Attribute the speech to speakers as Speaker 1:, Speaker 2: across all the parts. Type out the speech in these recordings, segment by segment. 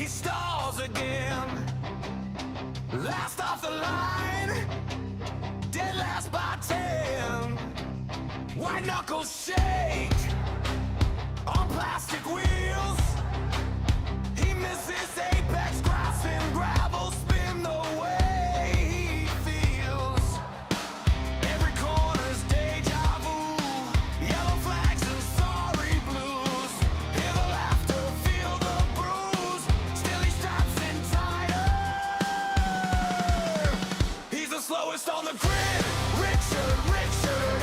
Speaker 1: he stalls again. Last off the line, dead last by 10. White knuckles shake on plastic wheels. He misses apex, grass and gravel spin the way he feels. Every corner's deja vu, yellow flags and sorry blues. Hear the laughter, feel the bruise, still he straps in tighter. He's the slowest on the grid, Richard,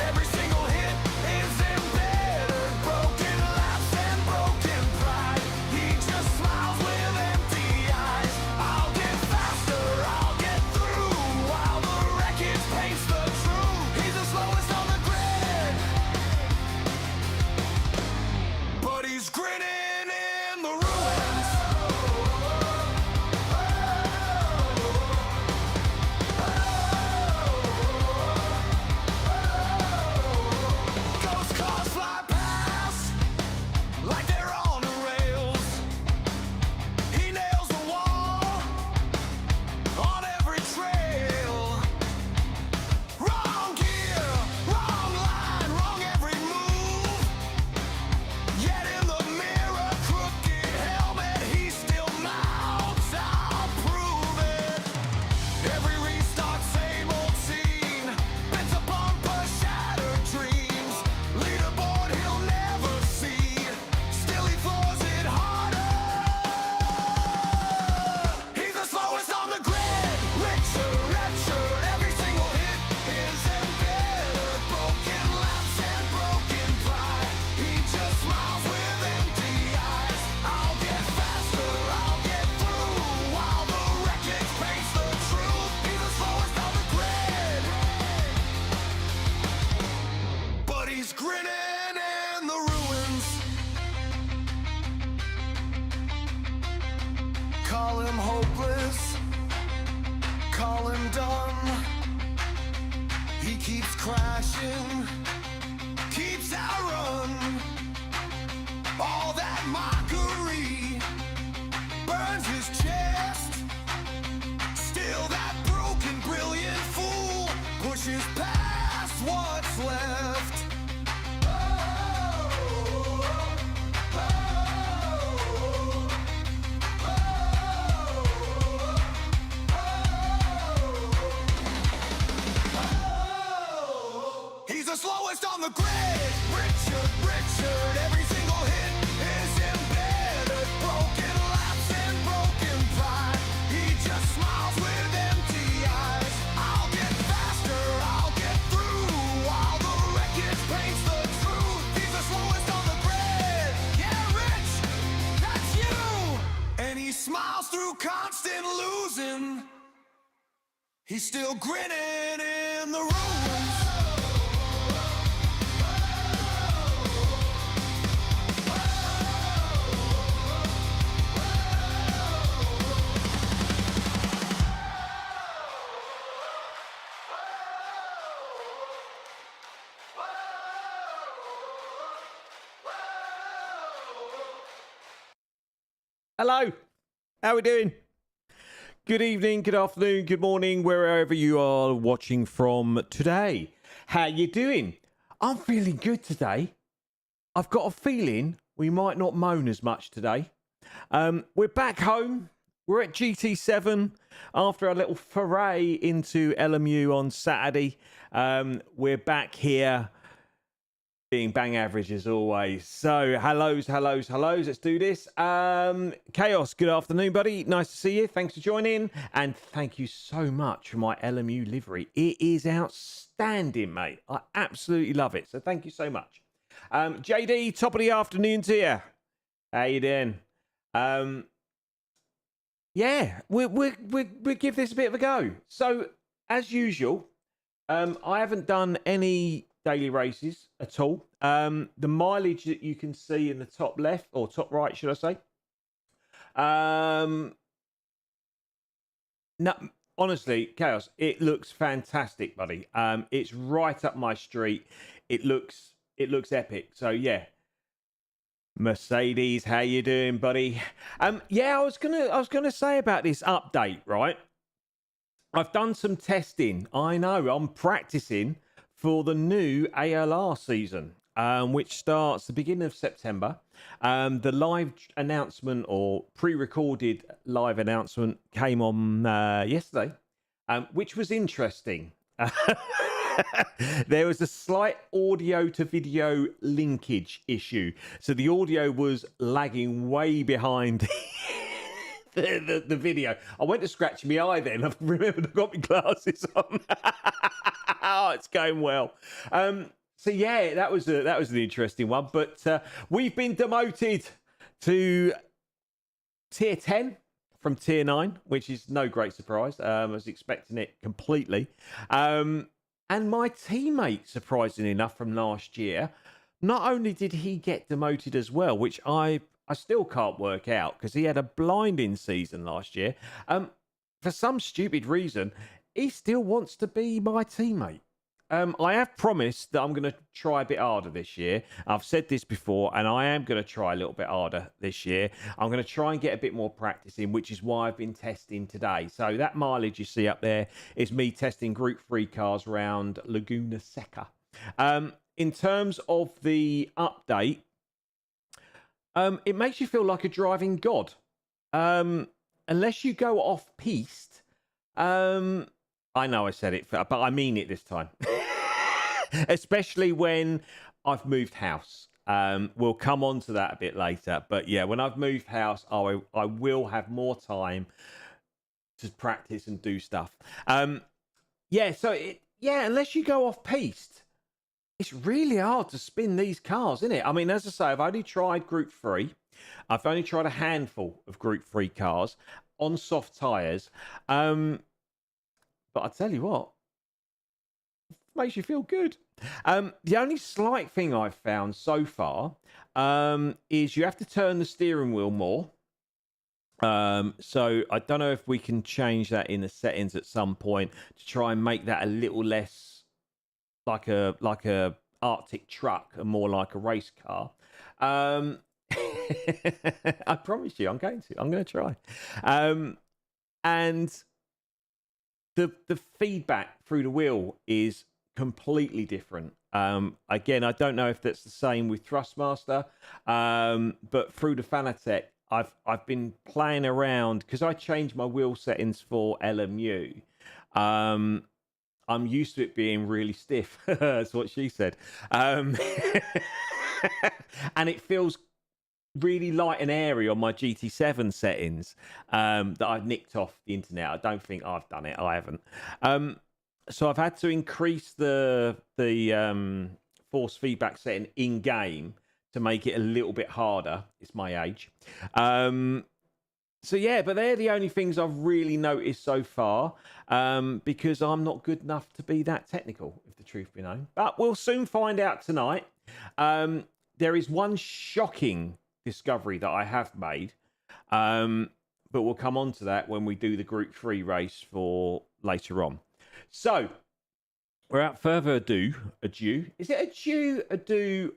Speaker 1: every single hit is embedded. Broken laps and broken pride, he just smiles with empty eyes. I'll get faster, I'll get through, while the wreckage paints the truth. He's the slowest on the grid, but he's grinning in the ruins. Ghost cars fly past like they're on the rails. He nails the wall on every trail. Wrong gear, wrong line, wrong every move. Yet in the mirror, crooked helmet, he still mounts. I'll prove it. Every restart, same old scene. Bent a bumper, shattered dreams. Leaderboard he'll never see. Still he floors it harder. He's the slowest on the grid. Richard, every single hit is embedded. Broken laps and broken pride. He just smiles with empty eyes. I'll get faster, I'll get through, while the wreckage paints the truth. He's the slowest on the grid, but he's grinning in the ruins. Call him hopeless, call him done. He keeps crashing, keeps outrun. All that mockery burns his chest. Still that broken, brilliant fool pushes past what's left. He's the slowest on the grid. Richard, every single hit is embedded. Broken laps and broken pride. He just smiles with empty eyes. I'll get faster, I'll get through, while the wreckage paints the truth. He's the slowest on the grid. Yeah, Rich, that's you. And he smiles through constant losing. He's still grinning in the ruins.
Speaker 2: Hello, how we doing? Good evening, good afternoon, good morning, wherever you are watching from today. How you doing? I'm feeling good today. I've got a feeling we might not moan as much today. We're back home. We're at GT7 after a little foray into LMU on Saturday. We're back here being bang average as always. So hellos. Let's do this. Chaos, good afternoon, buddy. Nice to see you. Thanks for joining. And thank you so much for my LMU livery. It is outstanding, mate. I absolutely love it. So thank you so much. JD, top of the afternoon to you. How you doing? Yeah, we'll give this a bit of a go. So as usual, I haven't done any daily races at all. The mileage that you can see in the top left or top right, should I say? No, honestly, Chaos, it looks fantastic, buddy. It's right up my street. It looks epic. So yeah, Mercedes, how you doing, buddy? Yeah, I was gonna say about this update, right? I've done some testing. I know I'm practicing for the new ALR season, which starts the beginning of September. The live announcement or pre-recorded live announcement came on yesterday, which was interesting. There was a slight audio to video linkage issue. So the audio was lagging way behind the video. I went to scratch my eye then. I remembered I've got my glasses on. Oh, it's going well. So yeah, that was an interesting one. But we've been demoted to tier 10 from tier 9, which is no great surprise. I was expecting it completely. And my teammate, surprisingly enough, from last year, not only did he get demoted as well, which I still can't work out because he had a blinding season last year. For some stupid reason, he still wants to be my teammate. I have promised that I'm going to try a bit harder this year. I've said this before, and I am going to try a little bit harder this year. I'm going to try and get a bit more practice in, which is why I've been testing today. So that mileage you see up there is me testing Group 3 cars around Laguna Seca. In terms of the update, it makes you feel like a driving god. Unless you go off-piste, I know I said it, but I mean it this time. Especially when I've moved house. We'll come on to that a bit later. But yeah, when I've moved house, I will have more time to practice and do stuff. Yeah, so unless you go off-piste, it's really hard to spin these cars, isn't it? I mean, as I say, I've only tried Group 3. I've only tried a handful of Group 3 cars on soft tyres. But I tell you what, it makes you feel good. The only slight thing I've found so far is you have to turn the steering wheel more. So I don't know if we can change that in the settings at some point to try and make that a little less like a Arctic truck and more like a race car. I promise you, I'm going to try. And the feedback through the wheel is completely different. Again, I don't know if that's the same with Thrustmaster, but through the Fanatec, I've been playing around because I changed my wheel settings for LMU. I'm used to it being really stiff. That's what she said. And it feels really light and airy on my GT7 settings that I've nicked off the internet. I don't think I've done it. I haven't. So I've had to increase the force feedback setting in game to make it a little bit harder. It's my age. So yeah, but they're the only things I've really noticed so far because I'm not good enough to be that technical, if the truth be known. But we'll soon find out tonight. There is one shocking discovery that I have made, but we'll come on to that when we do the Group 3 race for later on. So, without further ado, is it ado?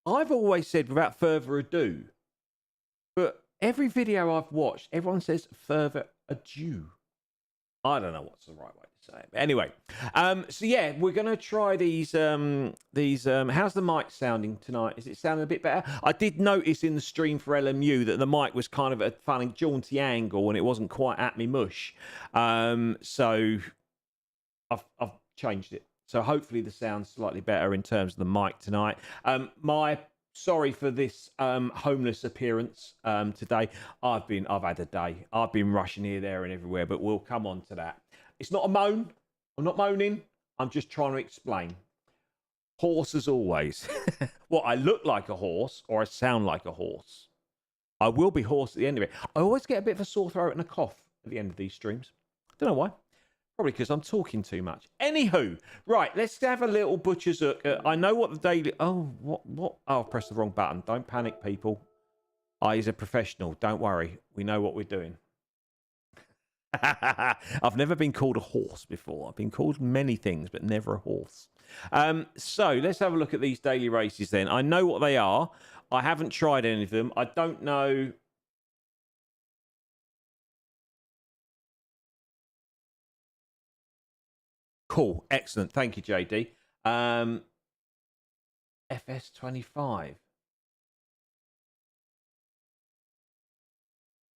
Speaker 2: I've always said without further ado, but every video I've watched, everyone says further ado. I don't know what's the right way to say it. But anyway, so yeah, we're going to try these, how's the mic sounding tonight? Is it sounding a bit better? I did notice in the stream for LMU that the mic was kind of at a funny jaunty angle and it wasn't quite at me mush. So I've changed it. So hopefully the sound's slightly better in terms of the mic tonight. Sorry for this homeless appearance today. I've had a day. I've been rushing here, there, and everywhere, but we'll come on to that. It's not a moan. I'm not moaning. I'm just trying to explain. Horse as always. What, I look like a horse or I sound like a horse? I will be hoarse at the end of it. I always get a bit of a sore throat and a cough at the end of these streams. Don't know why. Probably because I'm talking too much. Anywho, right, let's have a little butcher's look. I know what the daily... Oh, what? Oh, I pressed the wrong button. Don't panic, people. He's a professional. Don't worry. We know what we're doing. I've never been called a horse before. I've been called many things, but never a horse. So let's have a look at these daily races then. I know what they are. I haven't tried any of them. I don't know. Cool. Excellent. Thank you, JD. FS25.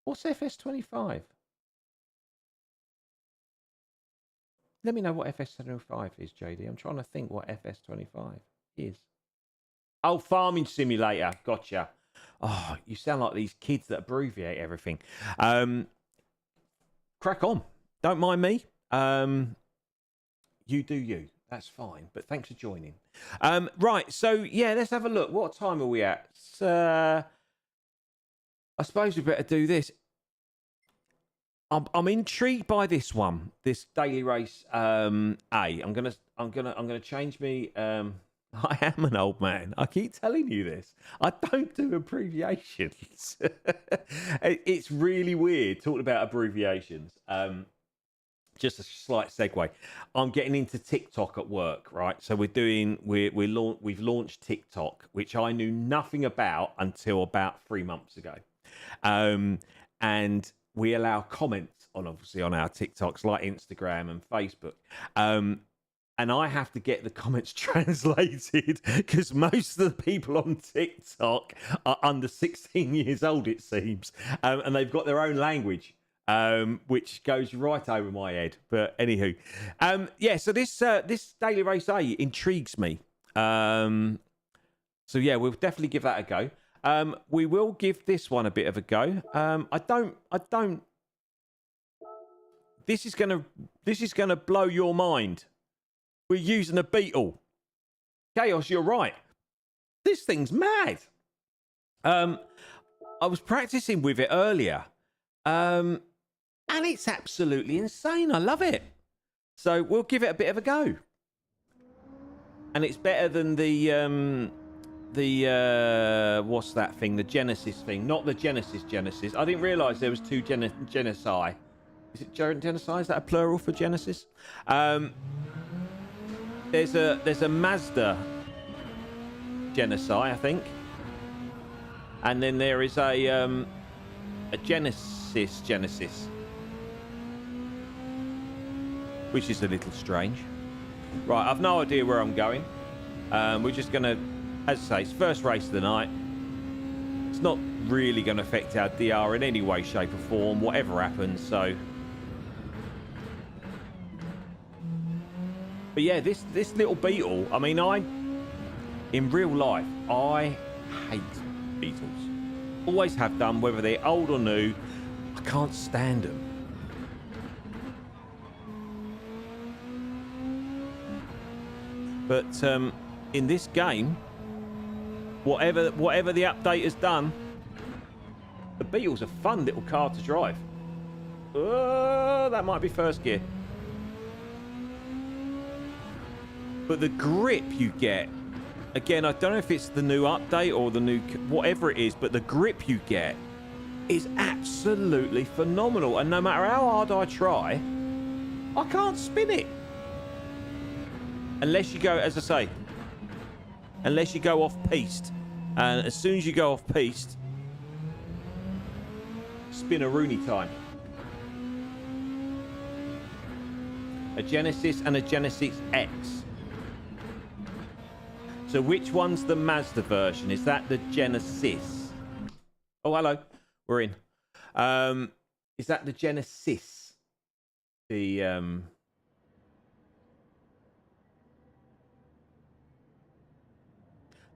Speaker 2: What's FS25? Let me know what FS25 is, JD. I'm trying to think what FS25 is. Oh, Farming Simulator. Gotcha. Oh, you sound like these kids that abbreviate everything. Crack on. Don't mind me. You do you. That's fine. But thanks for joining. Right. So, yeah, let's have a look. What time are we at? I suppose we better do this. I'm intrigued by this one, this daily race I'm gonna change me. I am an old man. I keep telling you this. I don't do abbreviations. It's really weird talking about abbreviations. Just a slight segue. I'm getting into TikTok at work, right? So we've launched TikTok, which I knew nothing about until about 3 months ago, and we allow comments on our TikToks like Instagram and Facebook. And I have to get the comments translated because most of the people on TikTok are under 16 years old, it seems. And they've got their own language, which goes right over my head. But anywho, yeah, so this Daily Race A intrigues me. So yeah, we'll definitely give that a go. We will give this one a bit of a go. I don't. This is gonna blow your mind. We're using a Beetle. Chaos, you're right. This thing's mad. I was practicing with it earlier, and it's absolutely insane. I love it. So we'll give it a bit of a go. And it's better than the what's that thing? The Genesis thing, not the Genesis. I didn't realise there was two Genesi. Is it Genesi? Is that a plural for Genesis? There's a Mazda Genesi, I think, and then there is a Genesis, which is a little strange. Right, I've no idea where I'm going. We're just gonna, as I say, it's first race of the night. It's not really going to affect our DR in any way, shape, or form, whatever happens. So. But yeah, this little Beetle, I mean, in real life, I hate Beetles. Always have done, whether they're old or new. I can't stand them. But in this game, whatever the update has done, the Beetle's a fun little car to drive. Oh, that might be first gear. But the grip you get, again, I don't know if it's the new update or the new, whatever it is, but the grip you get is absolutely phenomenal. And no matter how hard I try, I can't spin it. Unless you go, as I say, unless you go off-piste. And as soon as you go off-piste, spin-a-rooney time. A Genesis and a Genesis X. So which one's the Mazda version? Is that the Genesis? Oh, hello. We're in. Is that the Genesis? The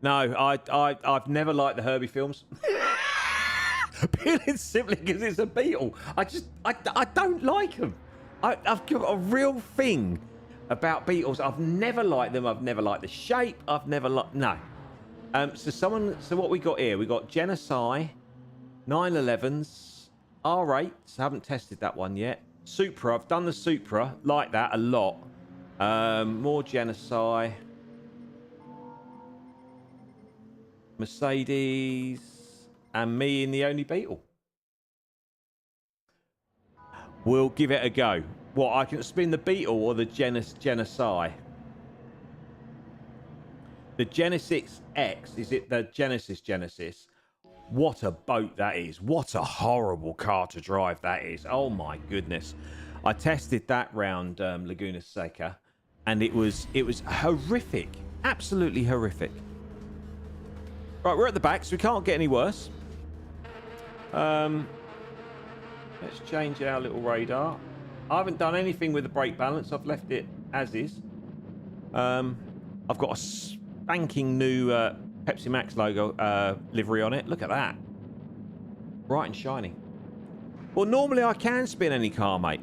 Speaker 2: No, I've never liked the Herbie films. Purely simply because it's a Beetle. I don't like them. I've got a real thing about Beetles. I've never liked them. I've never liked the shape. I've never liked... No. So what we got here? We got Genesi, 911s, R8s. Haven't tested that one yet. Supra. I've done the Supra. Like that a lot. More Genesi. Mercedes. And me in the only Beetle. We'll give it a go. What, I can spin the Beetle or the Genesi? The Genesis X, is it the Genesis? What a boat that is. What a horrible car to drive that is. Oh my goodness. I tested that round Laguna Seca and it was horrific. Absolutely horrific. Right, we're at the back, so we can't get any worse. Let's change our little radar. I haven't done anything with the brake balance. I've left it as is. I've got a spanking new Pepsi Max logo livery on it. Look at that. Bright and shiny. Well, normally I can spin any car, mate.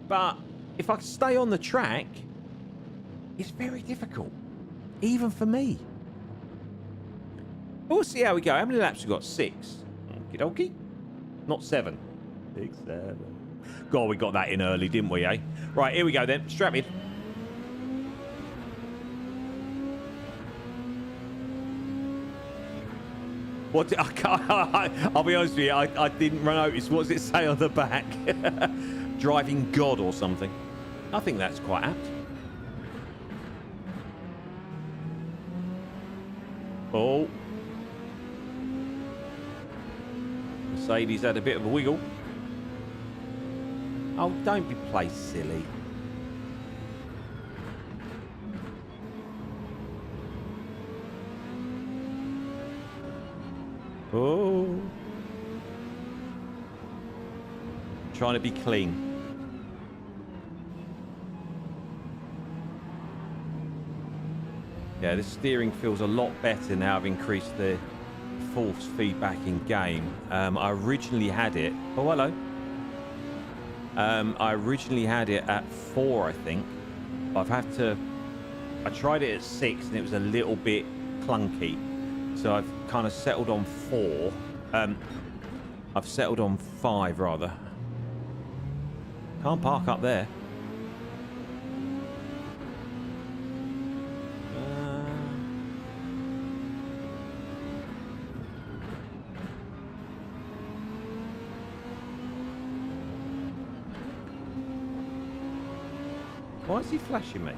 Speaker 2: But if I stay on the track, it's very difficult. Even for me. But we'll see how we go. How many laps we got? 6. Okie dokie. Not 7. 6, 7. God, we got that in early, didn't we, eh? Right, here we go then. Strap in. What? I'll be honest with you, I didn't notice. What does it say on the back? Driving God or something. I think that's quite apt. Oh. Mercedes had a bit of a wiggle. Oh, don't be placed silly. Oh. Trying to be clean. Yeah, the steering feels a lot better now. I've increased the force feedback in game. I originally had it. Oh, hello. I originally had it at 4, I think. I tried it at 6 and it was a little bit clunky. So I've kind of settled on 4. I've settled on 5 rather. Can't park up there. Why is he flashing me?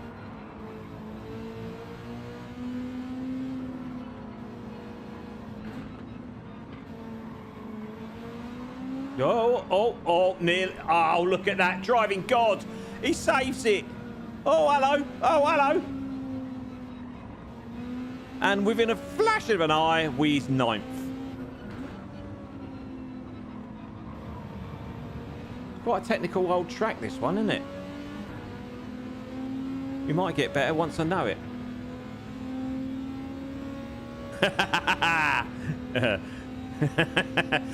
Speaker 2: Oh, nearly. Oh, look at that. Driving God. He saves it. Oh, hello. Oh, hello. And within a flash of an eye, we's 9th. Quite a technical old track, this one, isn't it? We might get better once I know it.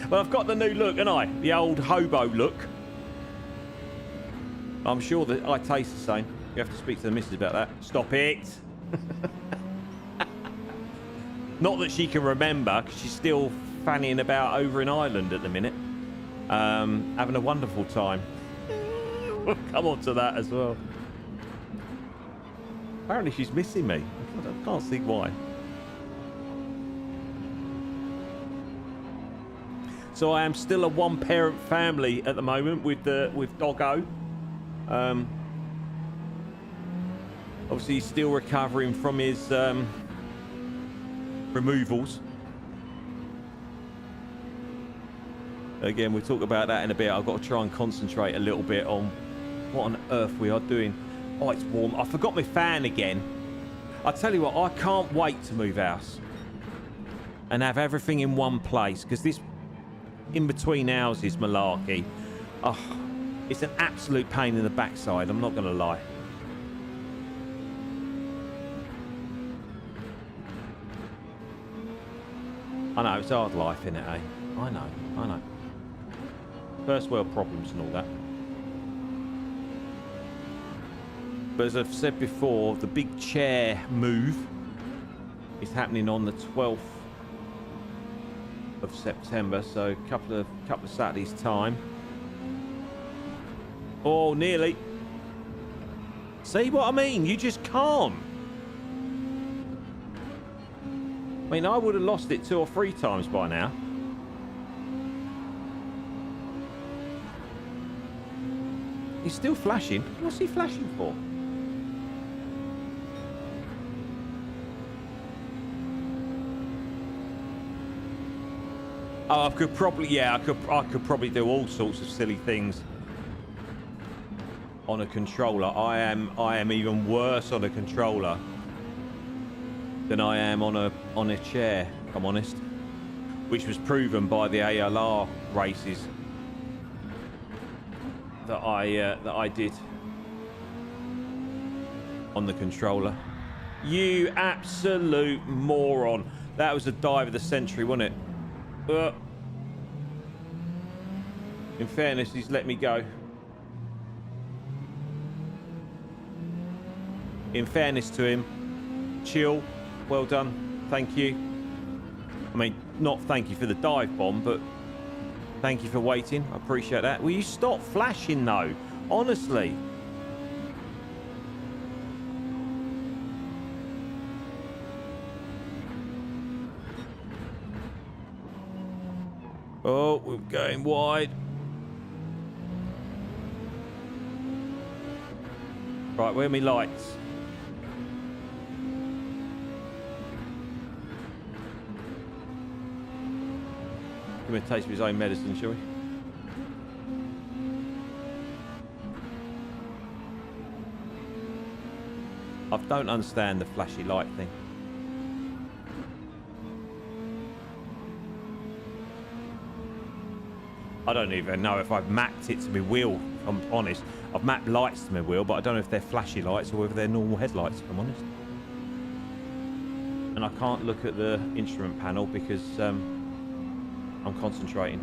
Speaker 2: Well, I've got the new look, haven't I? The old hobo look. I'm sure that I taste the same. You have to speak to the missus about that. Stop it. Not that she can remember, because she's still fanning about over in Ireland at the minute. Having a wonderful time. We'll come on to that as well. Apparently she's missing me. I can't see why. So I am still a one-parent family at the moment with Doggo. Obviously, he's still recovering from his removals. Again, we'll talk about that in a bit. I've got to try and concentrate a little bit on what on earth we are doing. Oh, it's warm. I forgot my fan again. I tell you what, I can't wait to move house and have everything in one place, because this in between houses malarkey, oh, it's an absolute pain in the backside. I'm not going to lie. I know, it's a hard life, innit, eh? I know. First world problems and all that. But as I've said before, the big chair move is happening on the 12th of September, so a couple of Saturdays time. Oh, nearly. See what I mean? You just can't. I mean, I would have lost it 2 or 3 times by now. He's still flashing. What's he flashing for? Oh, I could probably, yeah, I could probably do all sorts of silly things on a controller. I am even worse on a controller than I am on a chair, if I'm honest. Which was proven by the ALR races that I did on the controller. You absolute moron! That was a dive of the century, wasn't it? In fairness, he's let me go. In fairness to him, chill. Well done. Thank you. I mean, not thank you for the dive bomb, but thank you for waiting. I appreciate that. Will you stop flashing, though? Honestly. Oh, we're going wide. Right, where are my lights? Give him a taste of his own medicine, shall we? I don't understand the flashy light thing. I don't even know if I've mapped it to my wheel, if I'm honest. I've mapped lights to my wheel, but I don't know if they're flashy lights or whether they're normal headlights, if I'm honest. And I can't look at the instrument panel because I'm concentrating.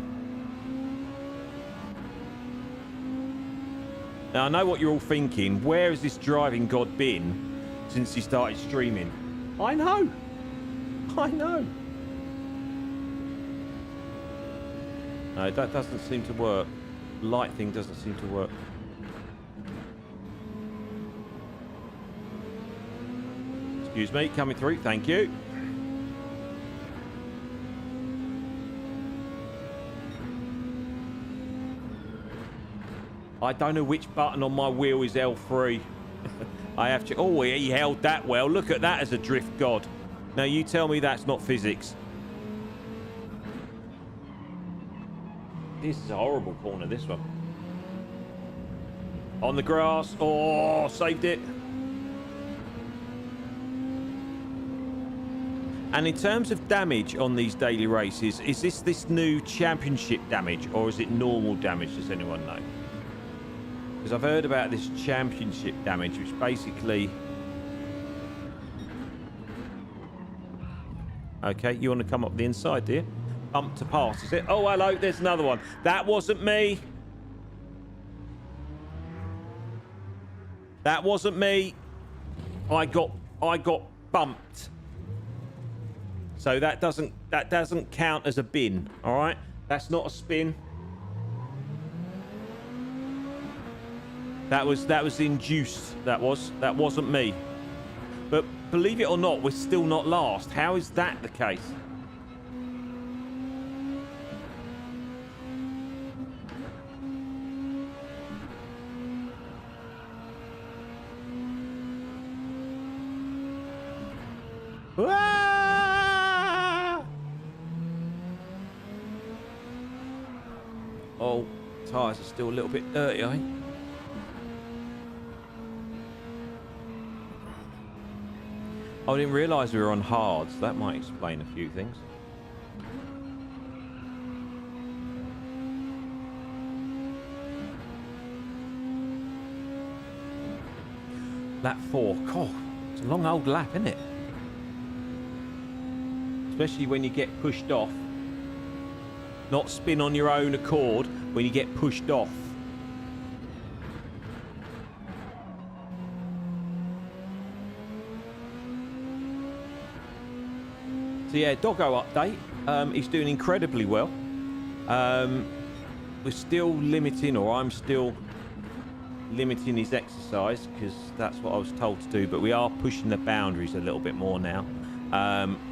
Speaker 2: Now, I know what you're all thinking. Where has this driving god been since he started streaming? I know. I know. No, that doesn't seem to work. Light thing doesn't seem to work. Excuse me, coming through. Thank you. I don't know which button on my wheel is L3. I have to... Oh, he held that well. Look at that as a drift god. Now, you tell me that's not physics. This is a horrible corner, this one. On the grass. Oh, saved it. And in terms of damage on these daily races, is this new championship damage or is it normal damage? Does anyone know? Because I've heard about this championship damage, which basically... Okay, you want to come up the inside, dear? Bump to pass, is it? Oh, hello, there's another one. That wasn't me. That wasn't me. I got bumped. So that doesn't count as a bin, all right? That's not a spin. That was induced. That wasn't me. But believe it or not, we're still not last. How is that the case? Ah! Oh, tyres are still a little bit dirty, I think. I didn't realise we were on hards. That might explain a few things. Lap 4. God, it's a long old lap, isn't it? Especially when you get pushed off. Not spin on your own accord when you get pushed off. So yeah, Doggo update. He's doing incredibly well. We're still limiting, or I'm still limiting his exercise because that's what I was told to do. But we are pushing the boundaries a little bit more now.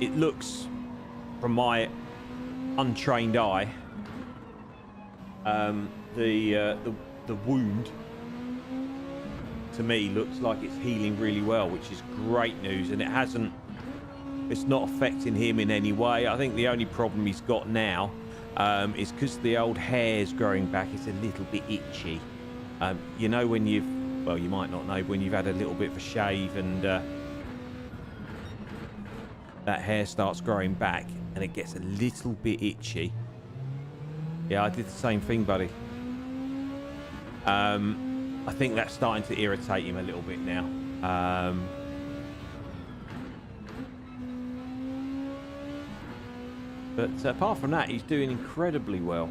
Speaker 2: It looks, from my untrained eye, the wound to me looks like it's healing really well, which is great news, and it's not affecting him in any way. I think the only problem he's got now is because the old hair's growing back. It's a little bit itchy. You know when you've, well, you might not know, when you've had a little bit of a shave and that hair starts growing back and it gets a little bit itchy. Yeah, I did the same thing, buddy. I think that's starting to irritate him a little bit now. But apart from that, he's doing incredibly well.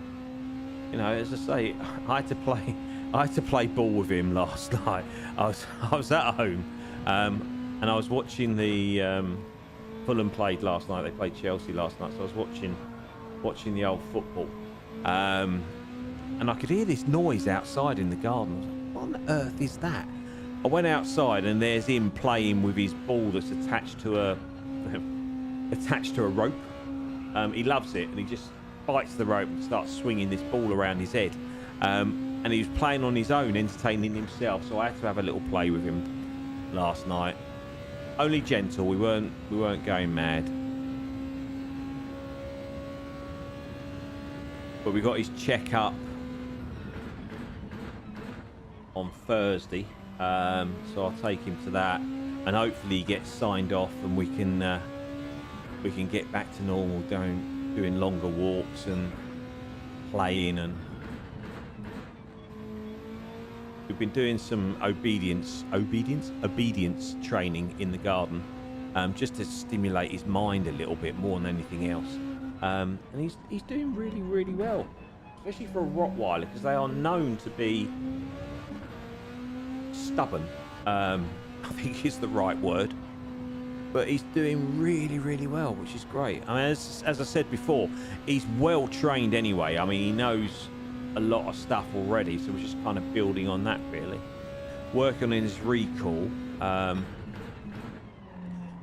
Speaker 2: You know, as I say, I had to play ball with him last night. I was at home, and I was watching the Fulham played last night. They played Chelsea last night, so I was watching the old football, and I could hear this noise outside in the garden. I was like, what on earth is that? I went outside, and there's him playing with his ball that's attached to a rope. He loves it, and he just bites the rope and starts swinging this ball around his head. And he was playing on his own, entertaining himself. So I had to have a little play with him last night. Only gentle. We weren't going mad. But we got his checkup on Thursday. So I'll take him to that, and hopefully he gets signed off, and we can get back to normal, doing longer walks and playing. And we've been doing some obedience training in the garden, just to stimulate his mind a little bit more than anything else. And he's doing really, really well, especially for a Rottweiler, because they are known to be stubborn. I think is the right word. But he's doing really, really well, which is great. I mean, as I said before, he's well trained anyway. I mean, he knows a lot of stuff already, so we're just kind of building on that, really. Working on his recall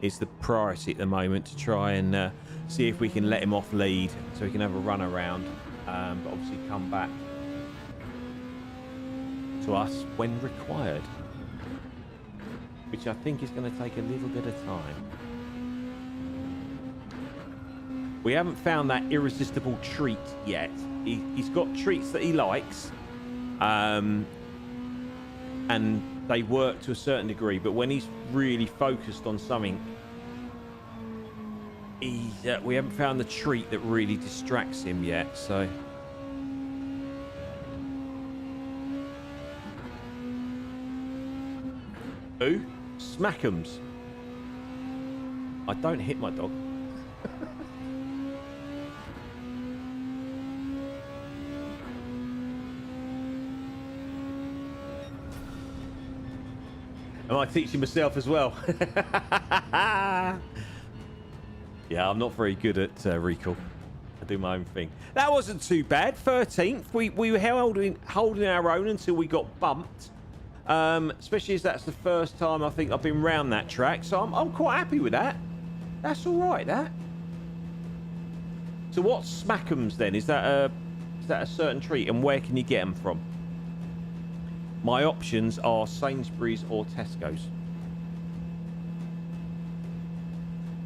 Speaker 2: is the priority at the moment, to try and see if we can let him off lead so he can have a run around, but obviously come back to us when required, which I think is going to take a little bit of time. We haven't found that irresistible treat yet. He's got treats that he likes, and they work to a certain degree, but when he's really focused on something, we haven't found the treat that really distracts him yet, so... Who? Smack'ems. I don't hit my dog. Am I teaching myself as well? Yeah, I'm not very good at recall. I do my own thing. That wasn't too bad. 13th. We were holding our own until we got bumped. Especially as that's the first time I think I've been round that track, so I'm quite happy with that. That's all right, that. So what's Smack'ems then? Is that a certain treat, and where can you get them from? My options are Sainsbury's or Tesco's.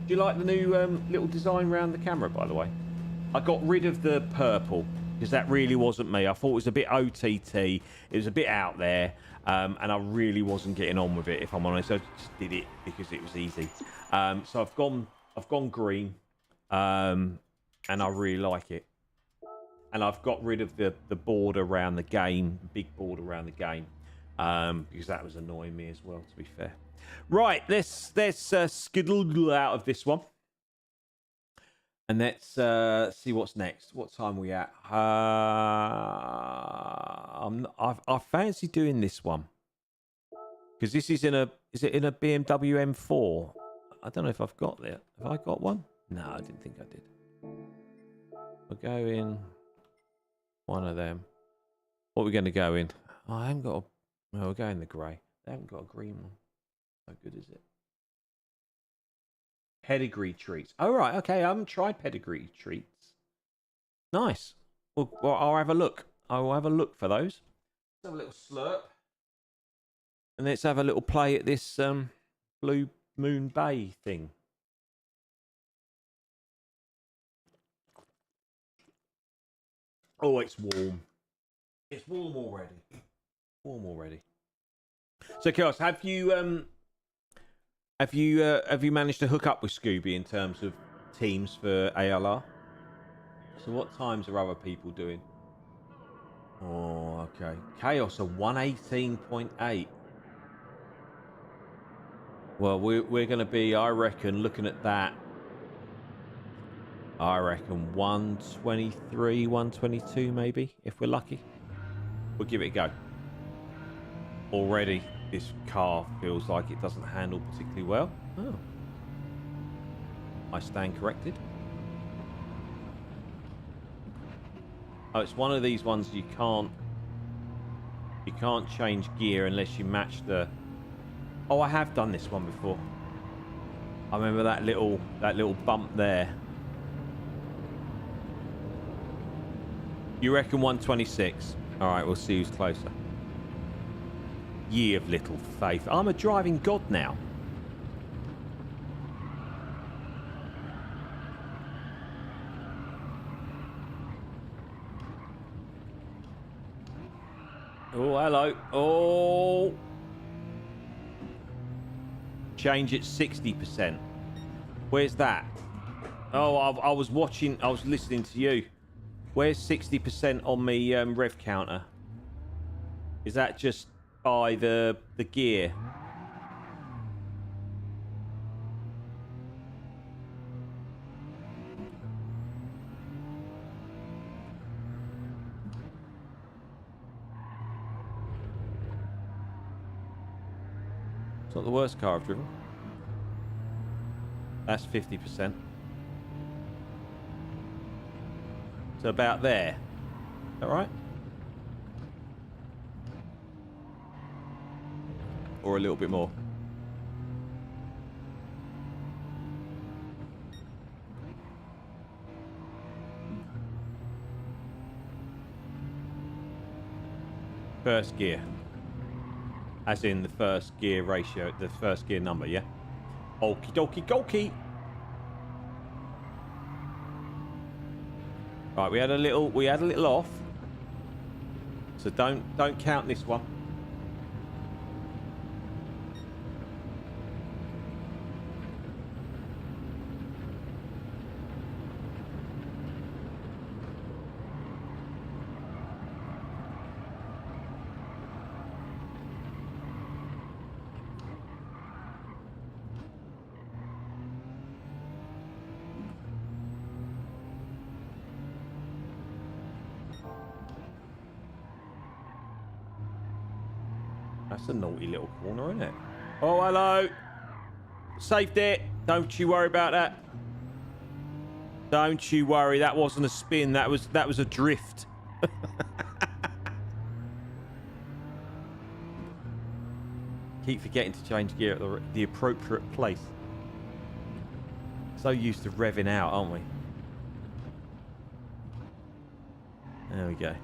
Speaker 2: Do you like the new little design around the camera, by the way? I got rid of the purple because that really wasn't me. I thought it was a bit OTT. It was a bit out there. And I really wasn't getting on with it, if I'm honest. I just did it because it was easy. So I've gone green, and I really like it. And I've got rid of the border around the game, big border around the game, because that was annoying me as well, to be fair. Right, let's skiddle out of this one. And let's see what's next. What time are we at? I fancy doing this one because this is in a. Is it in a BMW M4? I don't know if I've got that. Have I got one? No, I didn't think I did. We'll go in one of them. What are we going to go in? Oh, I haven't got a. Well, we'll go in the grey. They haven't got a green one. How good is it? Pedigree treats. Oh, right. Okay. I haven't tried pedigree treats. Nice. Well, I'll have a look. I will have a look for those. Let's have a little slurp. And let's have a little play at this Blue Moon Bay thing. Oh, it's warm. It's warm already. Warm already. So, Chaos, have you managed to hook up with Scooby in terms of teams for ALR? So, what times are other people doing? Oh, okay. Chaos are 118.8. Well, we're going to be, I reckon, looking at that. I reckon 123, 122 maybe, if we're lucky. We'll give it a go. Already, this car feels like it doesn't handle particularly well. Oh. I stand corrected. Oh, it's one of these ones you can't change gear unless you match the... Oh, I have done this one before. I remember that little bump there. You reckon 126? All right, we'll see who's closer. Ye of little faith. I'm a driving god now. Oh, hello. Oh. Change it 60%. Where's that? Oh, I was listening to you. Where's 60% on me rev counter? Is that just by the gear? It's not the worst car I've driven. That's 50%. So about there. Is that right? Or a little bit more. First gear. As in the first gear ratio, the first gear number, yeah? Okie dokie dokie. Right, we had a little off. So don't count this one. That's a naughty little corner, isn't it? Oh, hello. Saved it. Don't you worry about that. Don't you worry. That wasn't a spin. That was a drift. Keep forgetting to change gear at the appropriate place. So used to revving out, aren't we? There we go.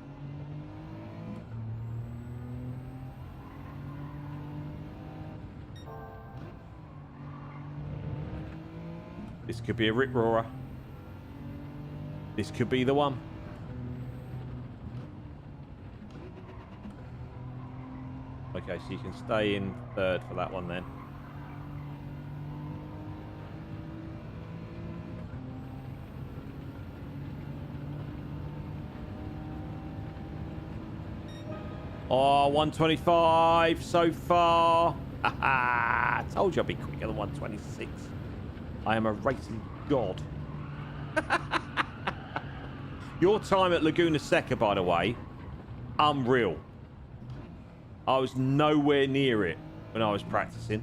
Speaker 2: This could be a rip roarer. This could be the one. Okay, so you can stay in third for that one then. Oh, 125 so far. I told you I'd be quicker than 126. I am a racing god. Your time at Laguna Seca, by the way, unreal. I was nowhere near it when I was practicing.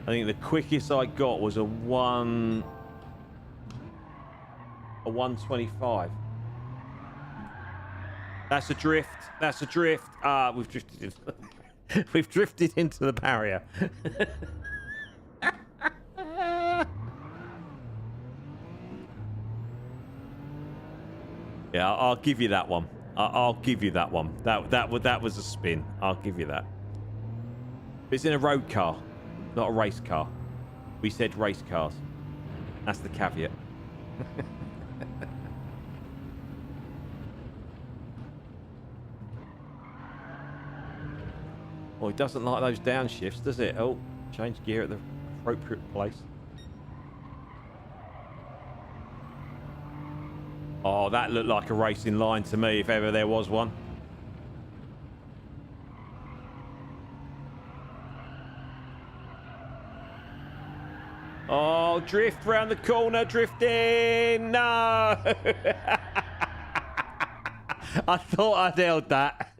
Speaker 2: I think the quickest I got was a 125. That's a drift. That's a drift. We've drifted. We've drifted into the barrier. Yeah, I'll give you that one. I'll give you that one. That was a spin. I'll give you that. It's in a road car, not a race car. We said race cars. That's the caveat. Well, it doesn't like those downshifts, does it? Oh, change gear at the appropriate place. Oh, that looked like a racing line to me, if ever there was one. Oh, drift round the corner, drifting! No! I thought I'd held that.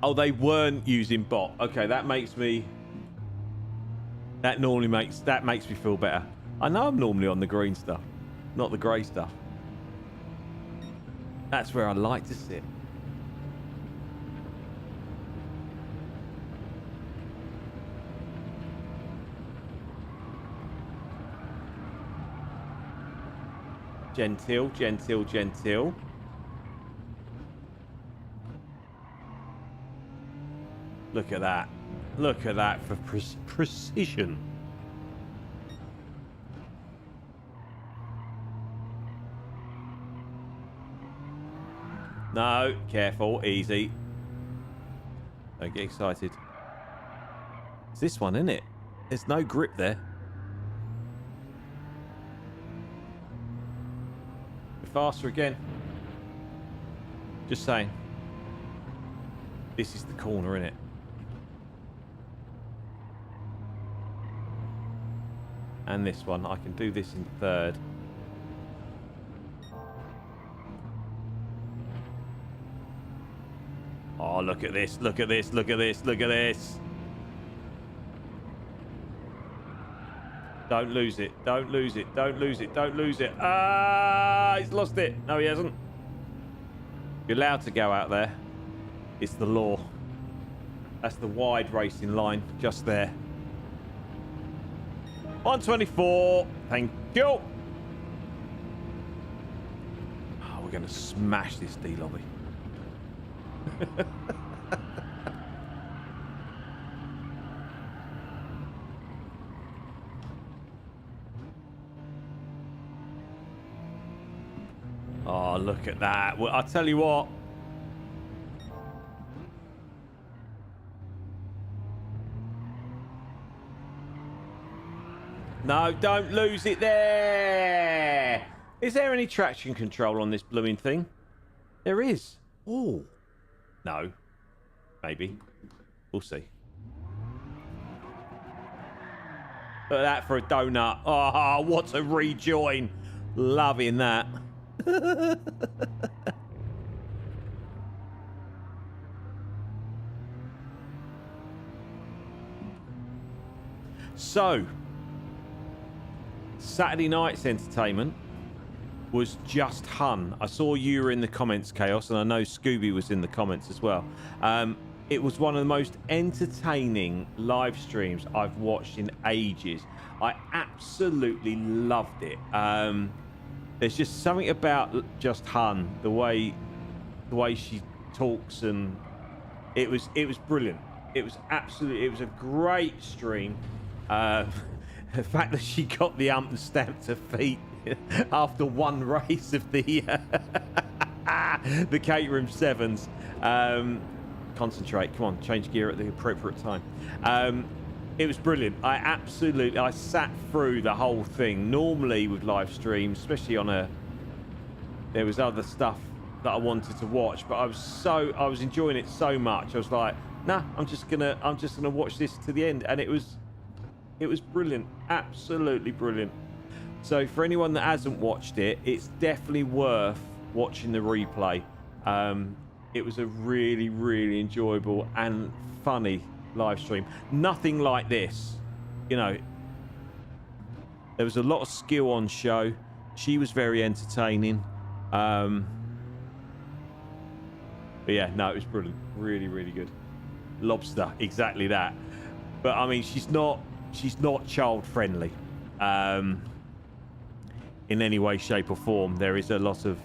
Speaker 2: Oh, they weren't using bot. Okay, that makes me... That makes me feel better. I know I'm normally on the green stuff, not the grey stuff. That's where I like to sit. Genteel, genteel, genteel. Look at that. Look at that for precision. No, careful, easy. Don't get excited. It's this one, isn't it? There's no grip there. Faster again. Just saying. This is the corner, isn't it? And this one, I can do this in third. Oh, look at this, look at this, look at this, look at this. Don't lose it, don't lose it, don't lose it, don't lose it. Ah, he's lost it. No, he hasn't. You're allowed to go out there. It's the law. That's the wide racing line, just there. 124. Thank you. Oh, we're going to smash this D lobby. Oh, look at that. Well, I'll tell you what. No, don't lose it there. Is there any traction control on this blooming thing? There is. Oh. No. Maybe. We'll see. Look at that for a donut. Oh, what a rejoin. Loving that. So, Saturday night's entertainment was just Hun. I saw you were in the comments, Chaos, and I know Scooby was in the comments as well. It was one of the most entertaining live streams I've watched in ages. I absolutely loved it. There's just something about just Hun, the way she talks, and it was brilliant. It was a great stream. The fact that she got the ump and stamped her feet after one race of the the Caterham 7s. Concentrate. Come on, change gear at the appropriate time. It was brilliant. I sat through the whole thing. Normally with live streams, especially on there was other stuff that I wanted to watch, but I was enjoying it so much. I was like, nah, I'm just gonna watch this to the end, and it was brilliant, absolutely brilliant. So for anyone that hasn't watched it, it's definitely worth watching the replay. It was a really, really enjoyable and funny live stream. Nothing like this, you know. There was a lot of skill on show. She was very entertaining. But yeah, no, it was brilliant. Really, really good. Lobster, exactly that. But I mean, she's not child friendly in any way, shape or form. There is a lot of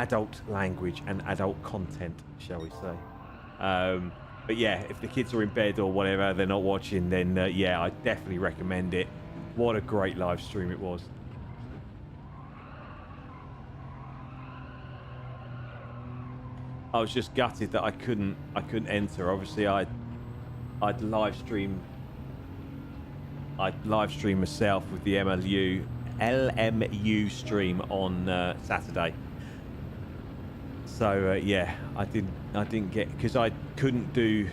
Speaker 2: adult language and adult content, shall we say. But yeah, if the kids are in bed or whatever, they're not watching, then yeah, I definitely recommend it. What a great live stream it was. I was just gutted that I couldn't enter. Obviously, I'd live stream myself with the LMU stream on Saturday. So yeah, I didn't get, because I couldn't do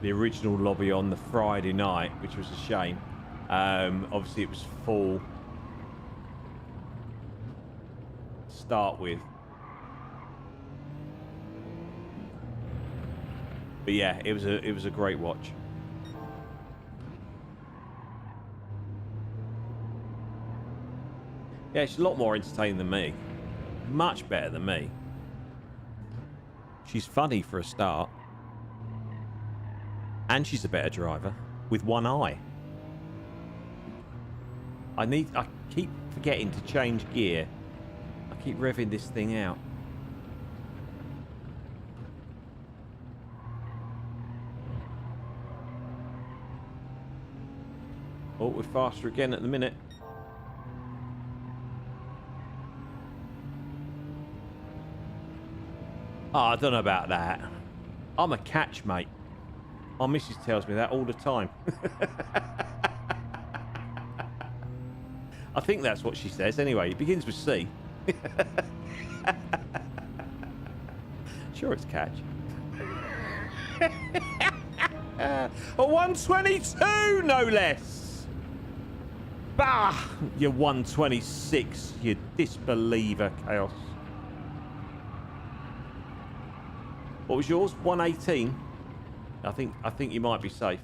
Speaker 2: the original lobby on the Friday night, which was a shame. Obviously, it was full to start with. But yeah, it was a great watch. Yeah, she's a lot more entertaining than me. Much better than me. She's funny for a start. And she's a better driver with one eye. I keep forgetting to change gear. I keep revving this thing out. Oh, we're faster again at the minute. Oh, I don't know about that. I'm a catch, mate. My missus tells me that all the time. I think that's what she says anyway. It begins with C. Sure, it's catch. A 122, no less. Bah! You 126, you disbeliever, Chaos. What was yours? 118? I think you might be safe.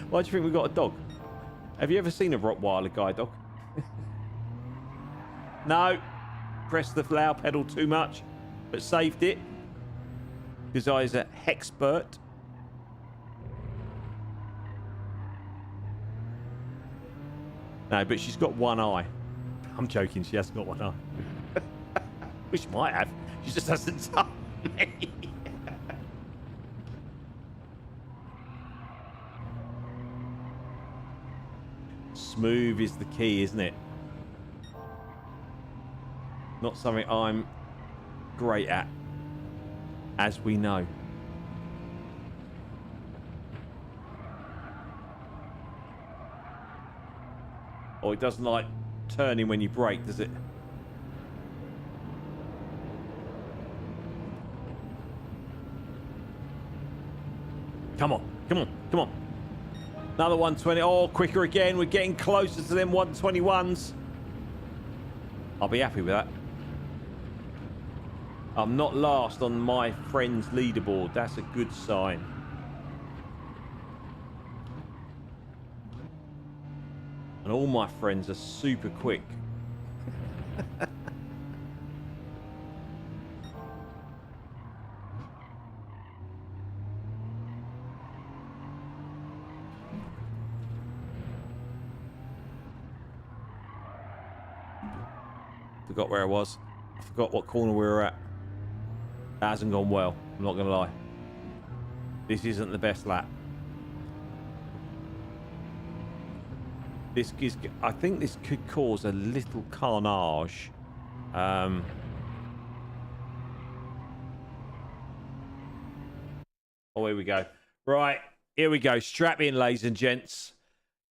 Speaker 2: Why do you think we got a dog? Have you ever seen a Rottweiler guide dog? No. Pressed the flower pedal too much, but saved it. Because I was a hexpert. No, but she's got one eye. I'm joking, she hasn't got one eye. Which she might have. She just hasn't told me. Smooth is the key, isn't it? Not something I'm great at, as we know. Oh, it doesn't like turning when you brake, does it? Come on, come on, come on. Another 120. Oh, quicker again. We're getting closer to them 121s. I'll be happy with that. I'm not last on my friend's leaderboard. That's a good sign. And all my friends are super quick. Forgot where I was. I forgot what corner we were at. That hasn't gone well. I'm not going to lie. This isn't the best lap. This is, I think this could cause a little carnage. Oh, here we go. Right, here we go. Strap in, ladies and gents.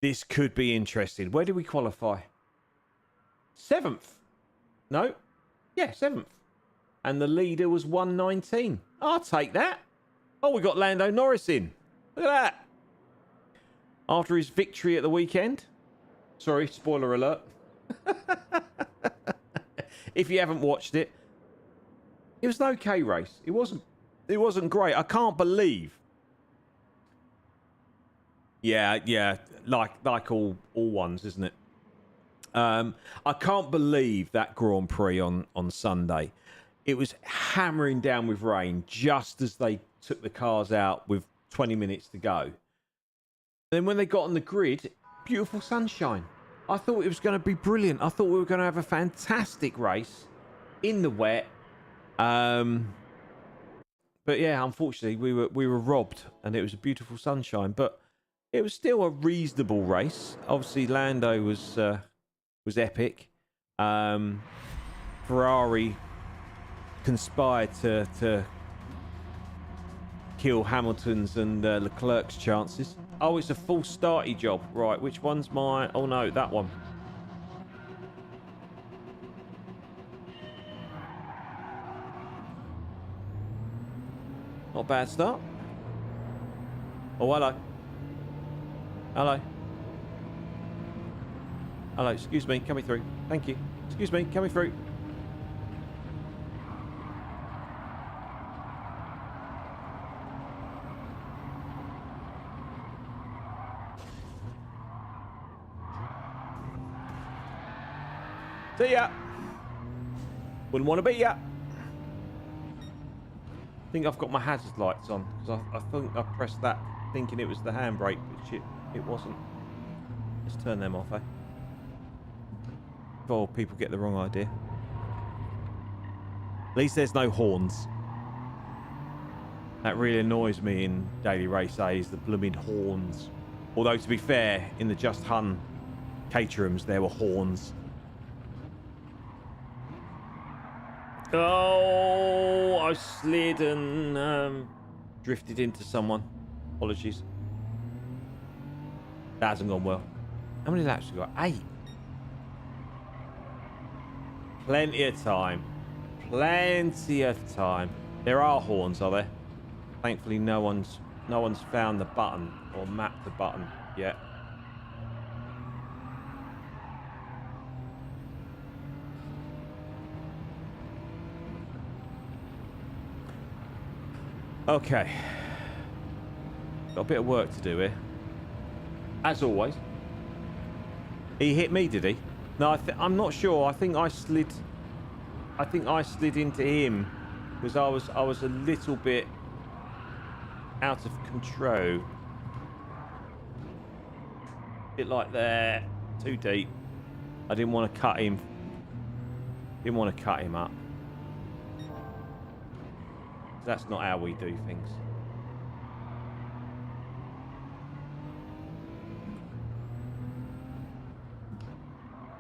Speaker 2: This could be interesting. Where did we qualify? 7th. No? Yeah, 7th. And the leader was 119. I'll take that. Oh, we got Lando Norris in. Look at that. After his victory at the weekend. Sorry, spoiler alert. If you haven't watched it, it was an okay race. It wasn't great. I can't believe. Yeah, like all ones, isn't it? I can't believe that Grand Prix on Sunday. It was hammering down with rain just as they took the cars out with 20 minutes to go. Then when they got on the grid, beautiful sunshine. I thought it was going to be brilliant. I thought we were going to have a fantastic race in the wet. But yeah, unfortunately, we were robbed, and it was a beautiful sunshine. But it was still a reasonable race. Obviously, Lando was was epic. Ferrari conspired to kill Hamilton's and Leclerc's chances. Oh, it's a full starty job. Right, which one's my... Oh, no, that one. Not a bad start. Oh, hello. Hello. Hello, excuse me, coming through. Thank you. Excuse me, coming through. See ya. Wouldn't want to be ya. I think I've got my hazard lights on because I think I pressed that thinking it was the handbrake, but it wasn't. Let's turn them off, eh? Before people get the wrong idea. At least there's no horns. That really annoys me in Daily Race A, is the blooming horns. Although, to be fair, in the Just Hun Caterhams, there were horns. Oh, I slid and drifted into someone. Apologies. That hasn't gone well. How many laps have we got? 8. Plenty of time. Plenty of time. There are horns, are there? Thankfully, no one's found the button or mapped the button yet. Okay. Got a bit of work to do here. As always. He hit me, did he? No, I'm not sure. I think I slid into him because I was a little bit out of control. Bit like there, too deep. I didn't want to cut him. Didn't want to cut him up. That's not how we do things.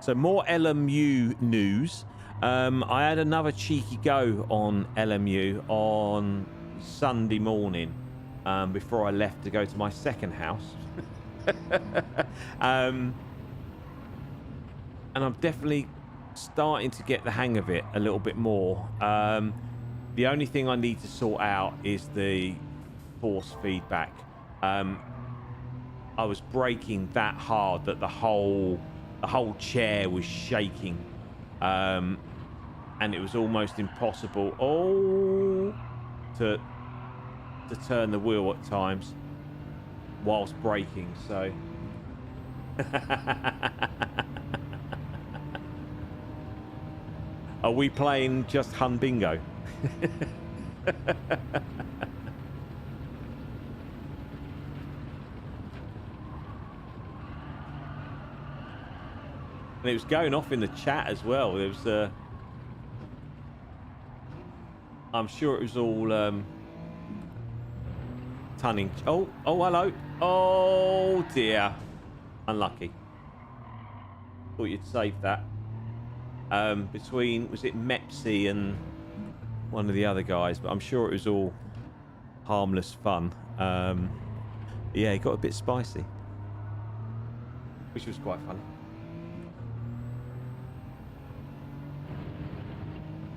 Speaker 2: So more LMU news. I had another cheeky go on LMU on Sunday morning before I left to go to my second house. And I'm definitely starting to get the hang of it a little bit more. The only thing I need to sort out is the force feedback. I was braking that hard that the whole chair was shaking, and it was almost impossible to turn the wheel at times whilst braking. So are we playing Just Hun Bingo? And it was going off in the chat as well. There was I'm sure it was all tunning. Oh, hello. Oh dear. Unlucky. Thought you'd save that. Between, was it Mepsi and one of the other guys, but I'm sure it was all harmless fun. Yeah, it got a bit spicy, which was quite funny.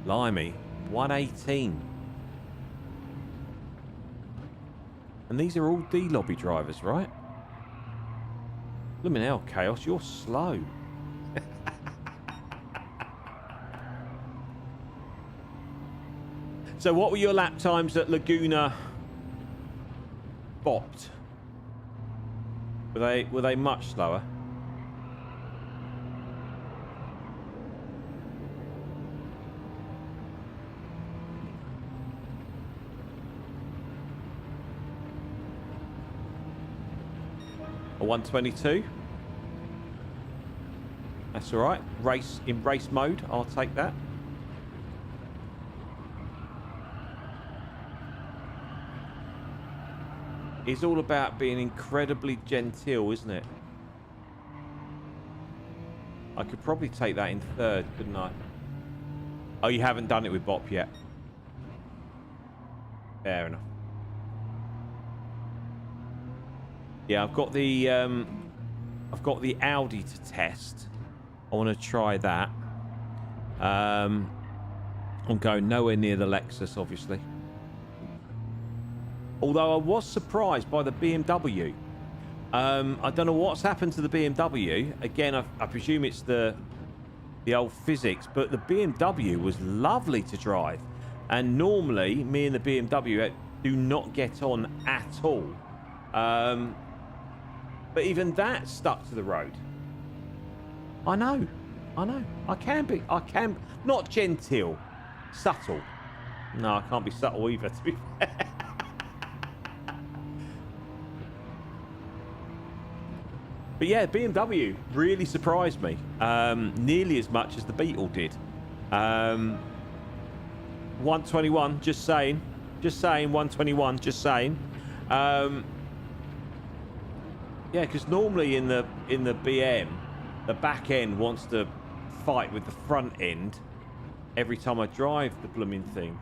Speaker 2: Blimey, 118. And these are all D lobby drivers, right? Blimey hell, Chaos, you're slow. So what were your lap times at Laguna Bopped? Were they much slower? A 122? That's all right. In race mode, I'll take that. It's all about being incredibly genteel, isn't it? I could probably take that in third, couldn't I? Oh, you haven't done it with Bop yet. Fair enough. Yeah, I've got the Audi to test. I want to try that. I'm going nowhere near the Lexus, obviously. Although I was surprised by the BMW. I don't know what's happened to the BMW. Again, I presume it's the old physics, but the BMW was lovely to drive. And normally, me and the BMW do not get on at all. But even that stuck to the road. I know. I can not genteel, subtle. No, I can't be subtle either, to be fair. But yeah, BMW really surprised me. Nearly as much as the Beetle did. 121, just saying. 121, just saying. Yeah, because normally in the BM, the back end wants to fight with the front end every time I drive the blooming thing.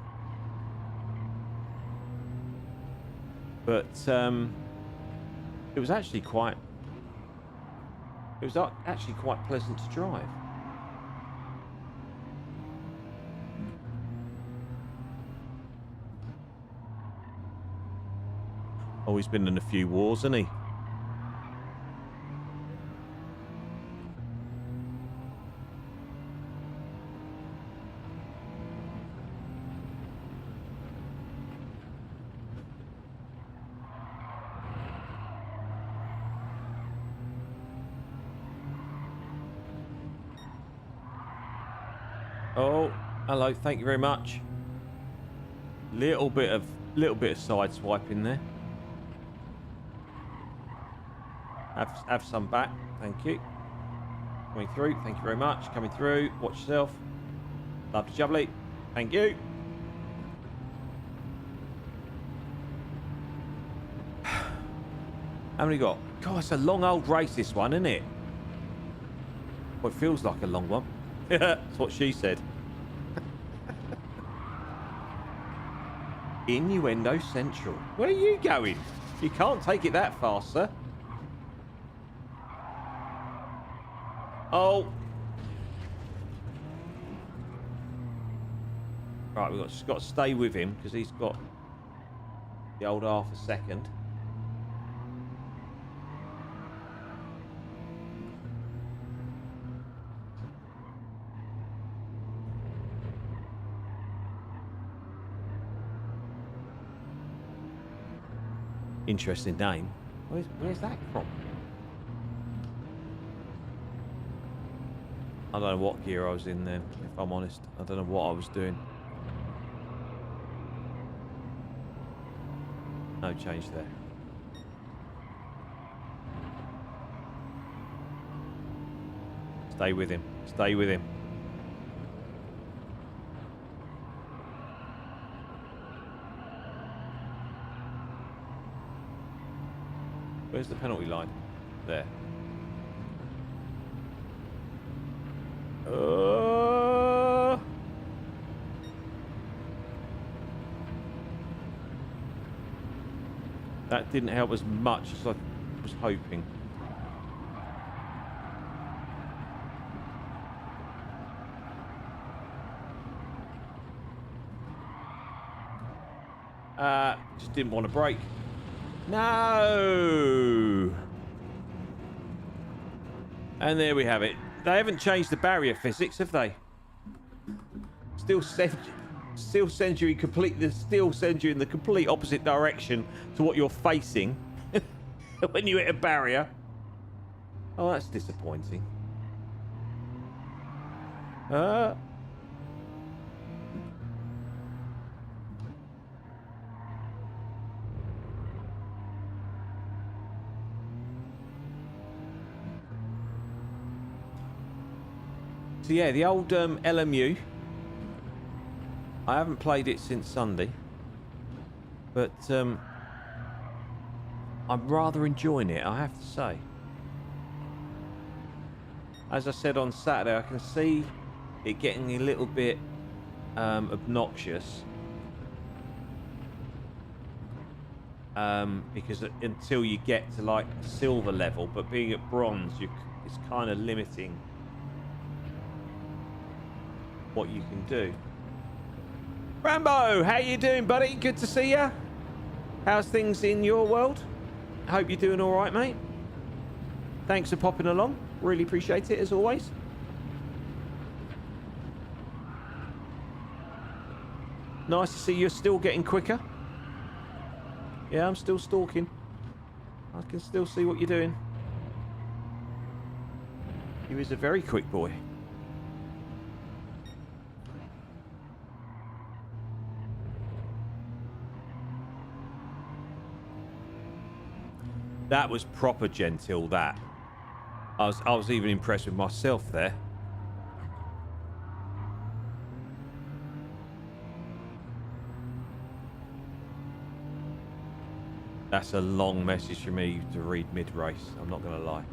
Speaker 2: But it was actually quite pleasant to drive. Oh, he's been in a few wars, hasn't he? Oh, hello. Thank you very much. Little bit of side swiping there. Have some back. Thank you. Coming through. Thank you very much. Coming through. Watch yourself. Lovely jubbly. Thank you. How many got? God, it's a long old race, this one, isn't it? Well, it feels like a long one. That's what she said. Innuendo Central. Where are you going? You can't take it that fast, sir. Oh. Right, we've just got to stay with him because he's got the old half a second. Interesting name. Where's that from? I don't know what gear I was in then, if I'm honest. I don't know what I was doing. No change there. Stay with him. Stay with him. Where's the penalty line? There. That didn't help as much as I was hoping. Just didn't want to brake. No! And there we have it. They haven't changed the barrier physics, have they? Still sends you in the complete opposite direction to what you're facing when you hit a barrier. Oh, that's disappointing. So yeah, the old LMU. I haven't played it since Sunday, but I'm rather enjoying it, I have to say. As I said on Saturday, I can see it getting a little bit obnoxious. Because until you get to like silver level, but being at bronze, it's kind of limiting what you can do. Rambo, how you doing, buddy? Good to see you. How's things in your world? I hope you're doing all right, mate. Thanks for popping along. Really appreciate it, as always. Nice to see you're still getting quicker. Yeah, I'm still stalking. I can still see what you're doing. He was a very quick boy. That was proper genteel, that. I was even impressed with myself there. That's a long message for me to read mid-race, I'm not going to lie.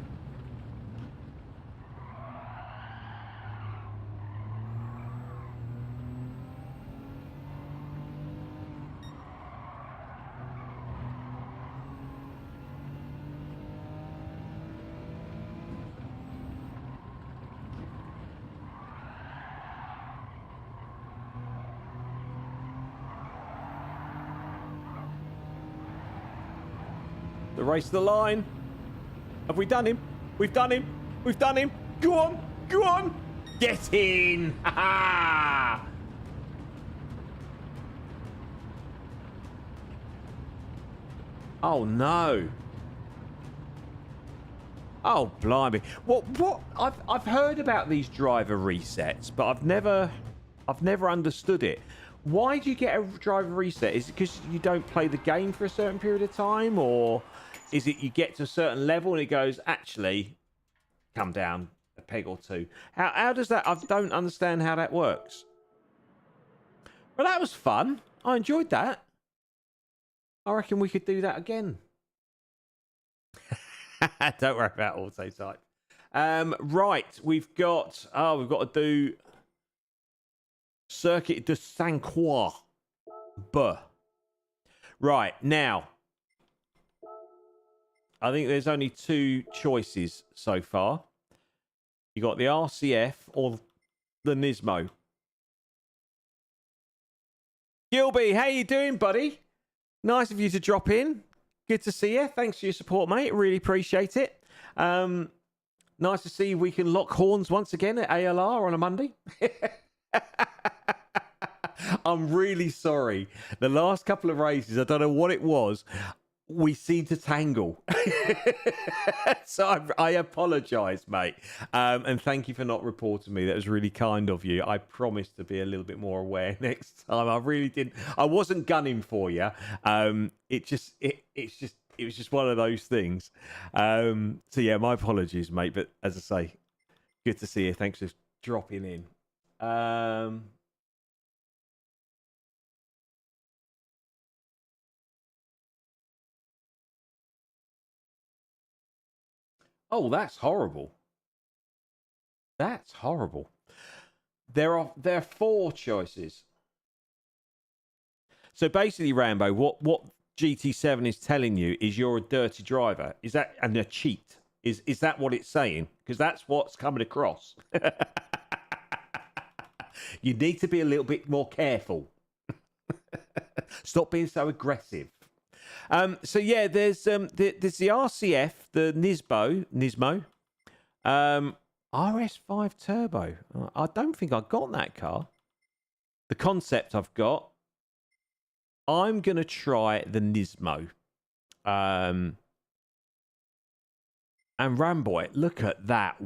Speaker 2: The race to the line. Have we done him? We've done him. We've done him. Go on. Go on. Get in. Ha ha. Oh no. Oh blimey. What I've heard about these driver resets, but I've never understood it. Why do you get a driver reset? Is it because you don't play the game for a certain period of time, or is it you get to a certain level and it goes, actually, come down a peg or two? How does that? I don't understand how that works. But that was fun. I enjoyed that. I reckon we could do that again. Don't worry about auto type. Right, we've got to do Circuit de Saint-Croix. Right, now, I think there's only two choices so far. You got the RCF or the Nismo. Gilby, how you doing, buddy? Nice of you to drop in. Good to see you. Thanks for your support, mate. Really appreciate it. Nice to see we can lock horns once again at ALR on a Monday. I'm really sorry. The last couple of races, I don't know what it was, we seemed to tangle. So I apologise, mate. And thank you for not reporting me. That was really kind of you. I promised to be a little bit more aware next time. I really didn't. I wasn't gunning for you. It was just one of those things. So yeah, my apologies, mate. But as I say, good to see you. Thanks for dropping in. Oh, that's horrible. That's horrible. There are four choices. So basically, Rambo, what GT7 is telling you is you're a dirty driver. Is that and a cheat? Is that what it's saying? Because that's what's coming across. You need to be a little bit more careful. Stop being so aggressive. So yeah, there's the RCF, the Nismo, RS5 Turbo. I don't think I got that car. The concept I've got. I'm gonna try the Nismo. And Ramboy, look at that.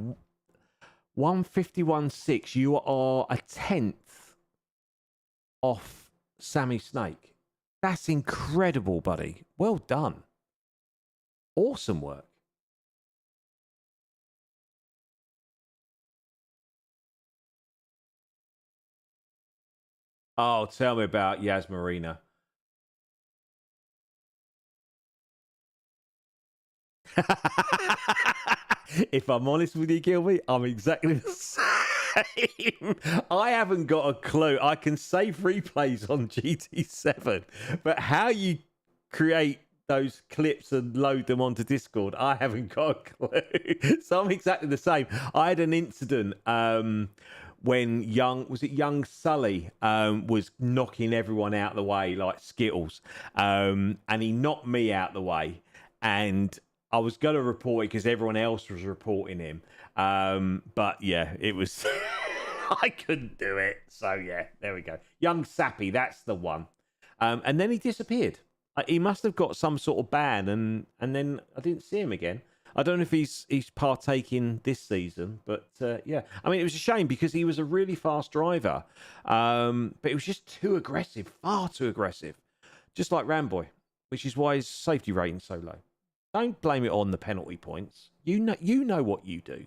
Speaker 2: 151.6. You are a tenth off Sammy Snake. That's incredible, buddy. Well done. Awesome work. Oh, tell me about Yas Marina. If I'm honest with you, Gilby, I'm exactly the same. I haven't got a clue. I can save replays on GT7, but how you create those clips and load them onto Discord, I haven't got a clue. So I'm exactly the same. I had an incident when young Sully was knocking everyone out of the way like Skittles, and he knocked me out of the way, and I was going to report it because everyone else was reporting him. But yeah, it was, I couldn't do it. So yeah, there we go. Young Sappy, that's the one. And then he disappeared. He must have got some sort of ban, and then I didn't see him again. I don't know if he's partaking this season, but yeah. I mean, it was a shame because he was a really fast driver, but it was just too aggressive, far too aggressive. Just like Ramboy, which is why his safety rating's so low. Don't blame it on the penalty points. You know what you do.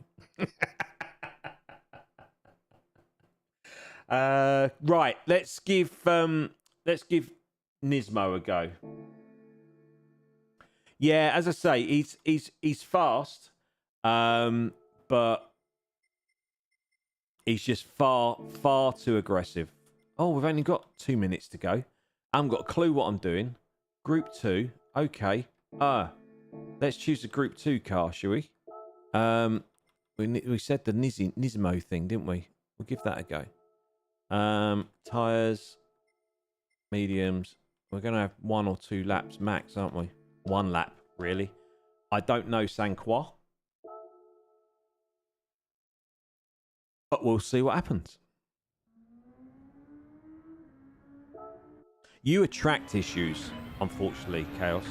Speaker 2: Right, let's give Nismo a go. Yeah, as I say, he's fast, but he's just far too aggressive. Oh, we've only got 2 minutes to go. I haven't got a clue what I'm doing. Group 2, okay. Let's choose a Group 2 car, shall we? We said the Nismo thing, didn't we? We'll give that a go. Tyres, mediums. We're going to have 1 or 2 laps max, aren't we? 1 lap, really. I don't know Saint Croix, but we'll see what happens. You attract issues, unfortunately, Chaos,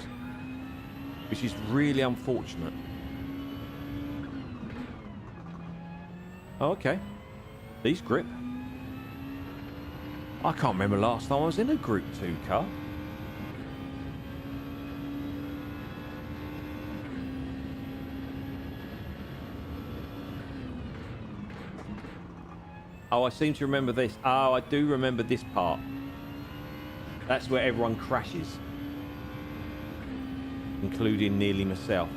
Speaker 2: which is really unfortunate. Oh, okay. These grip. I can't remember last time I was in a Group 2 car. Oh, I seem to remember this. Oh, I do remember this part. That's where everyone crashes, including nearly myself.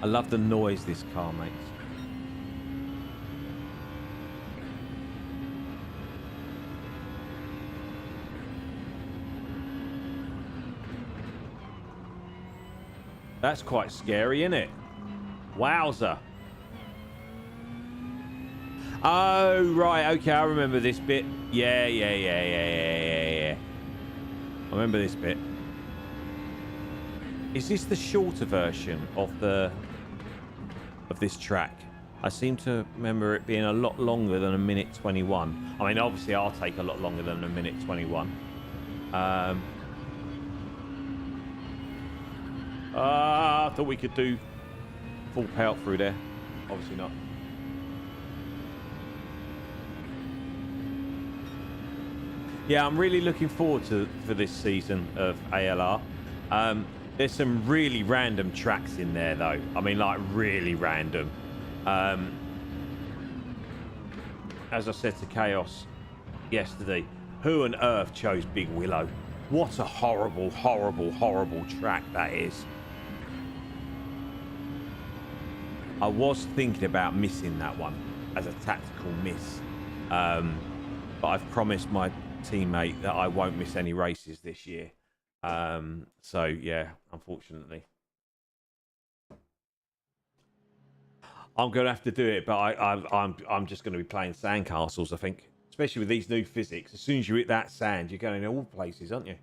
Speaker 2: I love the noise this car makes. That's quite scary, isn't it? Wowzer. Oh, right. Okay, I remember this bit. Yeah. I remember this bit. Is this the shorter version of this track? I seem to remember it being a lot longer than 1:21. I mean, obviously, I'll take a lot longer than 1:21. I thought we could do full payout through there. Obviously not. Yeah, I'm really looking forward for this season of ALR. There's some really random tracks in there, though. I mean, like, really random. As I said to Chaos yesterday, who on earth chose Big Willow? What a horrible, horrible, horrible track that is. I was thinking about missing that one as a tactical miss. But I've promised my teammate that I won't miss any races this year. So yeah, unfortunately, I'm gonna have to do it. But I'm just gonna be playing sandcastles, I think, especially with these new physics. As soon as you hit that sand, you're going in all places, aren't you?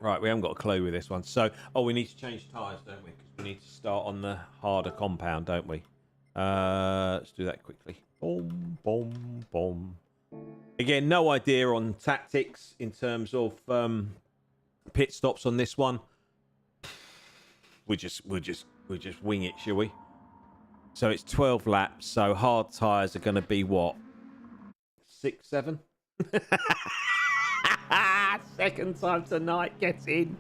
Speaker 2: Right, we haven't got a clue with this one. So, we need to change tyres, don't we? Because we need to start on the harder compound, don't we? Let's do that quickly. Boom, boom, boom. Again, no idea on tactics in terms of pit stops on this one. We'll just wing it, shall we? So it's 12 laps. So hard tyres are going to be what? 6, 7? Second time tonight. Get in.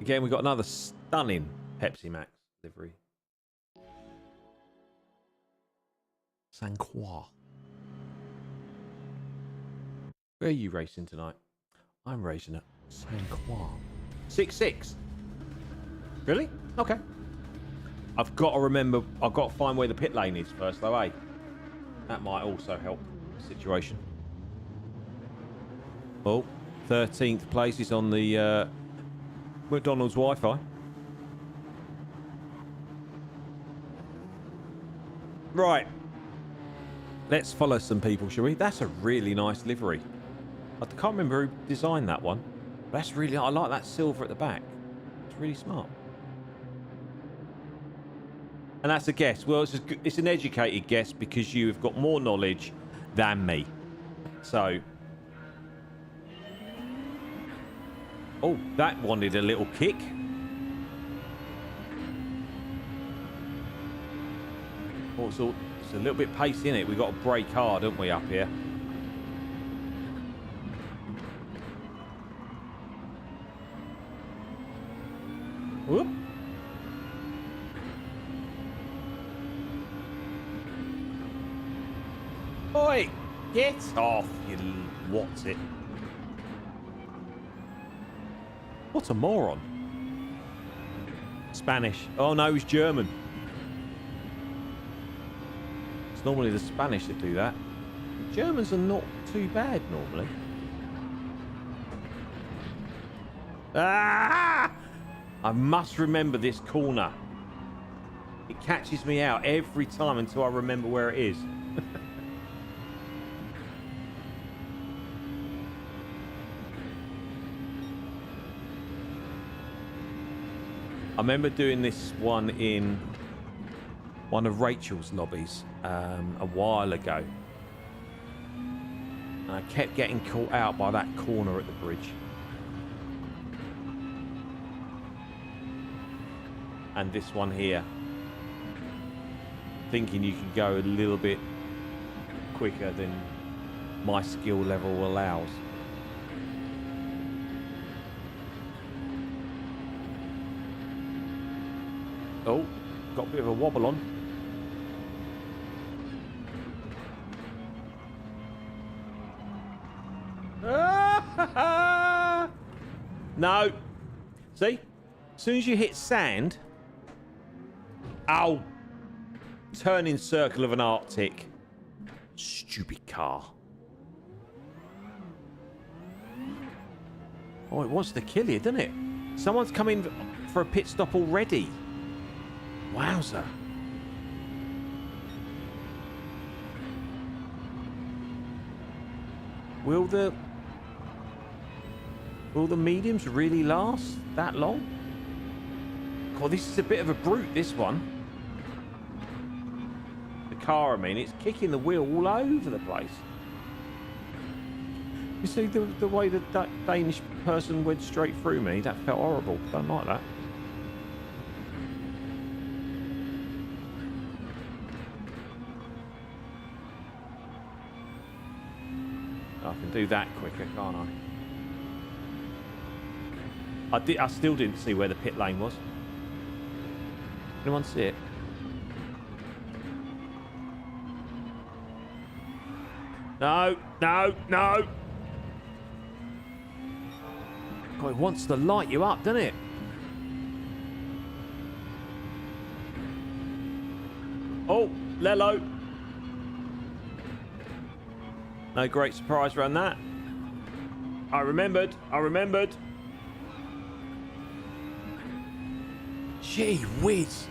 Speaker 2: Again, we've got another stunning Pepsi Max livery. Saint Croix. Where are you racing tonight? I'm racing at Saint Croix. 6-6. Really? Okay. I've got to remember, I've got to find where the pit lane is first, though, eh? That might also help the situation. Oh, 13th place is on the McDonald's Wi-Fi. Right. Let's follow some people, shall we? That's a really nice livery. I can't remember who designed that one. That's really... I like that silver at the back. It's really smart. And that's a guess. Well, it's an educated guess because you've got more knowledge than me. So... Oh, that wanted a little kick. Oh, it's a little bit pacey in it. We've got to brake hard, haven't we, up here? Whoop. Oi! Get off, you what's it? What a moron. Spanish. Oh no, he's German. It's normally the Spanish that do that. The Germans are not too bad normally. Ah! I must remember this corner. It catches me out every time until I remember where it is. I remember doing this one in one of Rachel's lobbies a while ago. And I kept getting caught out by that corner at the bridge. And this one here. Thinking you can go a little bit quicker than my skill level allows. Oh, got a bit of a wobble on. No. See? As soon as you hit sand... Ow. Turning circle of an Arctic. Stupid car. Oh, it wants to kill you, doesn't it? Someone's coming for a pit stop already. Wowzer. Will the mediums really last that long? God, this is a bit of a brute, this one. The car, I mean, it's kicking the wheel all over the place. You see the way that Danish person went straight through me? That felt horrible. Don't like that. I can do that quicker, can't I? I still didn't see where the pit lane was. Anyone see it? No, no, no! God, it wants to light you up, doesn't it? Oh, Lello. No great surprise around that. I remembered. Gee whiz.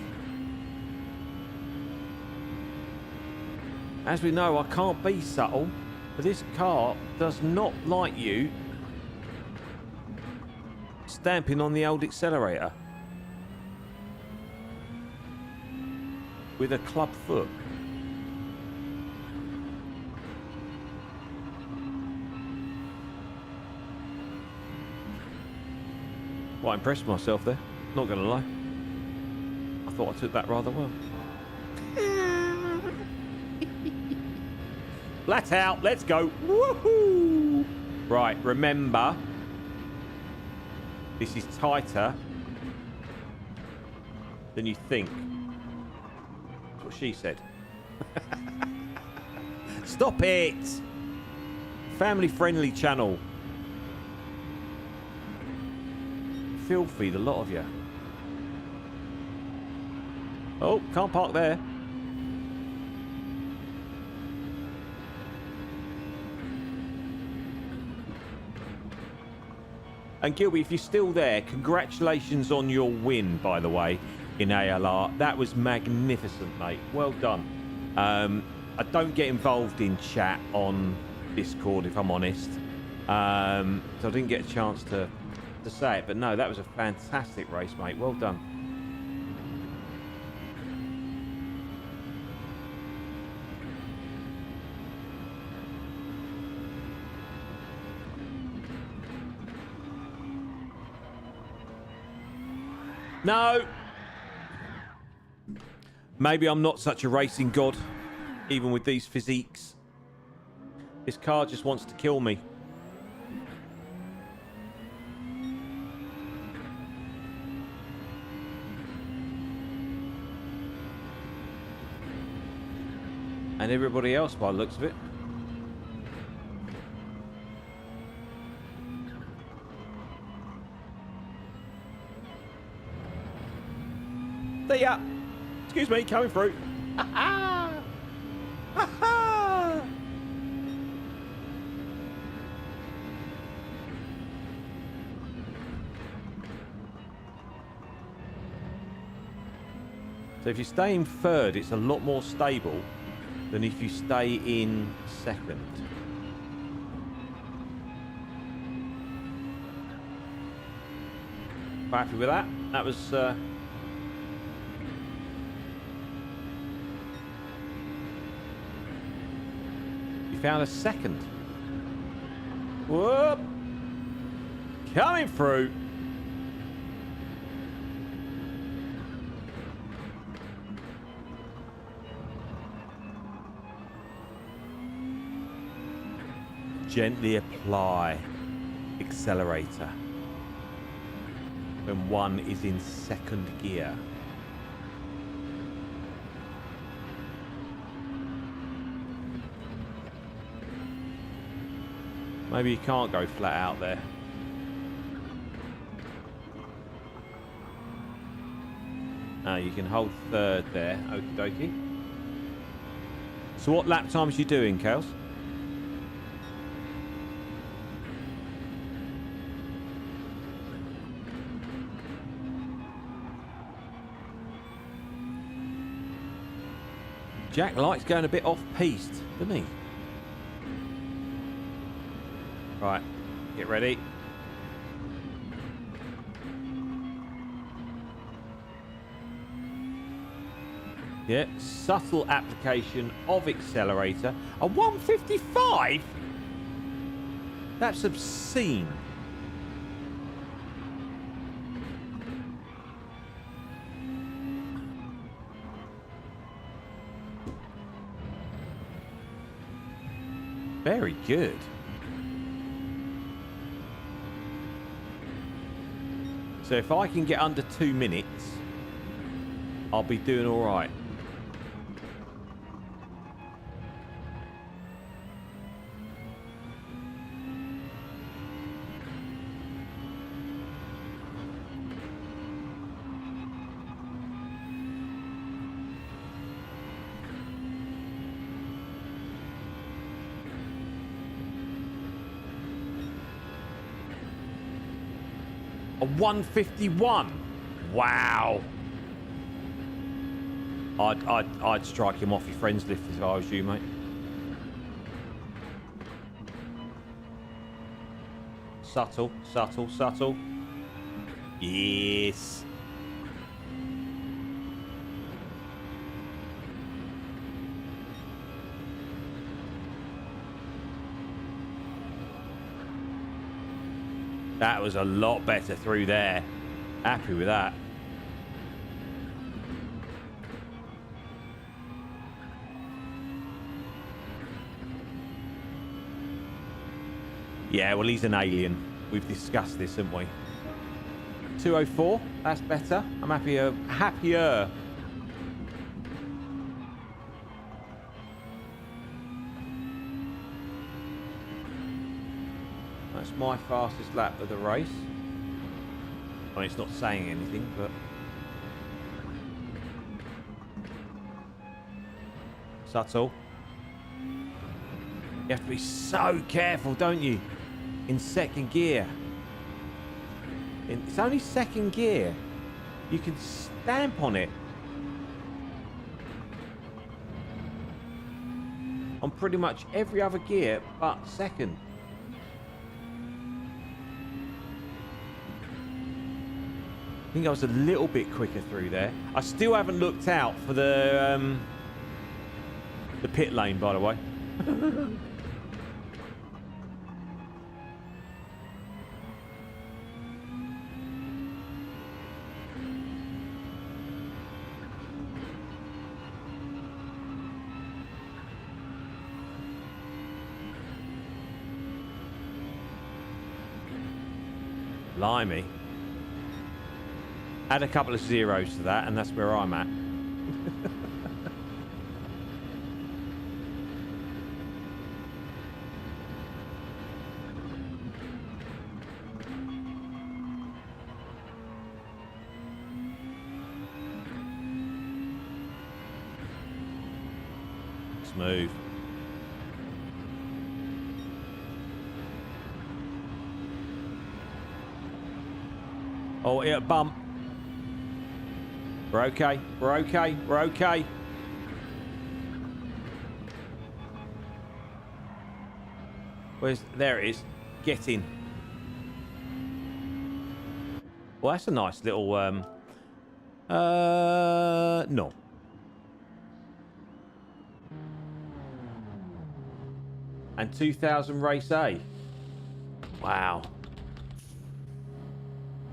Speaker 2: As we know, I can't be subtle, but this car does not like you stamping on the old accelerator with a club foot. Well, I impressed myself there, not gonna lie. I thought I took that rather well. Flat out, let's go. Woohoo! Right, remember, this is tighter than you think. That's what she said. Stop it. Family friendly channel. Filthy, the lot of you. Oh, can't park there. And Gilby, if you're still there, congratulations on your win, by the way, in ALR. That was magnificent, mate. Well done. I don't get involved in chat on Discord, if I'm honest. So I didn't get a chance to say it. But no, that was a fantastic race, mate. Well done. No! Maybe I'm not such a racing god, even with these physiques. This car just wants to kill me. And everybody else, by the looks of it. See ya. Excuse me, coming through. Ha ha! Ha ha! So if you stay in third, it's a lot more stable than if you stay in second. Happy with that? That was... found a second. Whoop! Coming through. Gently apply accelerator when one is in second gear. Maybe you can't go flat out there. You can hold third there. Okie dokie. So what lap times you doing, Kels? Jack likes going a bit off-piste, doesn't he? Right, get ready. Yeah, subtle application of accelerator. A 155? That's obscene. Very good. So if I can get under 2 minutes, I'll be doing all right. A 151. Wow. I'd strike him off your friends list if I was you, mate. Subtle, subtle, subtle. Yes. That was a lot better through there. Happy with that. Yeah, well, he's an alien. We've discussed this, haven't we? 204, that's better. I'm happier. That's my fastest lap of the race. I mean, it's not saying anything, but... subtle. You have to be so careful, don't you? In second gear. It's only second gear. You can stamp on it. On pretty much every other gear but second. I think I was a little bit quicker through there. I still haven't looked out for the pit lane, by the way. Blimey. Add a couple of zeros to that, and that's where I'm at. Smooth. Oh, yeah, bump. We're okay. We're okay. We're okay. There it is. Get in. Well, that's a nice little, no. And 2000 race A. Wow.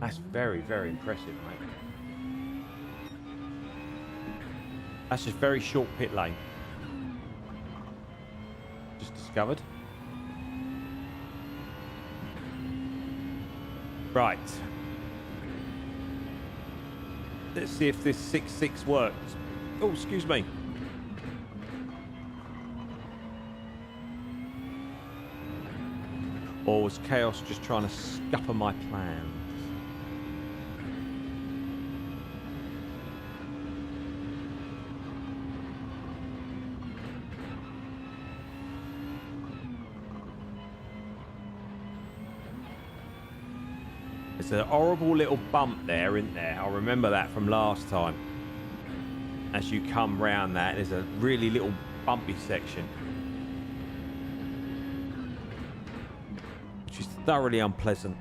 Speaker 2: That's very, very impressive, mate. That's just very short pit lane. Just discovered. Right. Let's see if this 6.6 works. Oh, excuse me. Or was Chaos just trying to scupper my plans? There's a horrible little bump there, isn't there? I remember that from last time. As you come round that, there's a really little bumpy section. Which is thoroughly unpleasant.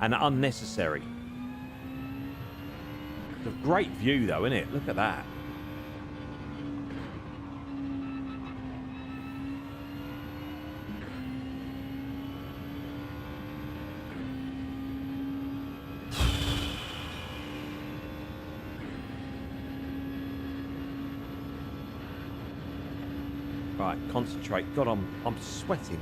Speaker 2: And unnecessary. It's a great view though, isn't it? Look at that. Right, concentrate. God, I'm sweating.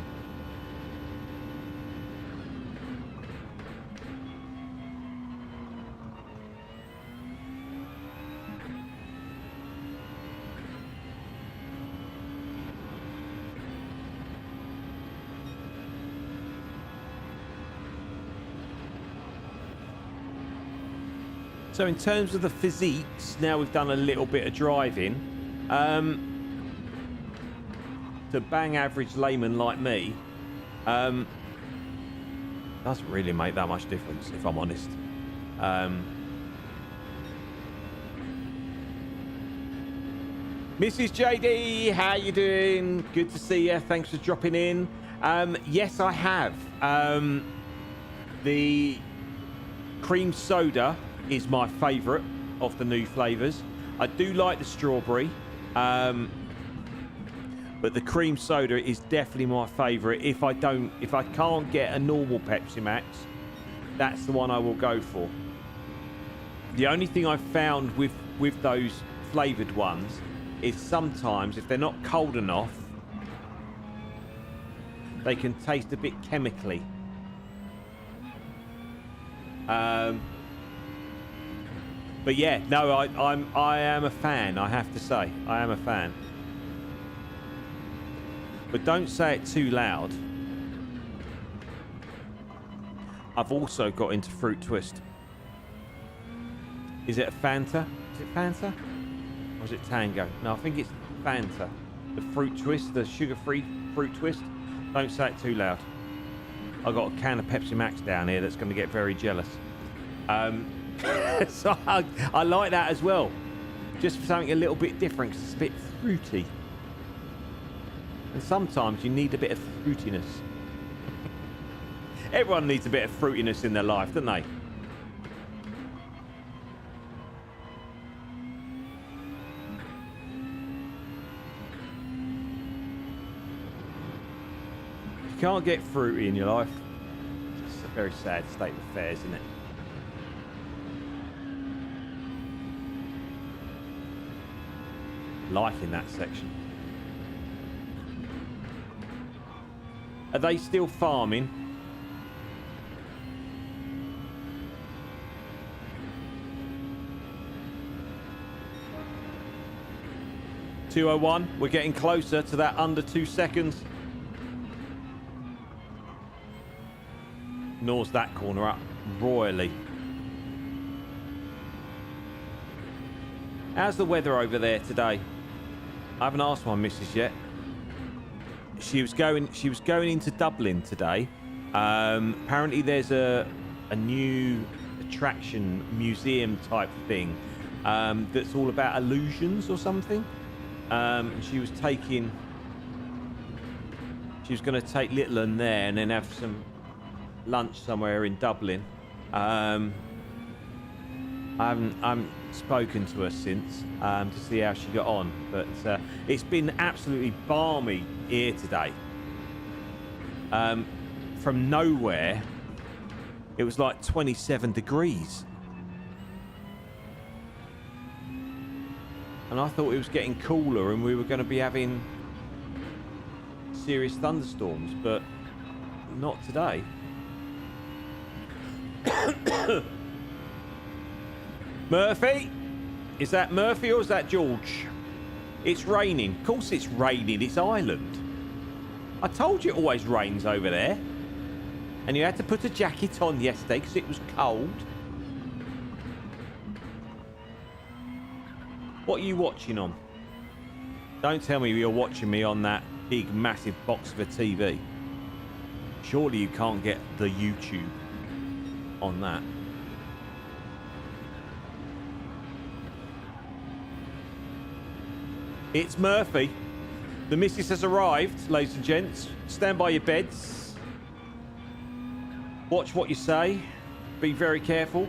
Speaker 2: So in terms of the physiques, now we've done a little bit of driving. To bang average layman like me, doesn't really make that much difference, if I'm honest. Mrs. JD, how you doing? Good to see you. Thanks for dropping in. Yes, I have. The cream soda is my favourite of the new flavours. I do like the strawberry. But the cream soda is definitely my favourite. If I can't get a normal Pepsi Max, that's the one I will go for. The only thing I've found with those flavoured ones is sometimes if they're not cold enough, they can taste a bit chemically. But yeah, no, I am a fan. I have to say, I am a fan. But don't say it too loud. I've also got into Fruit Twist. Is it a Fanta? Is it Fanta? Or is it Tango? No, I think it's Fanta. The Fruit Twist, the sugar-free Fruit Twist. Don't say it too loud. I've got a can of Pepsi Max down here that's going to get very jealous. So I like that as well. Just for something a little bit different, because it's a bit fruity. And sometimes you need a bit of fruitiness. Everyone needs a bit of fruitiness in their life, don't they? If you can't get fruity in your life, it's a very sad state of affairs, isn't it? Liking that section. Are they still farming? .201. We're getting closer to that under 2 seconds. Gnaws that corner up royally. How's the weather over there today? I haven't asked my missus yet. She was going into Dublin today. Apparently there's a new attraction museum type thing that's all about illusions or something. And she was going to take little one there and then have some lunch somewhere in Dublin. I haven't spoken to her since to see how she got on, but it's been absolutely balmy here today. From nowhere, it was like 27 degrees. And I thought it was getting cooler and we were going to be having serious thunderstorms, but not today. Murphy? Is that Murphy or is that George? It's raining. Of course it's raining. It's Ireland. I told you it always rains over there. And you had to put a jacket on yesterday because it was cold. What are you watching on? Don't tell me you're watching me on that big, massive box of a TV. Surely you can't get the YouTube on that. It's Murphy. The missus has arrived, ladies and gents. Stand by your beds. Watch what you say. Be very careful.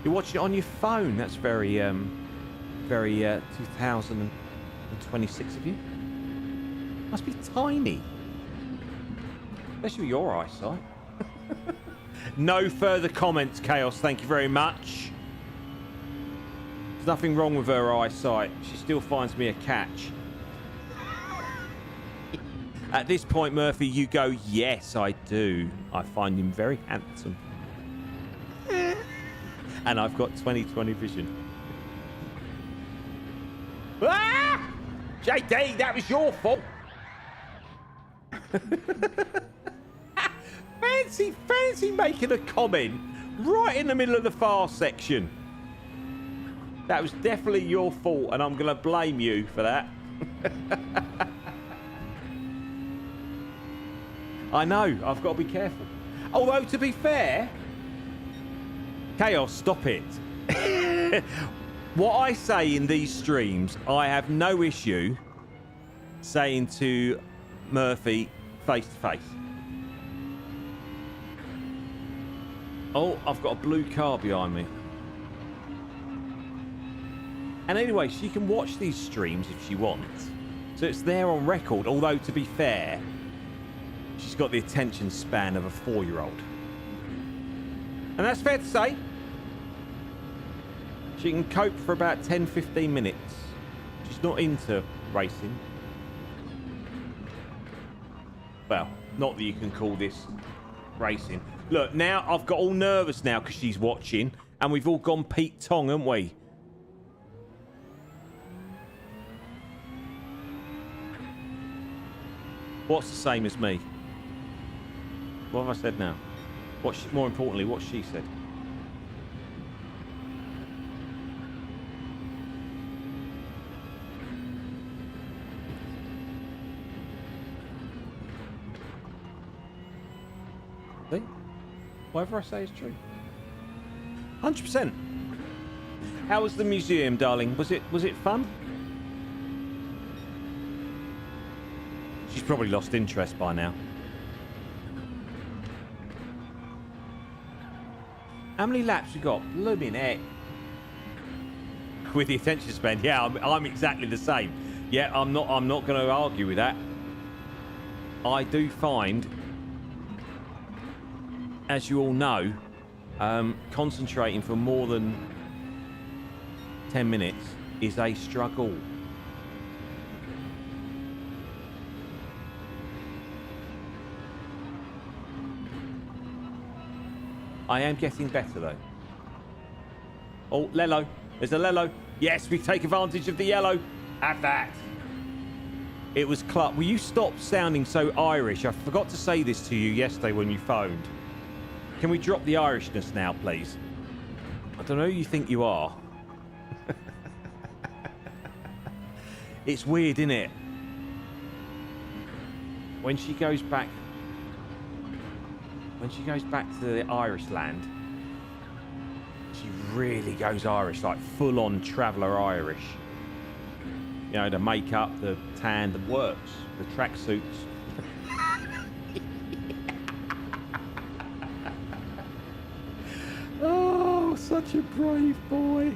Speaker 2: You're watching it on your phone. That's very 2026 of you. Must be tiny. Especially with your eyesight. No further comments, Chaos. Thank you very much. There's nothing wrong with her eyesight. She still finds me a catch. At this point, Murphy, you go, yes, I do. I find him very handsome. And I've got 20/20 vision. Ah! JD, that was your fault. Fancy making a comment right in the middle of the fast section. That was definitely your fault, and I'm going to blame you for that. I know, I've got to be careful. Although, to be fair... Chaos, stop it. What I say in these streams, I have no issue saying to Murphy face to face. Oh, I've got a blue car behind me. And anyway, she can watch these streams if she wants. So it's there on record, although to be fair, she's got the attention span of a 4-year-old. And that's fair to say. She can cope for about 10-15 minutes. She's not into racing. Well, not that you can call this racing. Look, now I've got all nervous now because she's watching, and we've all gone Pete Tong, haven't we? What's the same as me? What have I said now? More importantly, what she said. See? Whatever I say is true. 100%. How was the museum, darling? Was it fun? She's probably lost interest by now. How many laps you got? Blooming heck. With the attention span, yeah, I'm exactly the same. Yeah, I'm not going to argue with that. I do find, as you all know, concentrating for more than 10 minutes is a struggle. I am getting better though. Oh, Lello. There's a Lello. Yes, we take advantage of the yellow. Have that. It was Club. Will you stop sounding so Irish? I forgot to say this to you yesterday when you phoned. Can we drop the Irishness now, please? I don't know who you think you are. It's weird, isn't it? When she goes back to the Irish land, she really goes Irish, like full-on traveller Irish. You know, the makeup, the tan, the works, the tracksuits. Oh, such a brave boy.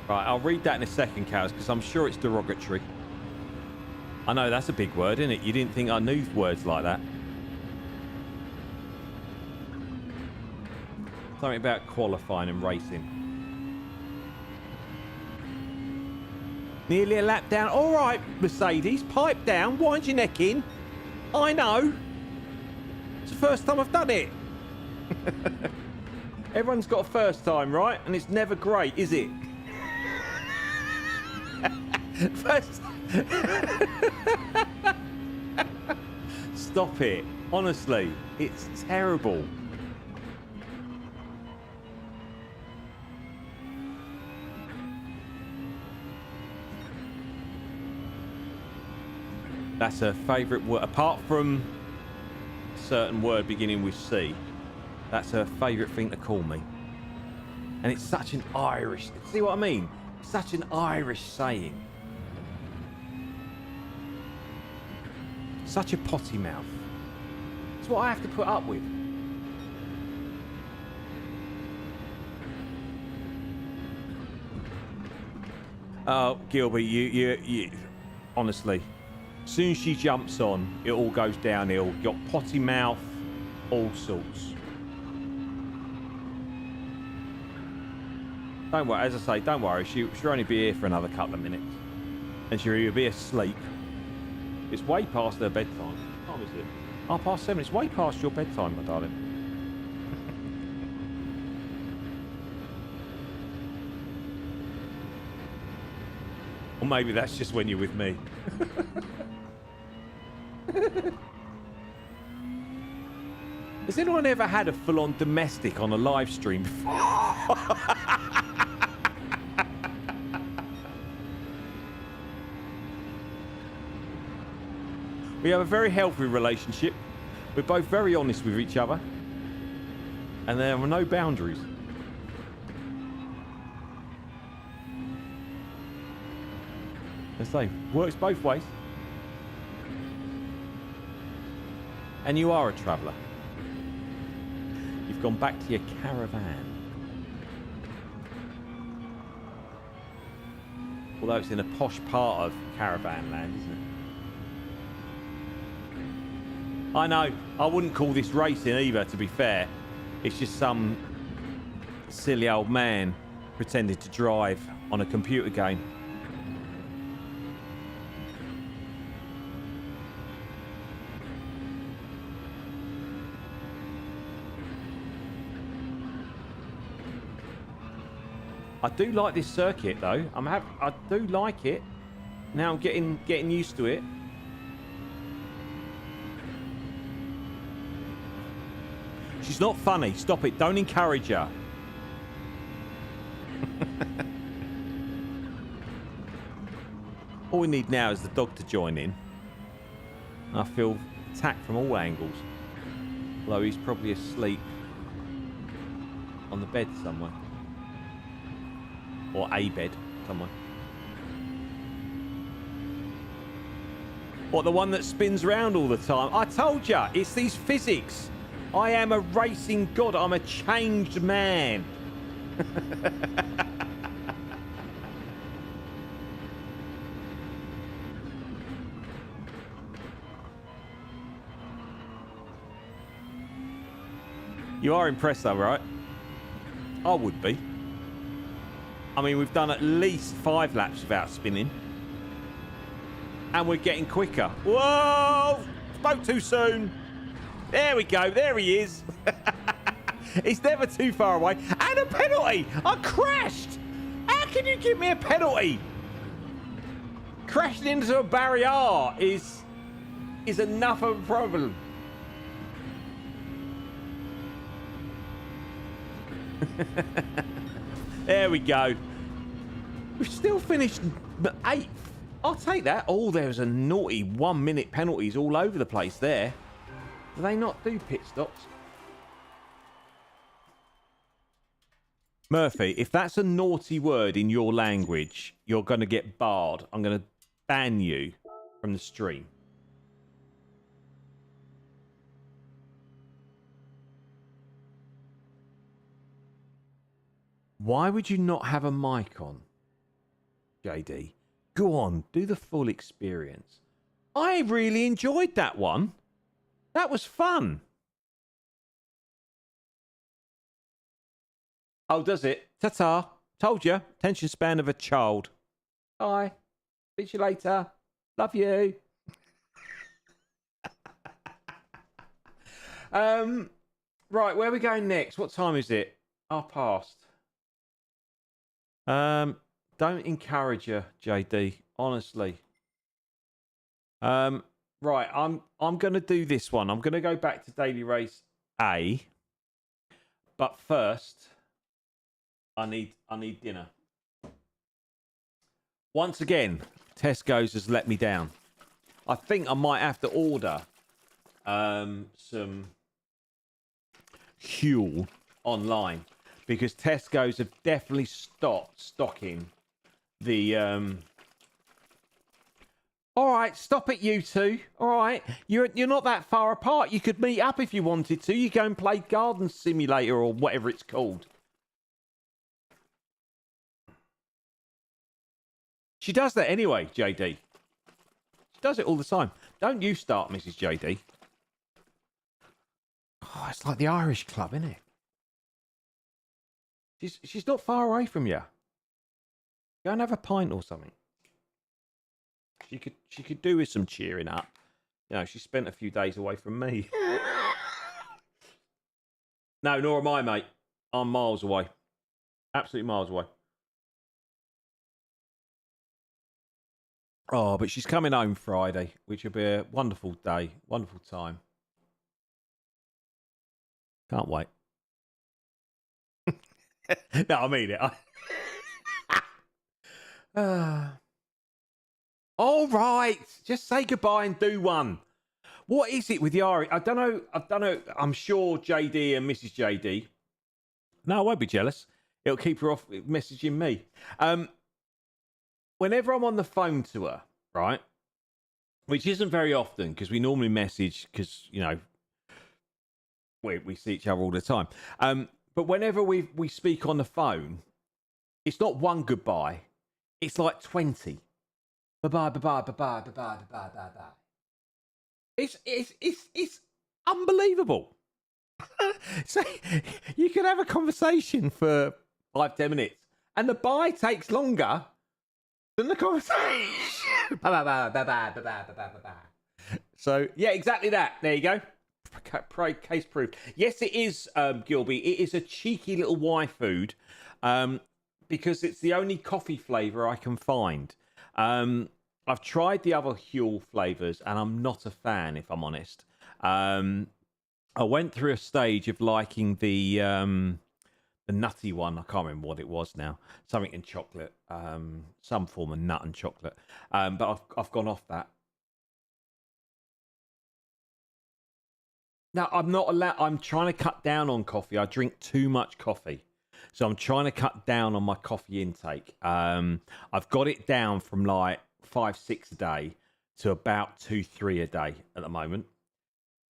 Speaker 2: Right, I'll read that in a second, Cows, because I'm sure it's derogatory. I know, that's a big word, isn't it? You didn't think I knew words like that. Something about qualifying and racing. Nearly a lap down. All right, Mercedes, pipe down, wind your neck in. I know. It's the first time I've done it. Everyone's got a first time, right? And it's never great, is it? First. Stop it. Honestly, it's terrible. That's her favourite word. Apart from a certain word beginning with C, that's her favourite thing to call me. And it's such an Irish... See what I mean? Such an Irish saying. Such a potty mouth. It's what I have to put up with. Oh, Gilby, you honestly, as soon as she jumps on, it all goes downhill. You got potty mouth, all sorts. Don't worry, as I say, don't worry. She'll only be here for another couple of minutes, and she'll either be asleep. It's way past her bedtime. What time is it? 7:30. It's way past your bedtime, my darling. Or maybe that's just when you're with me. Has anyone ever had a full-on domestic on a live stream before? We have a very healthy relationship. We're both very honest with each other. And there are no boundaries. Let's say, works both ways. And you are a traveller. You've gone back to your caravan. Although it's in a posh part of caravan land, isn't it? I know, I wouldn't call this racing either, to be fair. It's just some silly old man pretending to drive on a computer game. I do like this circuit though. I do like it. Now I'm getting used to it. She's not funny. Stop it. Don't encourage her. All we need now is the dog to join in. I feel attacked from all angles. Although he's probably asleep on the bed somewhere. Or a bed somewhere. What, the one that spins round all the time? I told ya, it's these physics. I am a racing god. I'm a changed man. You are impressed though, right? I would be. I mean, we've done at least 5 laps without spinning. And we're getting quicker. Whoa! Spoke too soon. There we go. There he is. He's never too far away. And a penalty! I crashed! How can you give me a penalty? Crashing into a barrier is enough of a problem. There we go. We've still finished 8th. I'll take that. Oh, there's a naughty 1-minute penalties all over the place there. Do they not do pit stops? Murphy, if that's a naughty word in your language, you're going to get barred. I'm going to ban you from the stream. Why would you not have a mic on, JD? Go on, do the full experience. I really enjoyed that one. That was fun. Oh, does it? Ta-ta. Told you. Attention span of a child. Bye. See you later. Love you. Right, where are we going next? What time is it? 1:30. Don't encourage her, JD. Honestly. Right, I'm going to do this one. I'm going to go back to Daily Race A. But first, I need dinner. Once again, Tesco's has let me down. I think I might have to order some fuel online because Tesco's have definitely stopped stocking the All right, stop it, you two. All right, you're not that far apart. You could meet up if you wanted to. You go and play Garden Simulator or whatever it's called. She does that anyway, JD. She does it all the time. Don't you start, Mrs. JD. Oh, it's like the Irish club, isn't it? She's not far away from you. Go and have a pint or something. She could do with some cheering up. You know, she spent a few days away from me. No, nor am I, mate. I'm miles away. Absolutely miles away. Oh, but she's coming home Friday, which will be a wonderful day, wonderful time. Can't wait. No, I mean it. All right, just say goodbye and do one. What is it with the Irish? I don't know. I'm sure JD and Mrs. JD. No, I won't be jealous. It'll keep her off messaging me. Whenever I'm on the phone to her, right, which isn't very often because we normally message because, you know, we see each other all the time. But whenever we speak on the phone, it's not one goodbye. It's like 20. Bye-bye, bye-bye, bye-bye, bye-bye, bye-bye, bye-bye. It's unbelievable. So you can have a conversation for 5-10 minutes and the bye takes longer than the conversation. So, yeah, exactly that. There you go. Case proved. Yes, it is, Gilby. It is a cheeky little Y food. because it's the only coffee flavor I can find. I've tried the other Huel flavors and I'm not a fan, if I'm honest. I went through a stage of liking the nutty one. I can't remember what it was now. Something in chocolate, some form of nut and chocolate. But I've gone off that. Now, I'm not allowed. I'm trying to cut down on coffee. I drink too much coffee. So I'm trying to cut down on my coffee intake. I've got it down from like 5-6 a day to about 2-3 a day at the moment.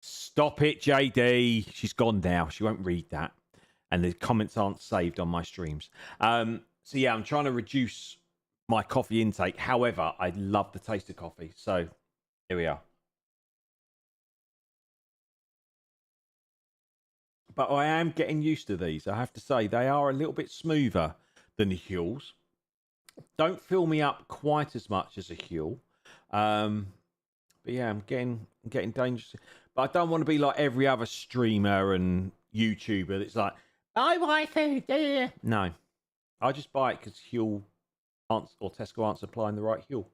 Speaker 2: Stop it, JD. She's gone now. She won't read that. And the comments aren't saved on my streams. So yeah, I'm trying to reduce my coffee intake. However, I love the taste of coffee. So here we are. But I am getting used to these. I have to say, they are a little bit smoother than the Huels. Don't fill me up quite as much as a Huel. But yeah, I'm getting dangerous. But I don't want to be like every other streamer and YouTuber that's like, buy waifu, yeah. No. I just buy it because Huel or Tesco aren't supplying the right Huel.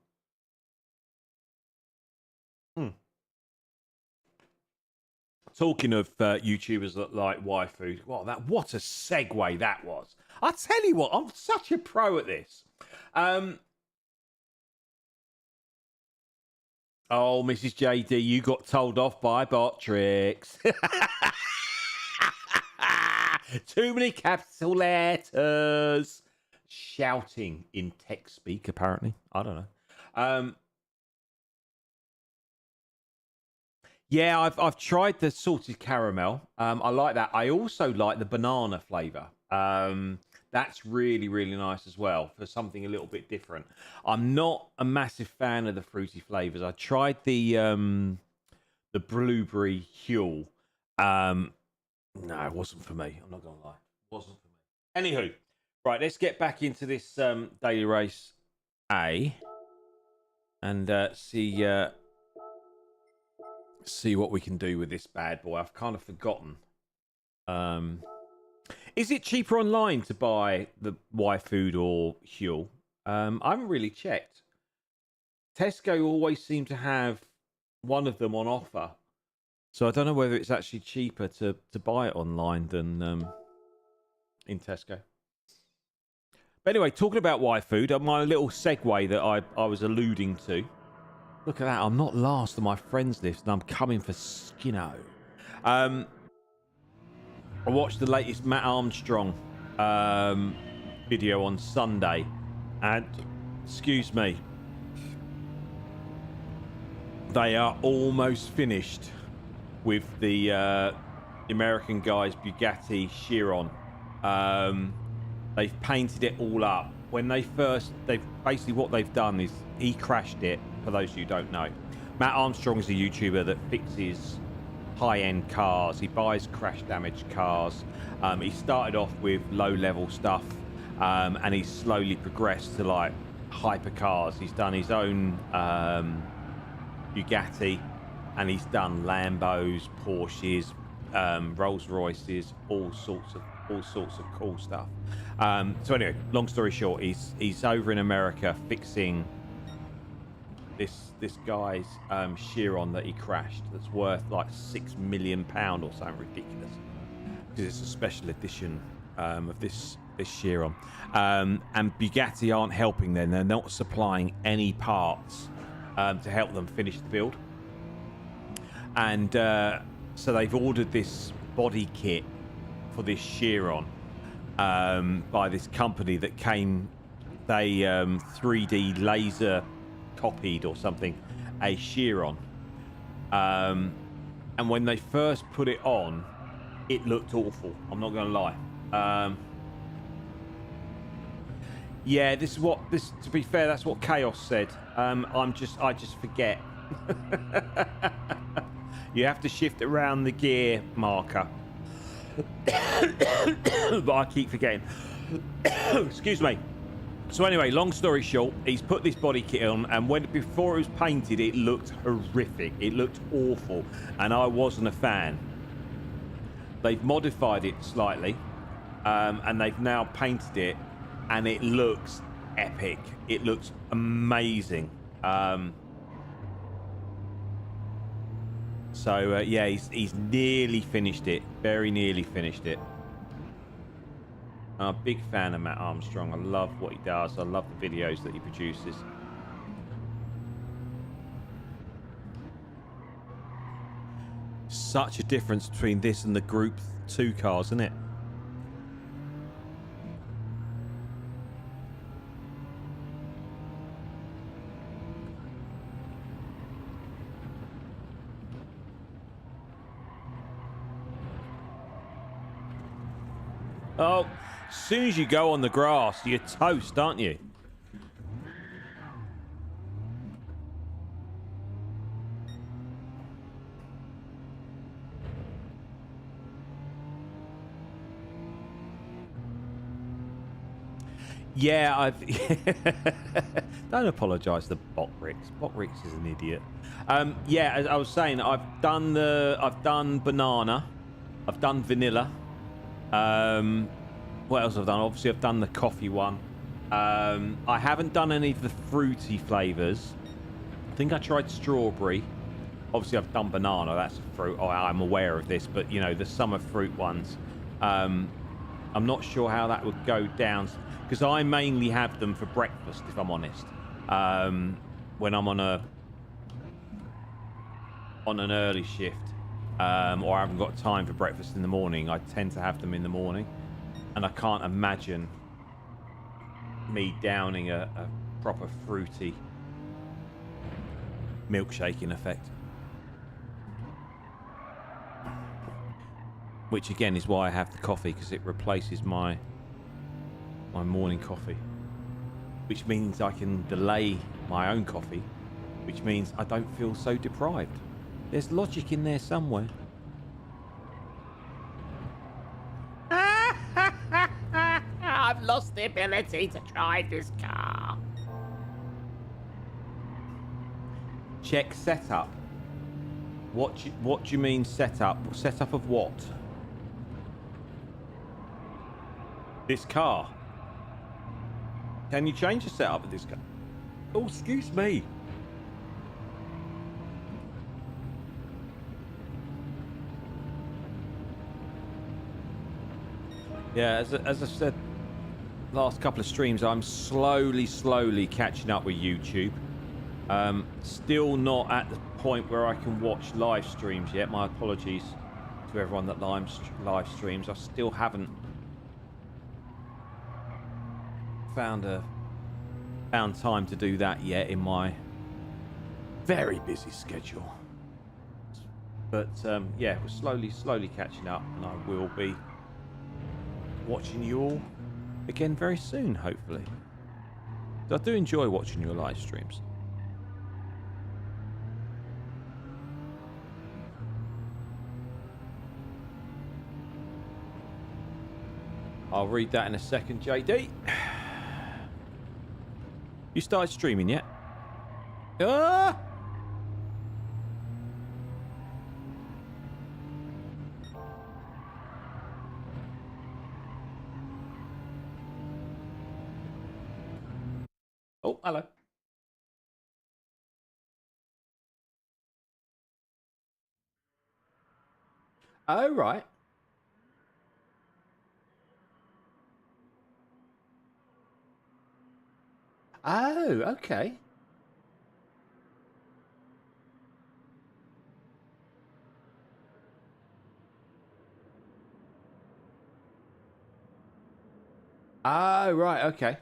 Speaker 2: Talking of YouTubers that like waifu, what a segue that was. I tell you what, I'm such a pro at this. Oh, Mrs. JD, you got told off by bot tricks. Too many capital letters. Shouting in tech speak, apparently. I don't know. Yeah, I've tried the salted caramel. I like that. I also like the banana flavour. That's really, really nice as well for something a little bit different. I'm not a massive fan of the fruity flavours. I tried the blueberry Huel. No, it wasn't for me. I'm not gonna lie, it wasn't for me. Anywho, right, let's get back into this daily race A and see what we can do with this bad boy. I've kind of forgotten. Is it cheaper online to buy the waifu or Huel? I haven't really checked. Tesco always seem to have one of them on offer. So I don't know whether it's actually cheaper to buy it online than in Tesco. But anyway, talking about waifu, my little segue that I was alluding to. Look at that. I'm not last on my friends list, and I'm coming for Skinno. I watched the latest Matt Armstrong video on Sunday, and, excuse me, they are almost finished with the American guy's Bugatti Chiron. They've painted it all up. When they've basically what they've done is he crashed it. For those of you who don't know, Matt Armstrong is a YouTuber that fixes high-end cars. He buys crash-damaged cars. He started off with low-level stuff, and he's slowly progressed to like hypercars. He's done his own Bugatti, and he's done Lambos, Porsches, Rolls Royces, all sorts of cool stuff. So anyway, long story short, he's over in America fixing this guy's Chiron that he crashed. That's worth like £6 million or something ridiculous, because it's a special edition of this Chiron. And Bugatti aren't helping them. They're not supplying any parts to help them finish the build. And so they've ordered this body kit for this Chiron by this company that came, they 3D laser copied or something a Chiron, and when they first put it on, it looked awful. I'm not gonna lie. Yeah, to be fair, that's what Chaos said. I just forget. You have to shift around the gear marker. But I keep forgetting. Excuse me. So anyway, long story short, he's put this body kit on, and before it was painted, it looked horrific. It looked awful, and I wasn't a fan. They've modified it slightly, and they've now painted it and it looks epic. It looks amazing. So yeah, he's nearly finished it. Very nearly finished it. I'm a big fan of Matt Armstrong. I love what he does. I love the videos that he produces. Such a difference between this and the Group 2 cars, isn't it? Oh, as soon as you go on the grass, you're toast, aren't you? Yeah, I've don't apologise to Botrix. Botrix is an idiot. Yeah, as I was saying, I've done banana, I've done vanilla. What else have I done? Obviously, I've done the coffee one. I haven't done any of the fruity flavours. I think I tried strawberry. Obviously, I've done banana. That's a fruit. Oh, I'm aware of this, but you know, the summer fruit ones. I'm not sure how that would go down because I mainly have them for breakfast, if I'm honest. When I'm on an early shift, or I haven't got time for breakfast in the morning, I tend to have them in the morning, and I can't imagine me downing a proper fruity milkshake in effect. Which again is why I have the coffee, because it replaces my morning coffee. Which means I can delay my own coffee, which means I don't feel so deprived. There's logic in there somewhere.
Speaker 3: I've lost the ability to drive this car.
Speaker 2: Check setup. What do you mean setup? Setup of what? This car. Can you change the setup of this car? Oh, excuse me. Yeah, as I said, last couple of streams, I'm slowly catching up with YouTube. Still not at the point where I can watch live streams yet. My apologies to everyone that live streams. I still haven't found time to do that yet in my very busy schedule. But yeah, we're slowly catching up, and I will be watching you all again very soon, hopefully. I do enjoy watching your live streams. I'll read that in a second, JD. You started streaming yet? Ah! Oh, hello. Oh, right. Oh, okay. Oh, right, okay.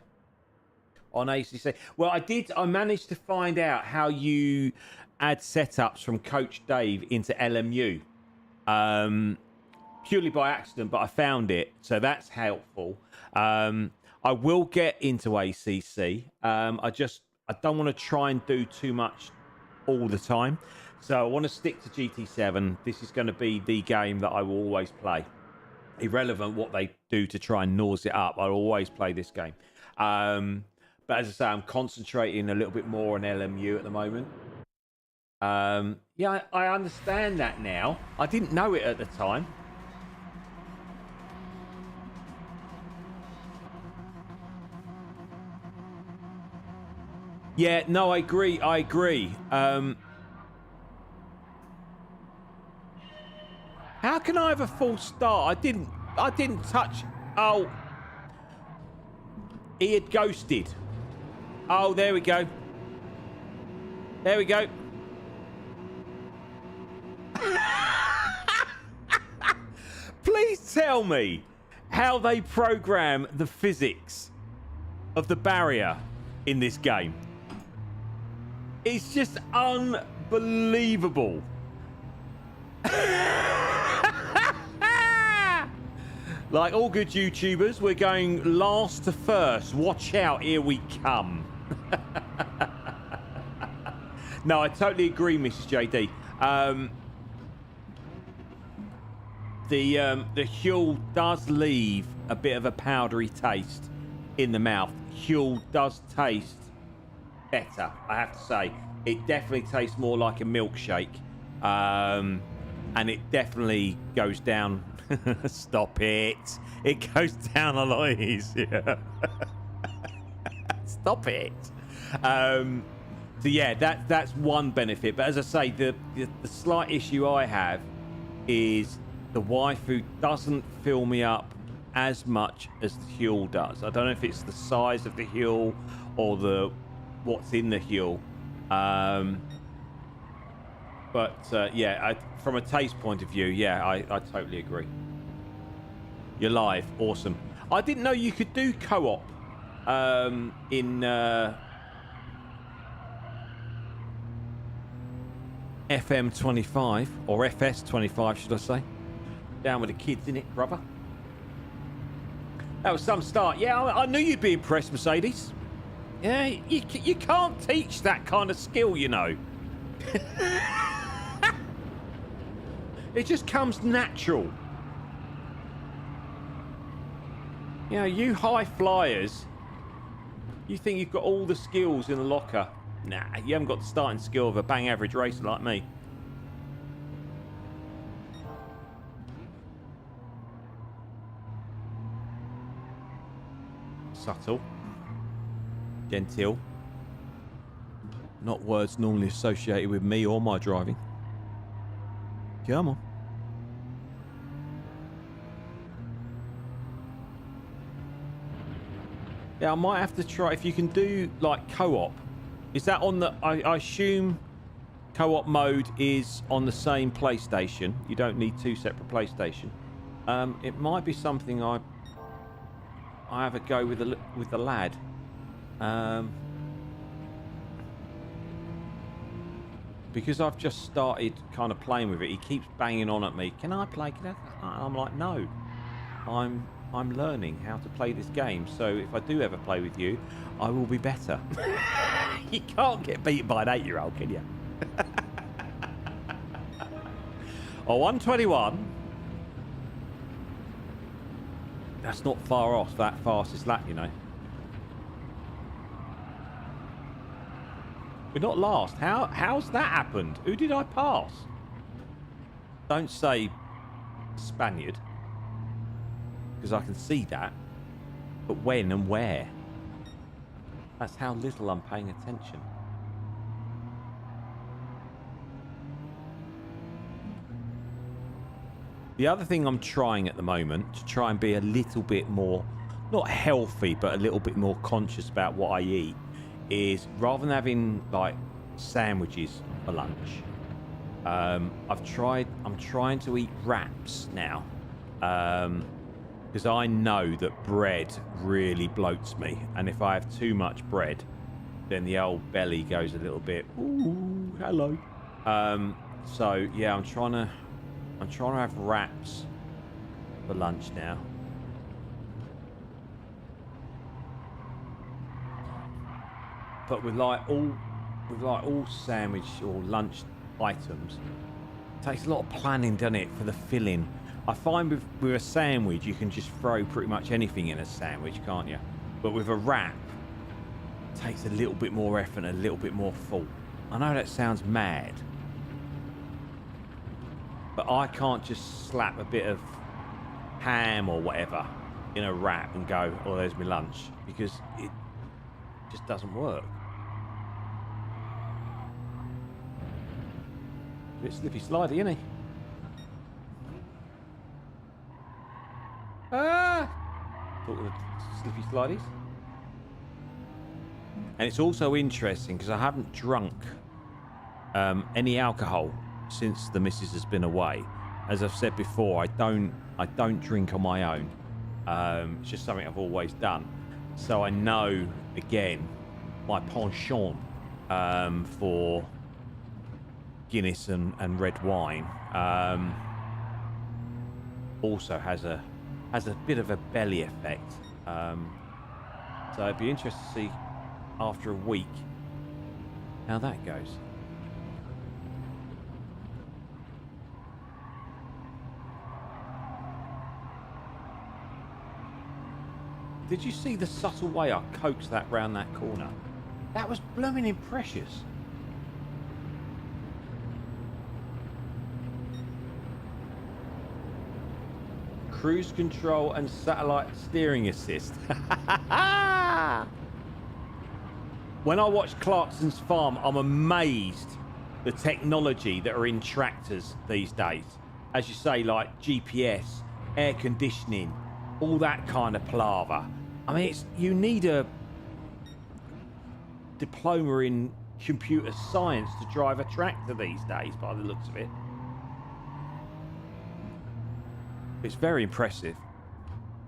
Speaker 2: On ACC. Well, I managed to find out how you add setups from Coach Dave into LMU. Purely by accident, but I found it, so that's helpful. I will get into ACC. I don't want to try and do too much all the time, so I want to stick to GT7. This is going to be the game that I will always play, irrelevant what they do to try and nose it up. I'll always play this game. But as I say, I'm concentrating a little bit more on LMU at the moment. Yeah, I understand that now. I didn't know it at the time. Yeah, no, I agree. How can I have a false start? I didn't touch. Oh. He had ghosted. Oh, there we go. There we go. Please tell me how they program the physics of the barrier in this game. It's just unbelievable. Like all good YouTubers, we're going last to first. Watch out, here we come. No, I totally agree, Mrs. JD. The Huel does leave a bit of a powdery taste in the mouth. Huel does taste better, I have to say. It definitely tastes more like a milkshake. And it definitely goes down. Stop it. It goes down a lot easier. Stop it. So yeah, that's one benefit. But as I say, the slight issue I have is the waifu doesn't fill me up as much as the Huel does. I don't know if it's the size of the Huel or what's in the Huel. Yeah, from a taste point of view, yeah, I totally agree. You're live. Awesome. I didn't know you could do co-op in FM25 or FS25, should I say? Down with the kids, innit, brother? That was some start. Yeah, I knew you'd be impressed, Mercedes. Yeah, you can't teach that kind of skill, you know. It just comes natural. You know, you high flyers, you think you've got all the skills in the locker. Nah, you haven't got the starting skill of a bang average racer like me. Subtle. Genteel. Not words normally associated with me or my driving. Come on. Yeah, I might have to try if you can do like co-op. Is that on the... I assume co-op mode is on the same PlayStation. You don't need two separate PlayStation. It might be something I have a go with the lad. Because I've just started kind of playing with it, he keeps banging on at me. Can I play? I'm like, no. I'm learning how to play this game. So if I do ever play with you, I will be better. You can't get beaten by an 8-year-old, can you? Oh, 121. That's not far off that fastest lap, you know. We're not last. How's that happened? Who did I pass? Don't say Spaniard, because I can see that. But when and where? That's how little I'm paying attention. The other thing I'm trying at the moment to try and be a little bit more, not healthy, but a little bit more conscious about what I eat, is rather than having like sandwiches for lunch, I'm trying to eat wraps now, because I know that bread really bloats me, and if I have too much bread, then the old belly goes a little bit, ooh, hello. So yeah, I'm trying to have wraps for lunch now. But with all sandwich or lunch items, it takes a lot of planning, doesn't it, for the filling. I find with a sandwich, you can just throw pretty much anything in a sandwich, can't you? But with a wrap, it takes a little bit more effort and a little bit more thought. I know that sounds mad, but I can't just slap a bit of ham or whatever in a wrap and go, oh, there's my lunch, because it just doesn't work. Bit slippy slidey, isn't he? Ah! Talk of the slippy slidies. And it's also interesting because I haven't drunk any alcohol since the missus has been away. As I've said before, I don't drink on my own. It's just something I've always done. So I know, again, my penchant for Guinness and red wine also has a bit of a belly effect. So it'd be interesting to see after a week how that goes. Did you see the subtle way I coaxed that round that corner? That was blooming precious. Cruise control and satellite steering assist. When I watch Clarkson's Farm, I'm amazed the technology that are in tractors these days. As you say, like GPS, air conditioning, all that kind of palaver. I mean, you need a diploma in computer science to drive a tractor these days, by the looks of it. It's very impressive.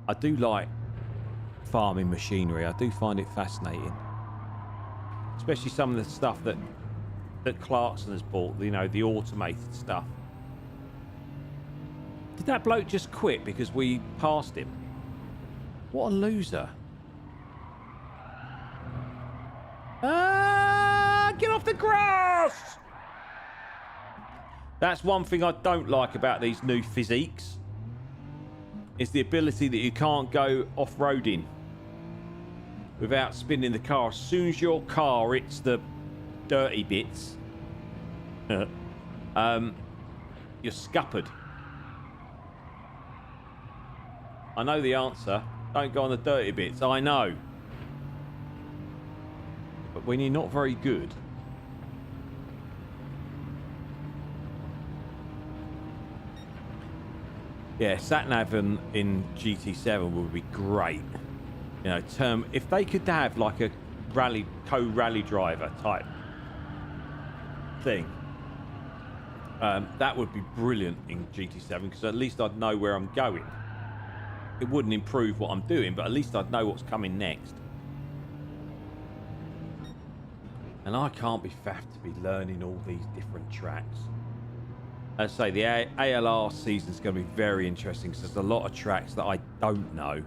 Speaker 2: I do like farming machinery. I do find it fascinating. Especially some of the stuff that Clarkson has bought, you know, the automated stuff. Did that bloke just quit because we passed him? What a loser. Ah, get off the grass! That's one thing I don't like about these new physiques. Is the ability that you can't go off-roading without spinning the car. As soon as your car hits the dirty bits, you're scuppered. I know the answer. Don't go on the dirty bits. I know. But when you're not very good, yeah, sat-nav in GT7 would be great. You know, if they could have like a co-rally driver type thing, that would be brilliant in GT7 because at least I'd know where I'm going. It wouldn't improve what I'm doing, but at least I'd know what's coming next. And I can't be faffed to be learning all these different tracks. As I say, the ALR season is going to be very interesting because there's a lot of tracks that I don't know.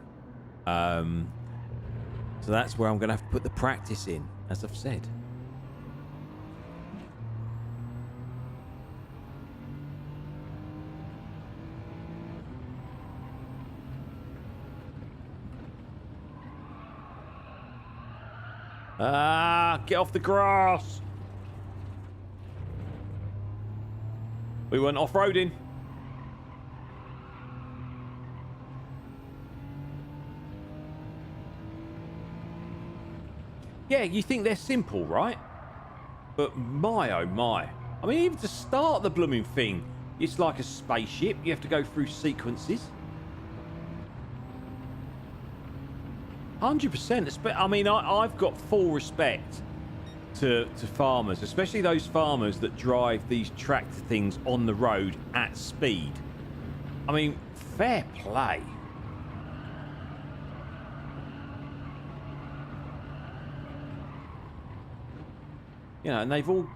Speaker 2: So that's where I'm going to have to put the practice in, as I've said. Ah, get off the grass. We went off-roading. Yeah, you think they're simple, right? But my, oh my. I mean, even to start the blooming thing, it's like a spaceship. You have to go through sequences. 100%. I mean, I've got full respect to farmers, especially those farmers that drive these tractor things on the road at speed. I mean, fair play. You know, and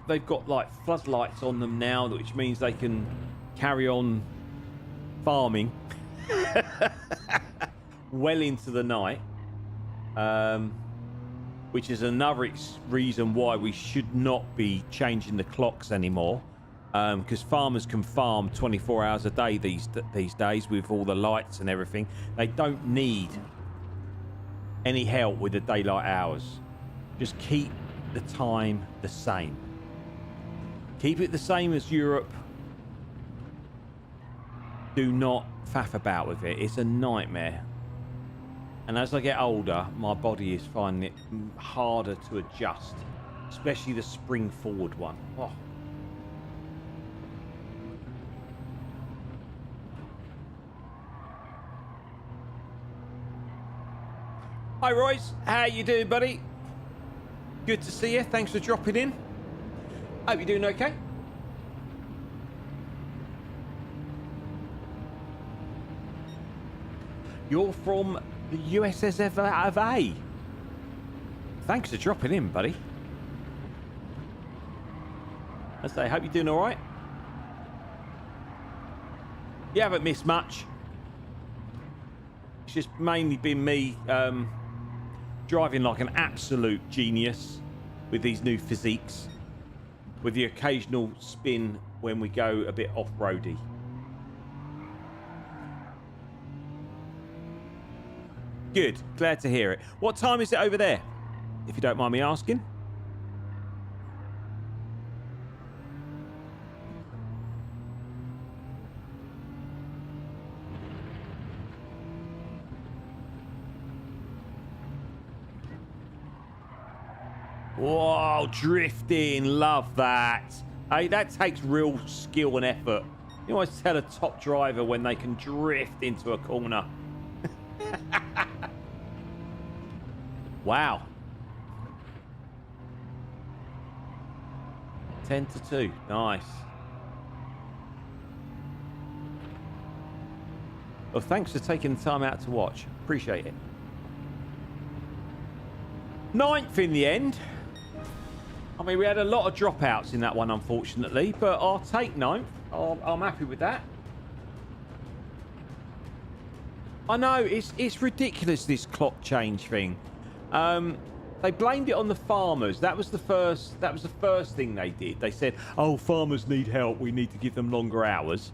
Speaker 2: they've got like floodlights on them now, which means they can carry on farming well into the night. Which is another reason why we should not be changing the clocks anymore, because farmers can farm 24 hours a day these days with all the lights and everything. They don't need any help with the daylight hours. Just keep the time the same. Keep it the same as Europe. Do not faff about with it. It's a nightmare. And as I get older, my body is finding it harder to adjust, especially the spring forward one. Oh. Hi, Royce. How you doing, buddy? Good to see you. Thanks for dropping in. Hope you're doing okay. You're from the USSF of A. Thanks for dropping in, buddy. I say, hope you're doing all right. You haven't missed much. It's just mainly been me driving like an absolute genius with these new physiques, with the occasional spin when we go a bit off-roady. Good. Glad to hear it. What time is it over there, if you don't mind me asking? Whoa, drifting. Love that. Hey, that takes real skill and effort. You always tell a top driver when they can drift into a corner. Wow. 10-2. Nice. Well, thanks for taking the time out to watch. Appreciate it. 9th in the end. I mean, we had a lot of dropouts in that one, unfortunately, but I'll take 9th. I'm happy with that. I know, it's ridiculous, this clock change thing. They blamed it on the farmers. That was the first thing they did. They said, oh, farmers need help. We need to give them longer hours.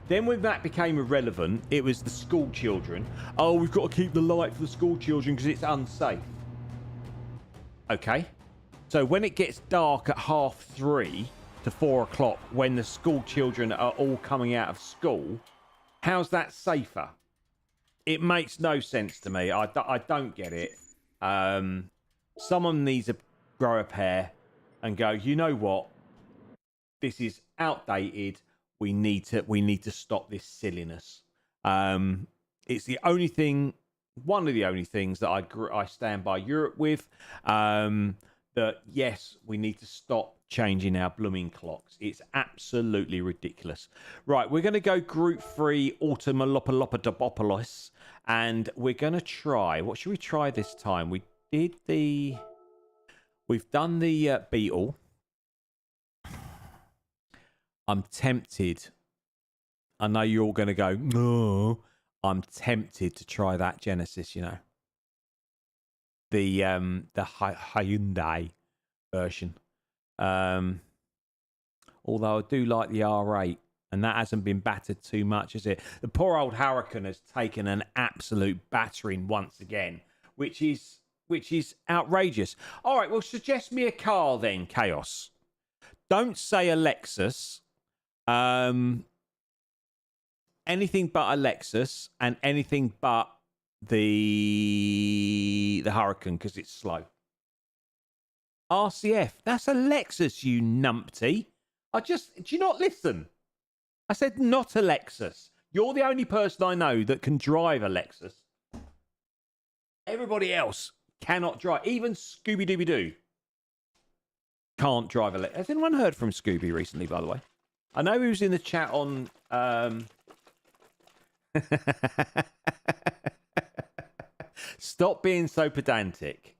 Speaker 2: Then when that became irrelevant, it was the school children. Oh, we've got to keep the light for the school children because it's unsafe. Okay. So when it gets dark at 3:30 to 4 o'clock, when the school children are all coming out of school, how's that safer? It makes no sense to me. I don't get it. Someone needs to grow a pair and go, you know what? This is outdated. We need to stop this silliness. It's the only thing, one of the only things that I stand by Europe with. That yes, we need to stop changing our blooming clocks. It's absolutely ridiculous. Right, we're going to go Group 3 Automolopolopodopoulos, and we're going to try. What should we try this time? We've done the Beetle. I'm tempted. I know you're all going to go, no. I'm tempted to try that Genesis, you know. The Hyundai version. Although I do like the R8, and that hasn't been battered too much, has it? The poor old Huracan has taken an absolute battering once again, which is outrageous. All right, well, suggest me a car then, Chaos. Don't say a Lexus. Anything but a Lexus, and anything but the Huracan, because it's slow. RCF, that's a Lexus, you numpty. Do you not listen? I said not a Lexus. You're the only person I know that can drive a Lexus. Everybody else cannot drive. Even Scooby Dooby Doo can't drive a Lexus. Has anyone heard from Scooby recently, by the way? I know he was in the chat on... Stop being so pedantic.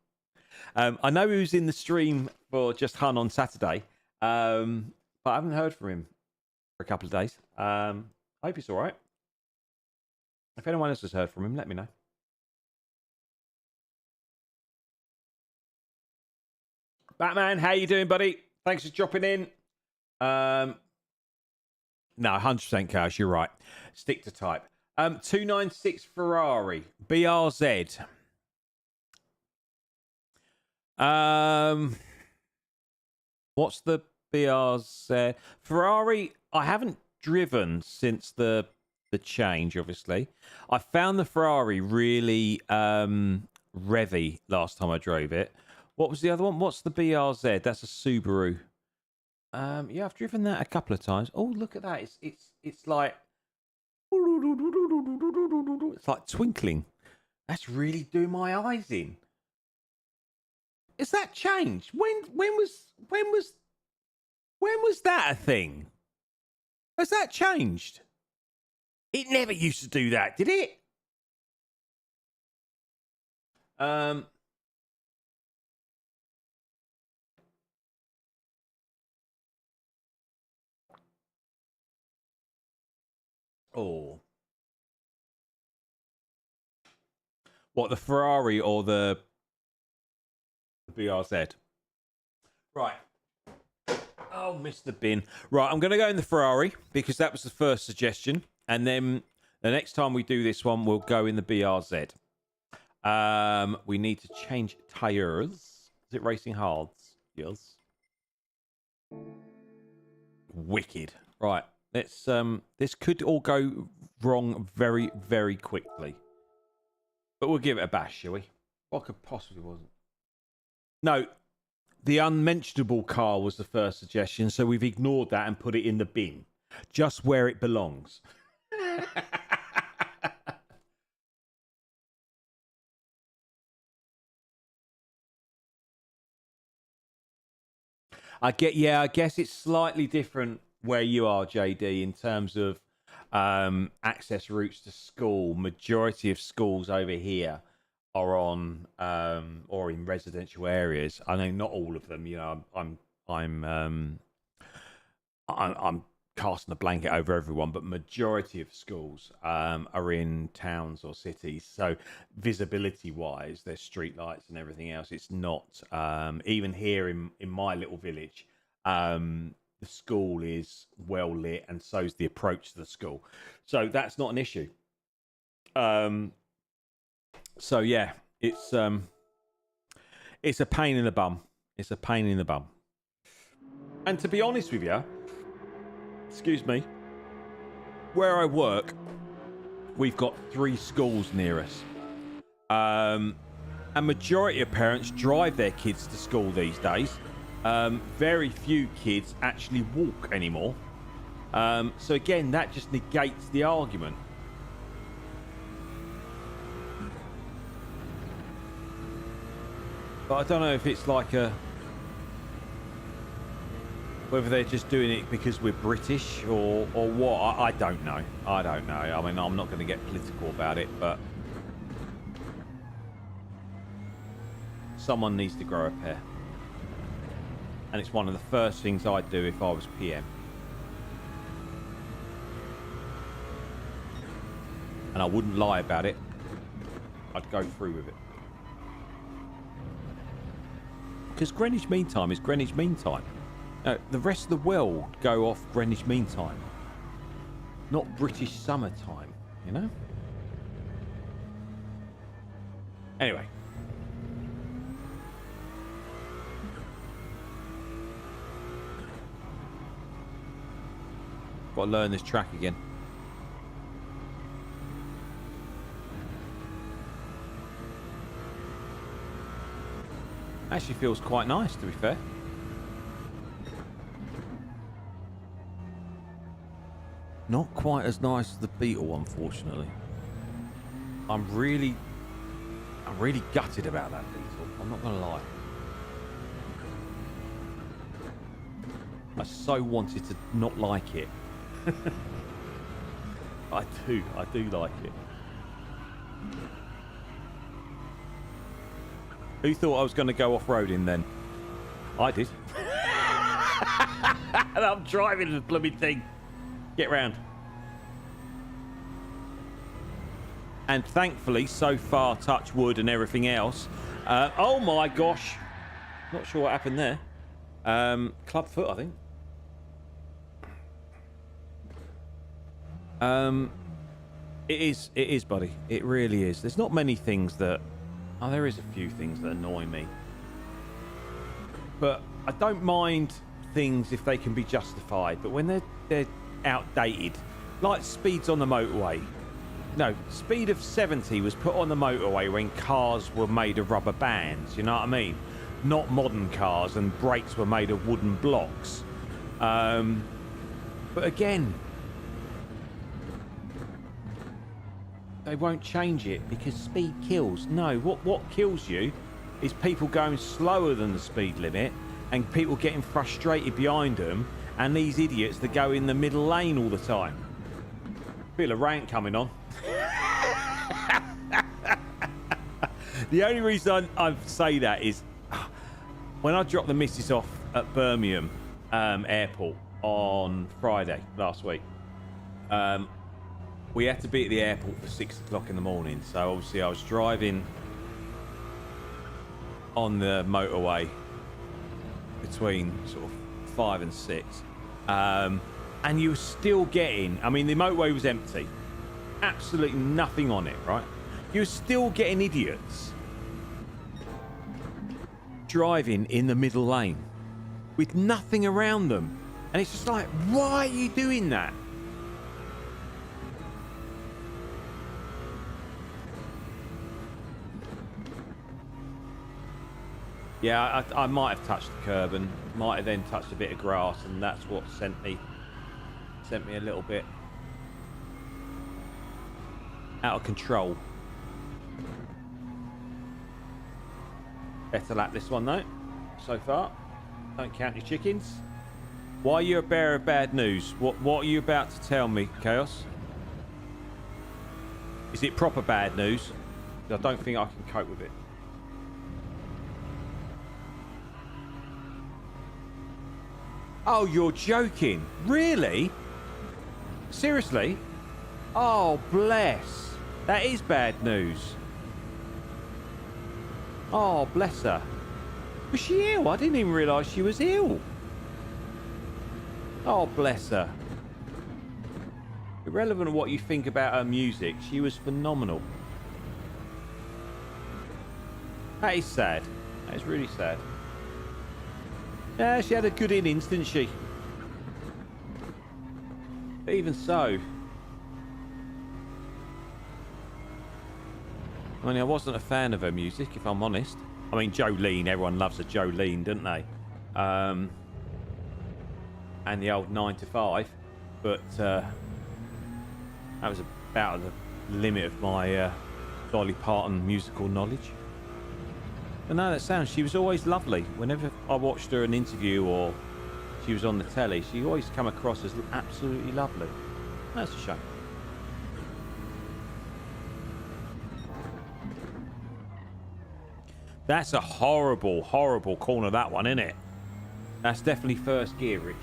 Speaker 2: I know he was in the stream for Just Hun on Saturday, but I haven't heard from him for a couple of days. I hope he's all right. If anyone else has heard from him, let me know. Batman, how you doing, buddy? Thanks for dropping in. No, 100% Chaos, you're right. Stick to type. 296 Ferrari BRZ. What's the BRZ? Ferrari, I haven't driven since the change, obviously. I found the Ferrari really revvy last time I drove it. What was the other one? What's the BRZ? That's a Subaru. Yeah, I've driven that a couple of times. Oh, look at that. It's like twinkling. That's really doing my eyes in. Has that changed? When was that a thing? Has that changed? It never used to do that, did it? Oh. What, the Ferrari or the BRZ? Right. Oh, Mr. Bin. Right, I'm going to go in the Ferrari because that was the first suggestion. And then the next time we do this one, we'll go in the BRZ. We need to change tires. Is it racing hards? Yes. Wicked. Right. Let's this could all go wrong very, very quickly. But we'll give it a bash, shall we? What could possibly wasn't? No, the unmentionable car was the first suggestion, so we've ignored that and put it in the bin, just where it belongs. I guess it's slightly different where you are, JD, in terms of access routes to school. Majority of schools over here are on or in residential areas. I know not all of them. You know, I'm casting a blanket over everyone, but majority of schools are in towns or cities. So visibility wise, there's street lights and everything else. It's not even here in my little village. The school is well lit, and so's the approach to the school. So that's not an issue. So yeah, it's a pain in the bum. It's a pain in the bum. And to be honest with you, excuse me, where I work, we've got 3 schools near us. A majority of parents drive their kids to school these days. Very few kids actually walk anymore. So again, that just negates the argument. But I don't know if it's like whether they're just doing it because we're British or what. I don't know. I don't know. I mean, I'm not going to get political about it, but someone needs to grow a pair. And it's one of the first things I'd do if I was PM. And I wouldn't lie about it. I'd go through with it. Because Greenwich Mean Time is Greenwich Mean Time. The rest of the world go off Greenwich Mean Time. Not British summertime, you know? Anyway. Got to learn this track again. Actually feels quite nice, to be fair. Not quite as nice as the Beetle, unfortunately. I'm really gutted about that Beetle. I'm not gonna lie. I so wanted to not like it. I do like it. Who thought I was going to go off-roading then? I did. And I'm driving the blooming thing. Get round. And thankfully, so far, touch wood and everything else. Oh my gosh. Not sure what happened there. Club foot, I think. It is, buddy. It really is. There's not many things that... Oh, there is a few things that annoy me. But I don't mind things if they can be justified. But when they're outdated, like speeds on the motorway. No, speed of 70 was put on the motorway when cars were made of rubber bands. You know what I mean? Not modern cars, and brakes were made of wooden blocks. But again... they won't change it because speed kills. No, what kills you is people going slower than the speed limit and people getting frustrated behind them and these idiots that go in the middle lane all the time. Feel a rant coming on. The only reason I say that is when I dropped the missus off at Birmingham airport on Friday last week, we had to be at the airport for 6 o'clock in the morning. So obviously I was driving on the motorway between sort of 5 and 6. And you were still getting, I mean, the motorway was empty. Absolutely nothing on it, right? You were still getting idiots driving in the middle lane with nothing around them. And it's just like, why are you doing that? Yeah, I might have touched the curb and might have then touched a bit of grass, and that's what sent me a little bit out of control. Better lap this one though, so far. Don't count your chickens. Why are you a bearer of bad news? What are you about to tell me, Chaos? Is it proper bad news? I don't think I can cope with it. Oh, you're joking. Really? Seriously? Oh, bless. That is bad news. Oh, bless her. Was she ill? I didn't even realise she was ill. Oh, bless her. Irrelevant of what you think about her music, she was phenomenal. That is sad. That is really sad. Yeah, she had a good innings, didn't she? But even so, I mean, I wasn't a fan of her music, if I'm honest. I mean, Jolene, everyone loves a Jolene, don't they? And the old 9 to 5. But that was about the limit of my Dolly Parton musical knowledge. But no, that sounds, she was always lovely. Whenever I watched her in an interview or she was on the telly, she always come across as absolutely lovely. That's a shame. That's a horrible, horrible corner, that one, isn't it? That's definitely first gear, Rich.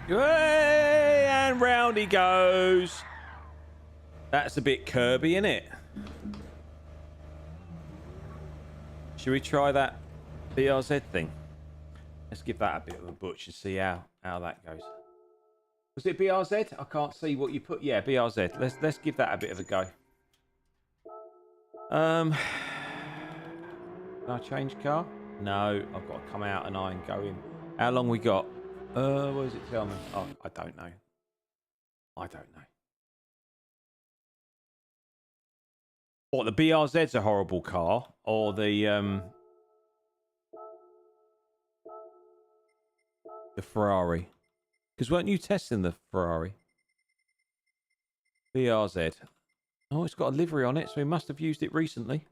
Speaker 2: Hey, and round he goes. That's a bit curby, isn't it? Should we try that BRZ thing? Let's give that a bit of a butch and see how that goes. Was it BRZ? I can't see what you put. Yeah, BRZ. Let's give that a bit of a go. Can I change car? No, I've got to come out and go in. How long we got? What does it tell me? Oh, I don't know. I don't know. What, the BRZ's a horrible car, or the Ferrari? Because weren't you testing the Ferrari? BRZ. Oh, it's got a livery on it, so he must have used it recently.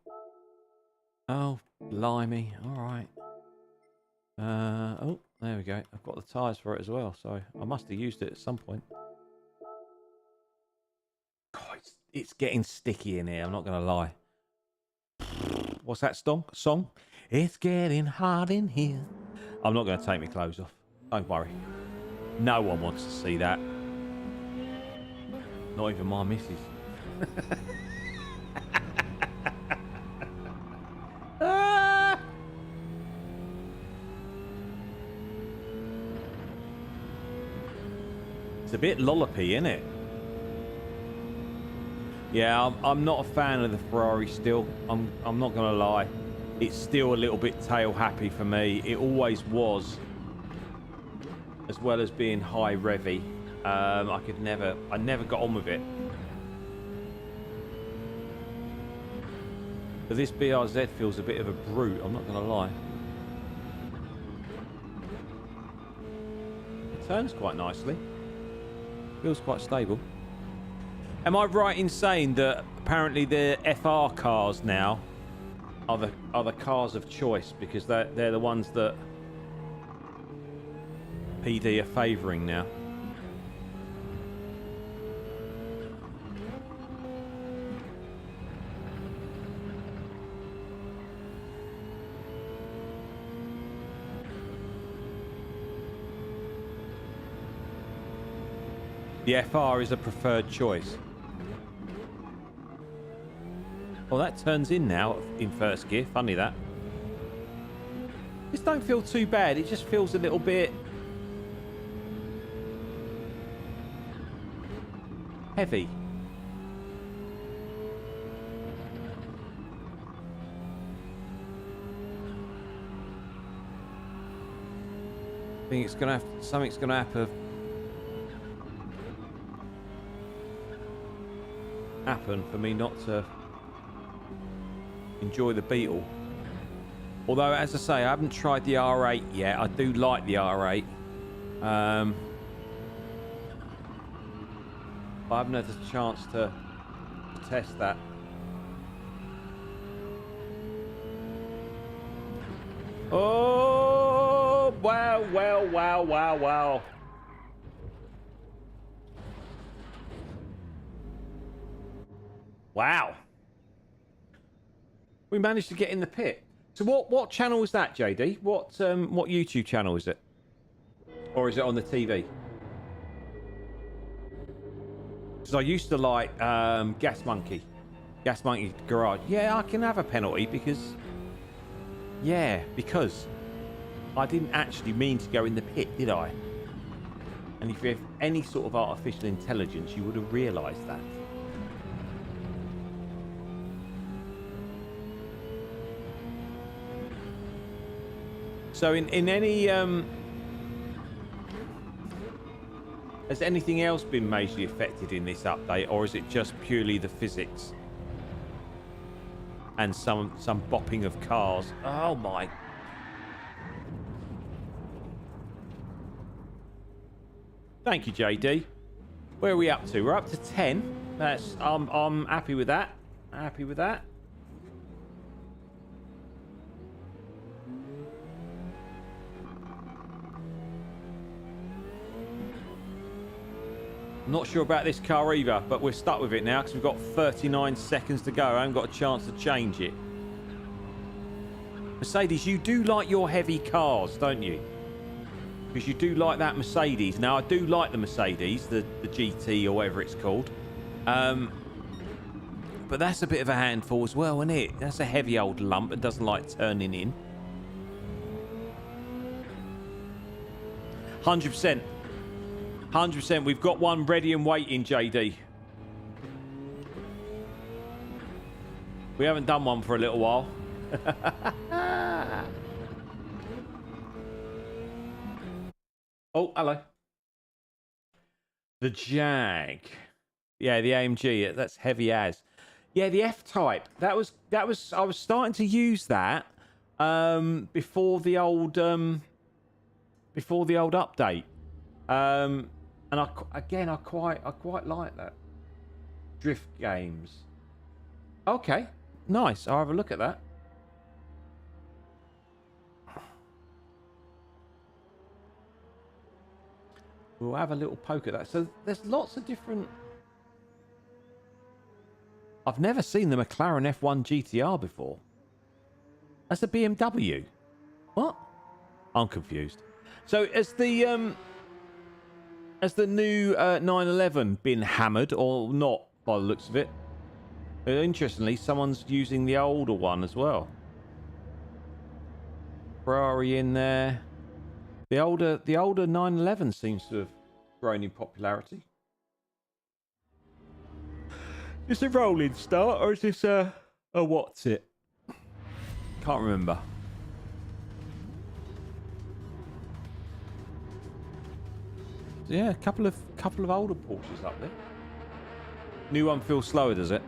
Speaker 2: Oh, blimey. All right. Oh, there we go. I've got the tyres for it as well, so I must have used it at some point. God, it's getting sticky in here, I'm not going to lie. What's that song? It's getting hot in here. I'm not going to take my clothes off. Don't worry. No one wants to see that. Not even my missus. It's a bit lollopy, isn't it? Yeah, I'm not a fan of the Ferrari still. I'm not going to lie. It's still a little bit tail happy for me. It always was. As well as being high revvy. I never got on with it. But this BRZ feels a bit of a brute, I'm not going to lie. It turns quite nicely. Feels quite stable. Am I right in saying that apparently the FR cars now are the cars of choice because they're the ones that PD are favouring now? The FR is a preferred choice. Well, that turns in now in first gear. Funny that. This don't feel too bad. It just feels a little bit heavy. I think it's gonna have something's gonna happen for me not to enjoy the Beetle. Although, as I say, I haven't tried the R8 yet. I do like the R8. I haven't had the chance to test that. Oh, wow, wow, wow, wow, wow. Wow. We managed to get in the pit. So what channel is that, JD? What YouTube channel is it? Or is it on the TV? Because I used to like Gas Monkey Garage. Yeah, I can have a penalty because I didn't actually mean to go in the pit, did I? And if you have any sort of artificial intelligence, you would have realised that. So in any has anything else been majorly affected in this update, or is it just purely the physics and some bopping of cars? Oh my! Thank you, JD. Where are we up to? We're up to 10. That's I'm happy with that. Happy with that. Not sure about this car either, but we're stuck with it now because we've got 39 seconds to go. I haven't got a chance to change it. Mercedes, you do like your heavy cars, don't you? Because you do like that Mercedes. Now, I do like the Mercedes, the GT or whatever it's called. But that's a bit of a handful as well, isn't it? That's a heavy old lump that doesn't like turning in. 100%. 100%. We've got one ready and waiting, JD. We haven't done one for a little while. Oh, hello. The Jag. Yeah, the AMG. That's heavy as. Yeah, the F-Type. That was. I was starting to use that before the old update. And I quite like that. Drift games. Okay, nice. I'll have a look at that. We'll have a little poke at that. So there's lots of different... I've never seen the McLaren F1 GTR before. That's a BMW. What? I'm confused. So has the new 911 been hammered or not by the looks of it? Interestingly, someone's using the older one as well. Ferrari in there. The older 911 seems to have grown in popularity. Is it a rolling start or is this a what's it? Can't remember. So yeah, a couple of older Porsches up there. New one feels slower, does it?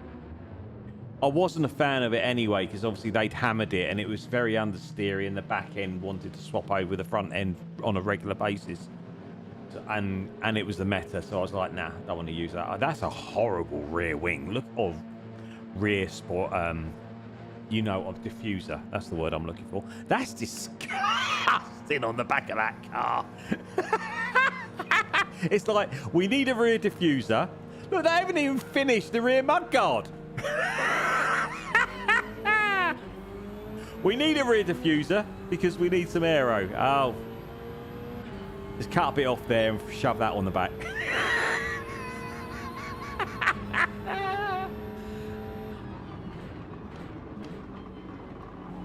Speaker 2: I wasn't a fan of it anyway, because obviously they'd hammered it and it was very understeery, and the back end wanted to swap over the front end on a regular basis. So, and it was the meta, so I was like, nah, don't want to use that. That's a horrible rear wing. Look, of rear sport, you know, of diffuser. That's the word I'm looking for. That's disgusting on the back of that car. It's like, we need a rear diffuser. Look, they haven't even finished the rear mudguard. We need a rear diffuser because we need some aero. Oh. Just cut a bit off there and shove that on the back.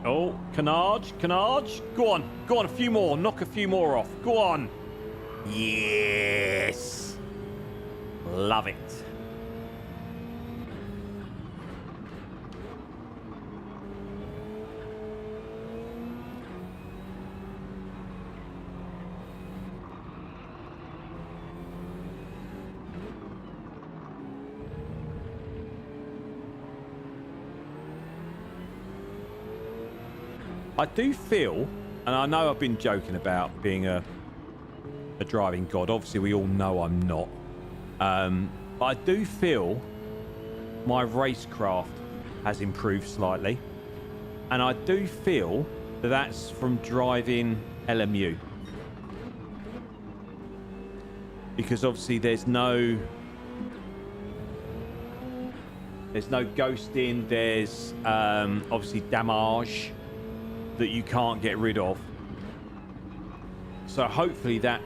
Speaker 2: Oh, canards. Go on, a few more. Knock a few more off. Go on. Yes. Love it. I do feel, and I know I've been joking about being a driving god. Obviously, we all know I'm not. But I do feel my racecraft has improved slightly. And I do feel that that's from driving LMU. Because obviously there's no ghosting, there's obviously damage that you can't get rid of. So hopefully that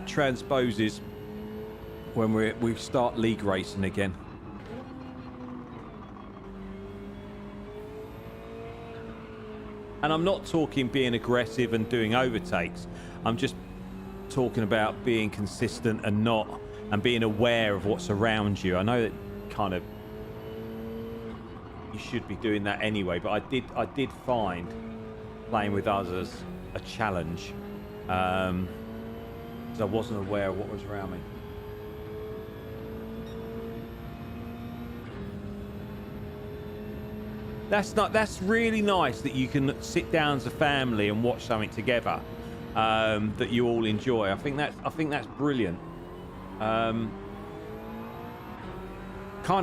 Speaker 2: transposes when we start league racing again. And I'm not talking being aggressive and doing overtakes. I'm just talking about being consistent and being aware of what's around you. I know that kind of you should be doing that anyway, but I did find playing with others a challenge, because I wasn't aware of what was around me. That's really nice that you can sit down as a family and watch something together that you all enjoy. I think that's brilliant. Kind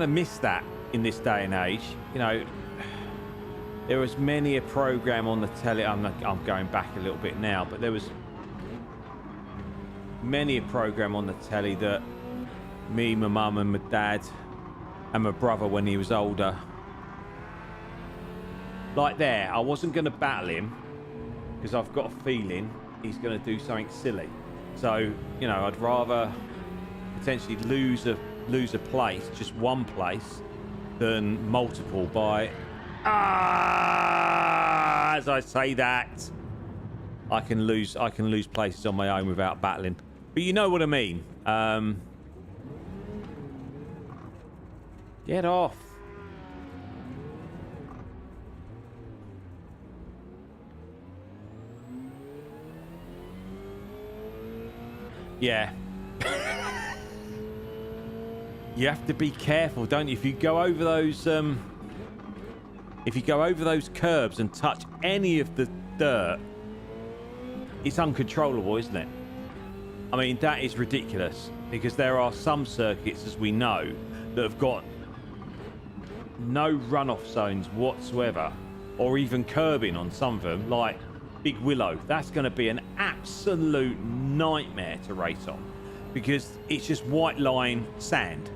Speaker 2: of miss that in this day and age. You know, there was many a program on the telly. I'm going back a little bit now, but there was many a program on the telly that me, my mum, and my dad, and my brother when he was older. Like there, I wasn't going to battle him because I've got a feeling he's going to do something silly. So, you know, I'd rather potentially lose a place, just one place, than multiple by... as I say that, I can lose places on my own without battling. But you know what I mean. Get off. Yeah. You have to be careful, don't you? If you go over those curbs and touch any of the dirt, it's uncontrollable, isn't it? I mean, that is ridiculous, because there are some circuits, as we know, that have got no runoff zones whatsoever, or even curbing on some of them, like Big Willow. That's going to be an absolute nightmare to race on, because it's just white line sand.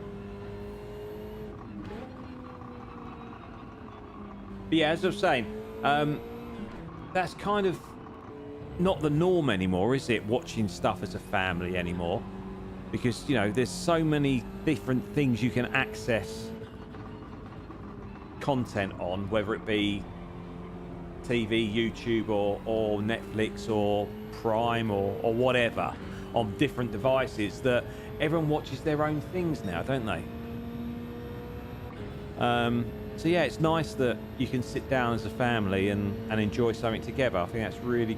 Speaker 2: But yeah, as I was saying, that's kind of not the norm anymore, is it? Watching stuff as a family anymore, because, you know, there's so many different things you can access content on, whether it be TV, YouTube, or Netflix, or Prime, or whatever, on different devices, that everyone watches their own things now, don't they? So yeah, it's nice that you can sit down as a family and enjoy something together. I think that's really,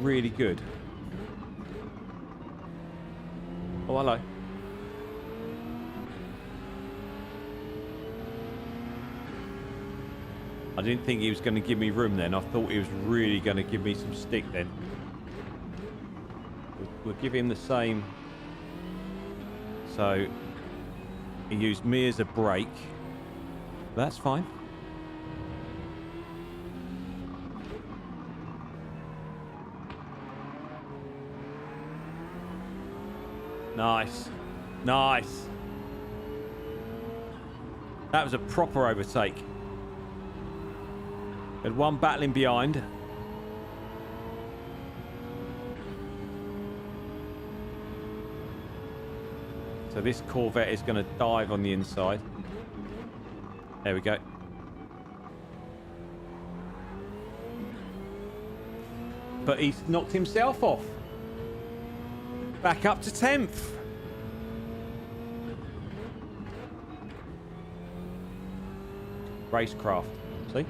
Speaker 2: really good. Oh, hello. I didn't think he was going to give me room then. I thought he was really going to give me some stick then. We'll give him the same. So he used me as a brake. That's fine. Nice. Nice. That was a proper overtake. Had one battling behind. So this Corvette is going to dive on the inside. There we go. But he's knocked himself off. Back up to 10th. Racecraft. See?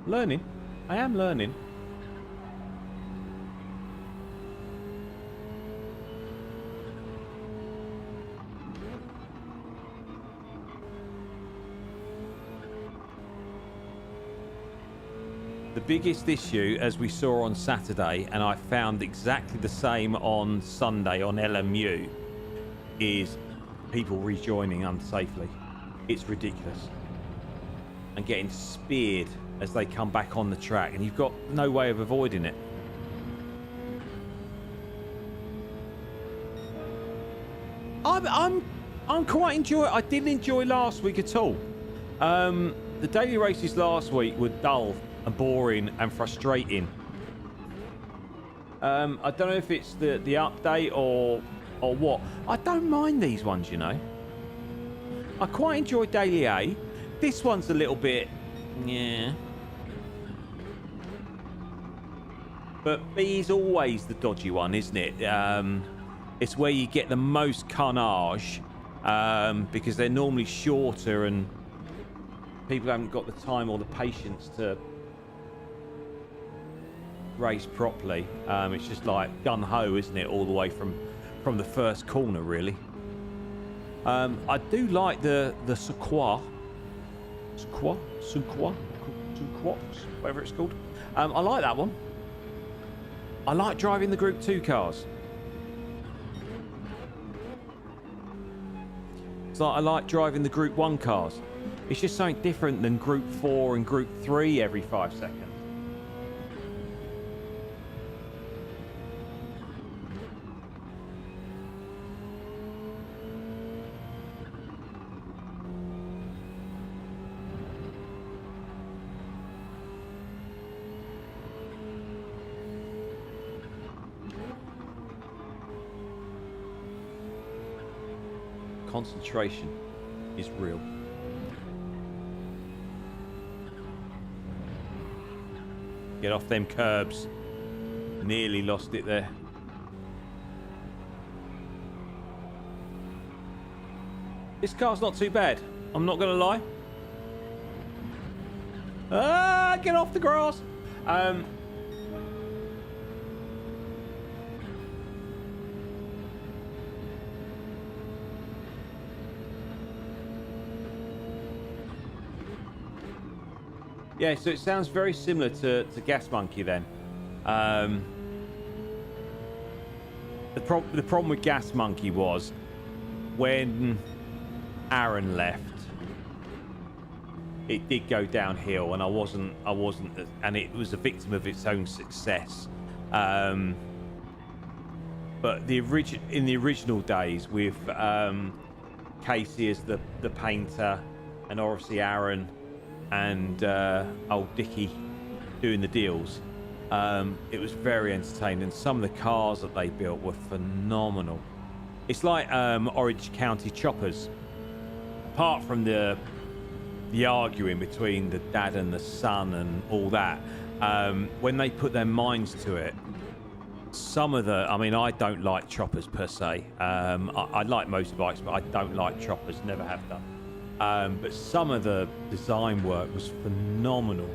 Speaker 2: Learning. I am learning. The biggest issue, as we saw on Saturday, and I found exactly the same on Sunday on LMU, is people rejoining unsafely. It's ridiculous. And getting speared as they come back on the track, and you've got no way of avoiding it. I'm quite enjoy. I didn't enjoy last week at all. The daily races last week were dull and boring and frustrating. I don't know if it's the update or what. I don't mind these ones, you know. I quite enjoy Daily A. This one's a little bit, yeah. But B is always the dodgy one, isn't it? It's where you get the most carnage because they're normally shorter and people haven't got the time or the patience to race properly. It's just like gun-ho, isn't it? All the way from the first corner, really. I do like the Sequoia, whatever it's called. I like that one. I like driving the Group 2 cars. It's like I like driving the Group 1 cars. It's just something different than Group 4 and Group 3 every 5 seconds. Concentration is real. Get off them curbs. Nearly lost it there. This car's not too bad. I'm not going to lie. Ah, get off the grass. Yeah, so it sounds very similar to Gas Monkey then. The problem with Gas Monkey was when Aaron left, it did go downhill, and I wasn't, and it was a victim of its own success. But in the original days with Casey as the painter, and obviously Aaron and old Dickie doing the deals, it was very entertaining. Some of the cars that they built were phenomenal. It's like Orange County choppers. Apart from the arguing between the dad and the son and all that, when they put their minds to it, some of the, I mean, I don't like choppers per se. I like motorbikes, but I don't like choppers, never have done. But some of the design work was phenomenal.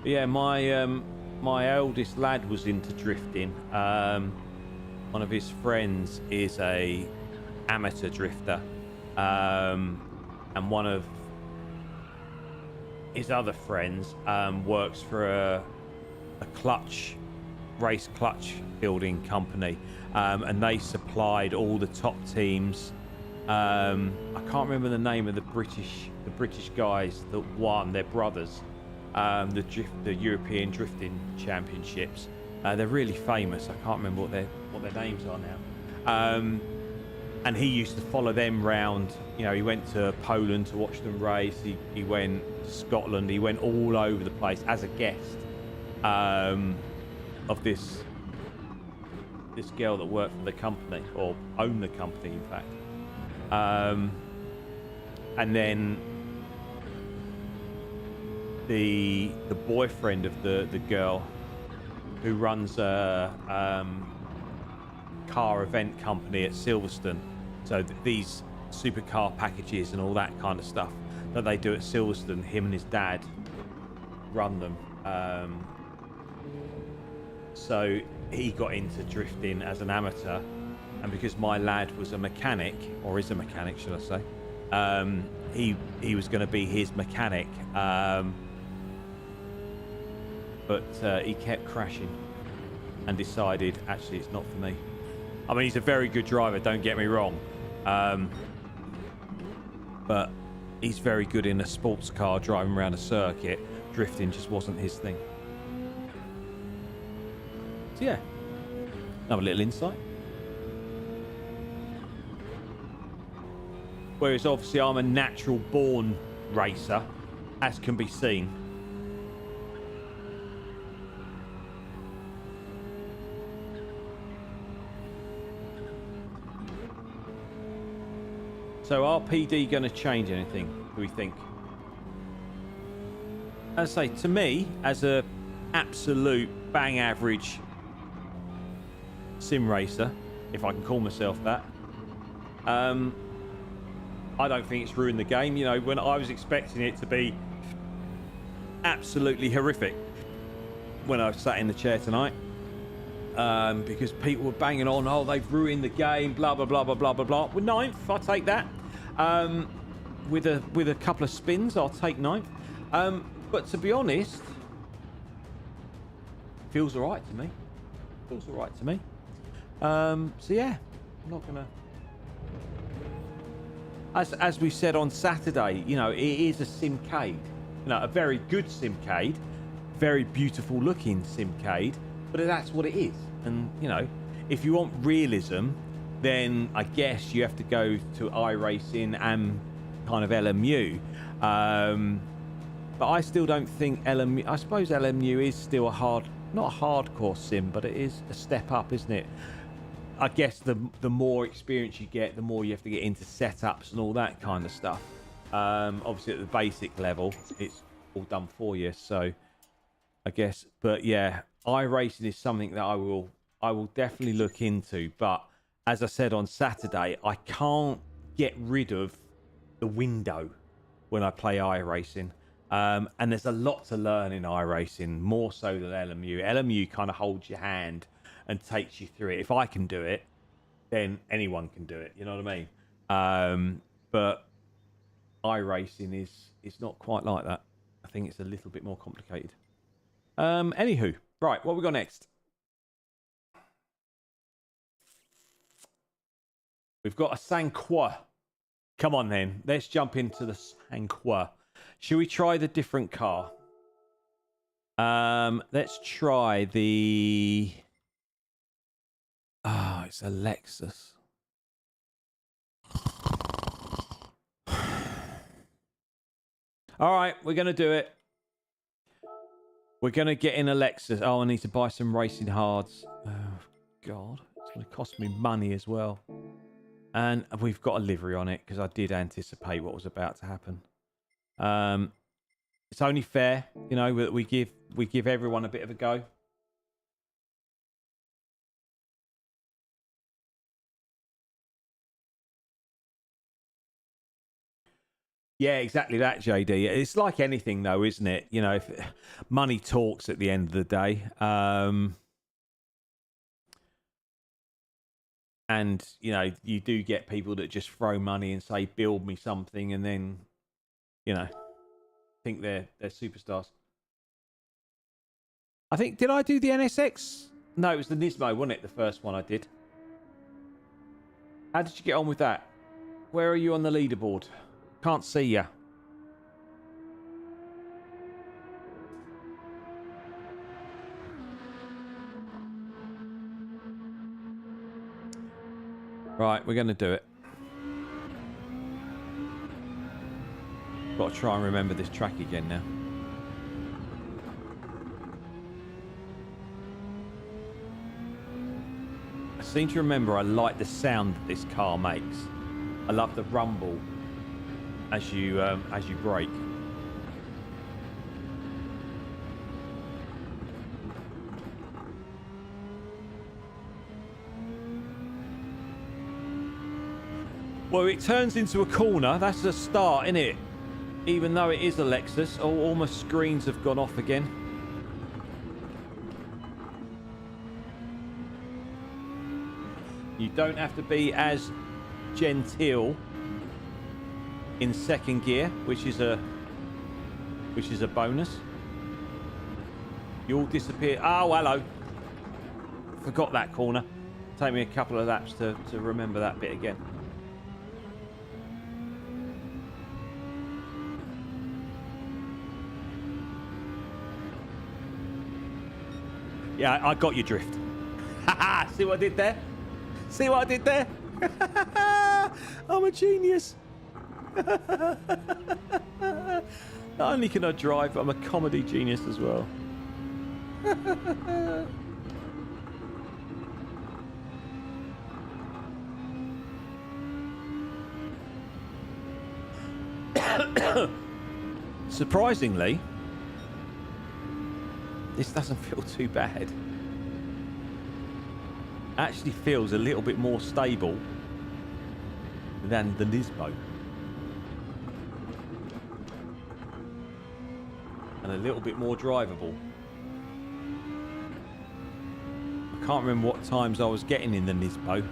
Speaker 2: Yeah, my my eldest lad was into drifting. One of his friends is a amateur drifter, and one of his other friends works for a race clutch building company, and they supplied all the top teams. I can't remember the name of the British guys that won. They're brothers. The European drifting championships. They're really famous. I can't remember what their names are now. And he used to follow them round. You know, he went to Poland to watch them race. He went to Scotland. He went all over the place as a guest of this girl that worked for the company, or owned the company, in fact. And then the boyfriend of the girl, who runs a car event company at Silverstone, so these supercar packages and all that kind of stuff that they do at Silverstone, him and his dad run them. So he got into drifting as an amateur, and because my lad was a mechanic, or is a mechanic, should I say, he was going to be his mechanic, but he kept crashing and decided, actually, it's not for me. I mean, he's a very good driver, don't get me wrong, but he's very good in a sports car driving around a circuit. Drifting just wasn't his thing. So yeah, another little insight. Whereas obviously I'm a natural born racer, as can be seen. So are PD going to change anything, do we think? As I say, to me, as a absolute bang average sim racer, if I can call myself that, I don't think it's ruined the game. You know, when I was expecting it to be absolutely horrific when I sat in the chair tonight, because people were banging on, oh, they've ruined the game, blah, blah, blah, blah, blah, blah, blah. With ninth, I'll take that. With a couple of spins, I'll take ninth. But to be honest, feels all right to me. Feels all right to me. So yeah, I'm not gonna. As we said on Saturday, you know, it is a simcade. You know, a very good simcade, very beautiful looking simcade, but that's what it is. And, you know, if you want realism, then I guess you have to go to iRacing and kind of LMU. But I still don't think LMU... I suppose LMU is still not a hardcore sim, but it is a step up, isn't it? I guess the more experience you get, the more you have to get into setups and all that kind of stuff. Obviously, at the basic level, it's all done for you. So, I guess, but yeah, iRacing is something that I will definitely look into. But as I said on Saturday, I can't get rid of the window when I play iRacing. And there's a lot to learn in iRacing, more so than LMU. LMU kind of holds your hand and takes you through it. If I can do it, then anyone can do it. You know what I mean? But iRacing is not quite like that. I think it's a little bit more complicated. Anywho, right, what we got next? We've got a Sanqua. Come on then, let's jump into the Sanqua. Should we try the different car? Let's try the... Oh, it's a Lexus. All right, we're going to do it. We're going to get in a Lexus. Oh, I need to buy some racing hards. Oh, God. It's going to cost me money as well. And we've got a livery on it because I did anticipate what was about to happen. It's only fair, you know, that we give everyone a bit of a go. Yeah, exactly that, JD. It's like anything, though, isn't it? You know, if money talks at the end of the day. And, you know, you do get people that just throw money and say, build me something, and then, you know, think they're superstars. I think, did I do the NSX? No, it was the Nismo, wasn't it? The first one I did. How did you get on with that? Where are you on the leaderboard? Can't see ya. Right, we're going to do it. Got to try and remember this track again now. I seem to remember I like the sound that this car makes. I love the rumble as you brake. Well, it turns into a corner. That's a start, isn't it? Even though it is a Lexus. Oh, all my screens have gone off again. You don't have to be as genteel in second gear, which is a bonus. You all disappear. Oh, hello. Forgot that corner. Take me a couple of laps to remember that bit again. Yeah, I got your drift. See what I did there? See what I did there? I'm a genius. Not only can I drive, but I'm a comedy genius as well. Surprisingly, this doesn't feel too bad. Actually feels a little bit more stable than the Nismo. And a little bit more drivable. I can't remember what times I was getting in the Nismo.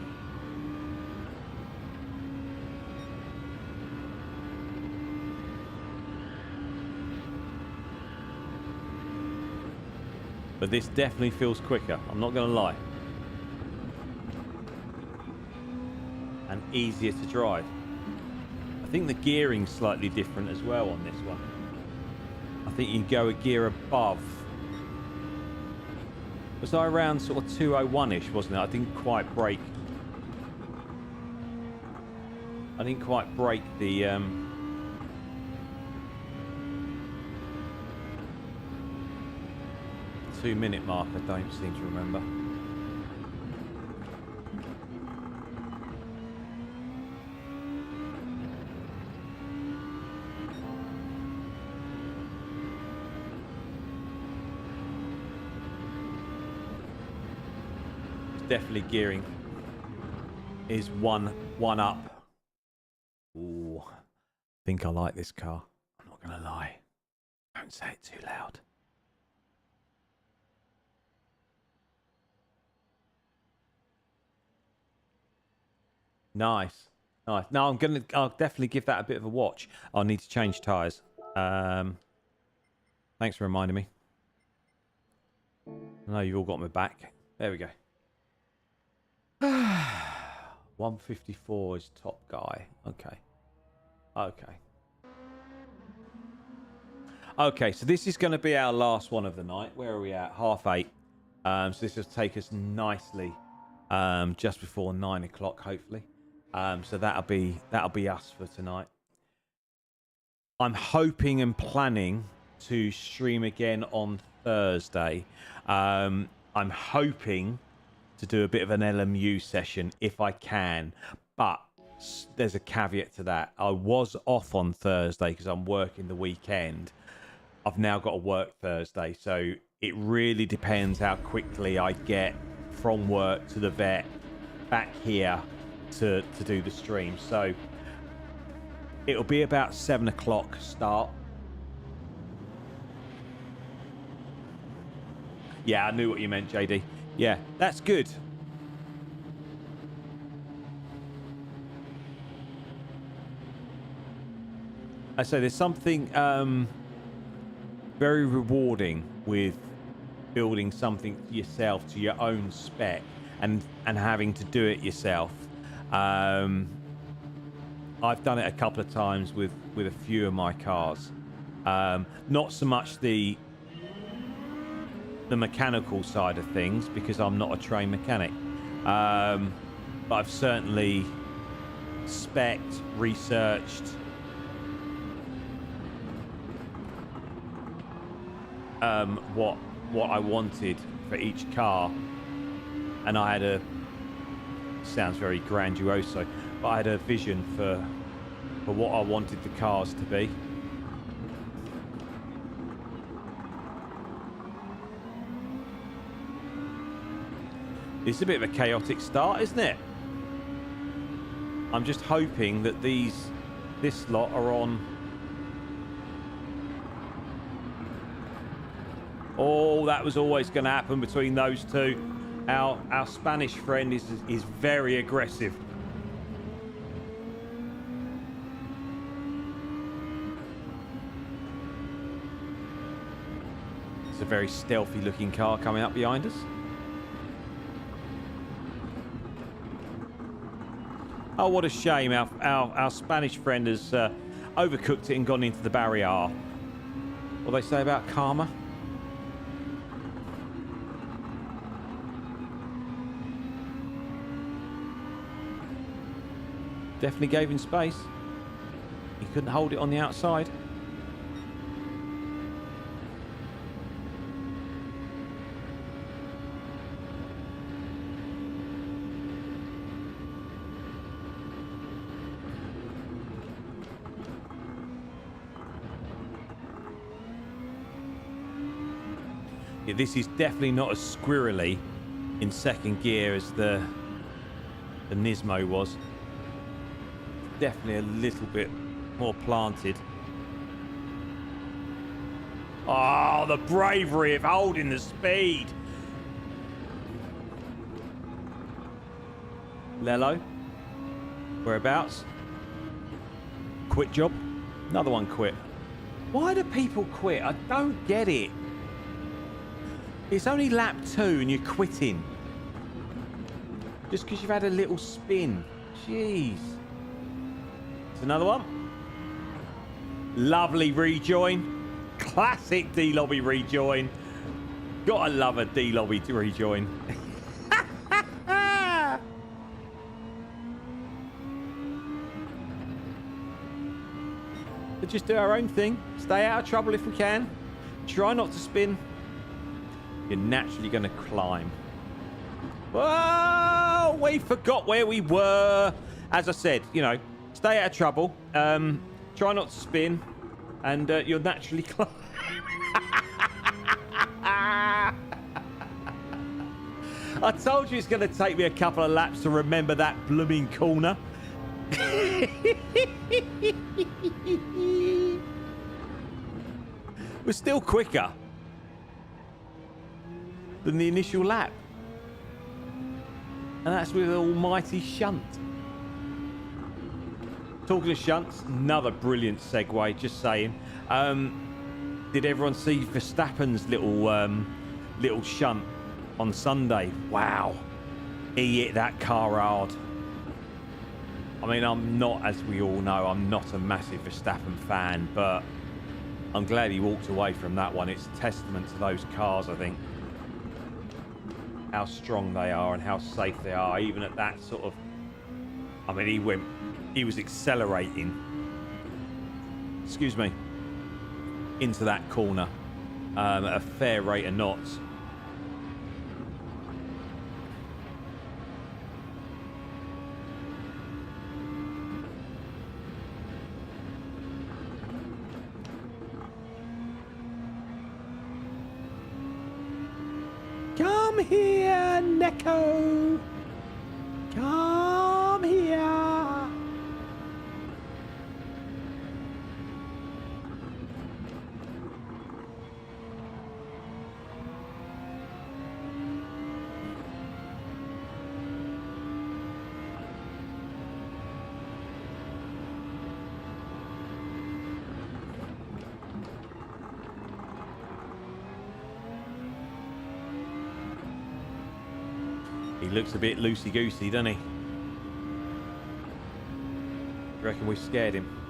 Speaker 2: But this definitely feels quicker, I'm not going to lie. And easier to drive. I think the gearing's slightly different as well on this one. I think you go a gear above. Was I around sort of 201-ish, wasn't it? I didn't quite brake. I didn't quite brake the 2-minute mark, I don't seem to remember. Definitely gearing is one up. Ooh, I think I like this car. I'm not gonna lie. Don't say it too loud. Nice. Nice. No, I'll definitely give that a bit of a watch. I'll need to change tyres. Thanks for reminding me. I know you've all got my back. There we go. 154 is top guy. Okay. Okay, so this is going to be our last one of the night. Where are we at? 8:30. So this will take us nicely just before 9 o'clock, hopefully. So that'll be us for tonight. I'm hoping and planning to stream again on Thursday. I'm hoping to do a bit of an LMU session if I can, but there's a caveat to that. I was off on Thursday because I'm working the weekend. I've now got to work Thursday, so it really depends how quickly I get from work to the vet back here to do the stream. So It'll be about 7 o'clock start. Yeah, I knew what you meant, JD. Yeah, that's good. I say there's something very rewarding with building something yourself to your own spec and having to do it yourself. I've done it a couple of times with a few of my cars. Not so much the mechanical side of things because I'm not a trained mechanic, but I've certainly spec'd, researched, what I wanted for each car, and I had a, sounds very grandiose, but I had a vision for what I wanted the cars to be. It's a bit of a chaotic start, isn't it? I'm just hoping that this lot are on. Oh, that was always going to happen between those two. Our Spanish friend is very aggressive. It's a very stealthy looking car coming up behind us. Oh, what a shame. Our Spanish friend has overcooked it and gone into the barrier. What do they say about karma? Definitely gave him space. He couldn't hold it on the outside. Yeah, this is definitely not as squirrely in second gear as the Nismo was. Definitely a little bit more planted. Oh, the bravery of holding the speed. Lello, whereabouts? Quit job? Another one quit. Why do people quit? I don't get it. It's only lap 2 and you're quitting. Just because you've had a little spin. Jeez. It's another one. Lovely rejoin. Classic D-Lobby rejoin. Gotta love a D-Lobby to rejoin. But just do our own thing. Stay out of trouble if we can. Try not to spin. You're naturally going to climb. Whoa! We forgot where we were. As I said, you know, stay out of trouble. Try not to spin. And you'll naturally climb. I told you it's going to take me a couple of laps to remember that blooming corner. We're still quicker than the initial lap. And that's with an almighty shunt. Talking of shunts, another brilliant segue, just saying. Did everyone see Verstappen's little shunt on Sunday? Wow. He hit that car hard. I mean, I'm not, as we all know, I'm not a massive Verstappen fan, but I'm glad he walked away from that one. It's a testament to those cars, I think. How strong they are and how safe they are, even at that sort of... I mean, he was accelerating, excuse me, into that corner at a fair rate of knots. Come here, Neko. Come here. looks a bit loosey-goosey, doesn't he? Reckon we scared him.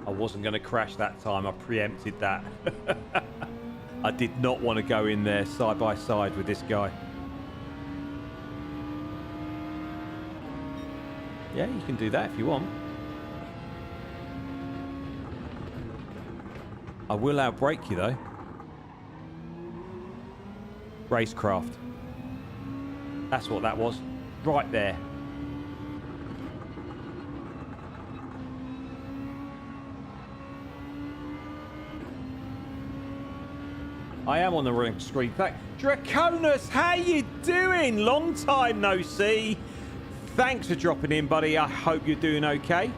Speaker 2: I wasn't going to crash that time. I preempted that. I did not want to go in there side by side with this guy. Yeah, you can do that if you want. I will outbrake you though. Racecraft. That's what that was. Right there. I am on the wrong screen. Draconus, how you doing? Long time no see. Thanks for dropping in, buddy. I hope you're doing okay.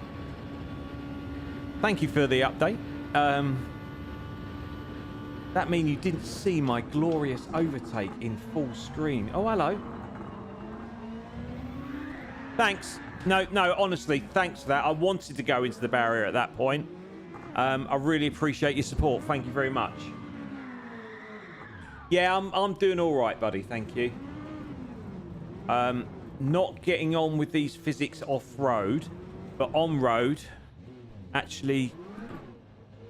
Speaker 2: Thank you for the update. That means you didn't see my glorious overtake in full screen. Oh, hello. Thanks. No, honestly, thanks for that. I wanted to go into the barrier at that point. I really appreciate your support. Thank you very much. Yeah, I'm doing all right, buddy. Thank you. Not getting on with these physics off-road, but on-road, actually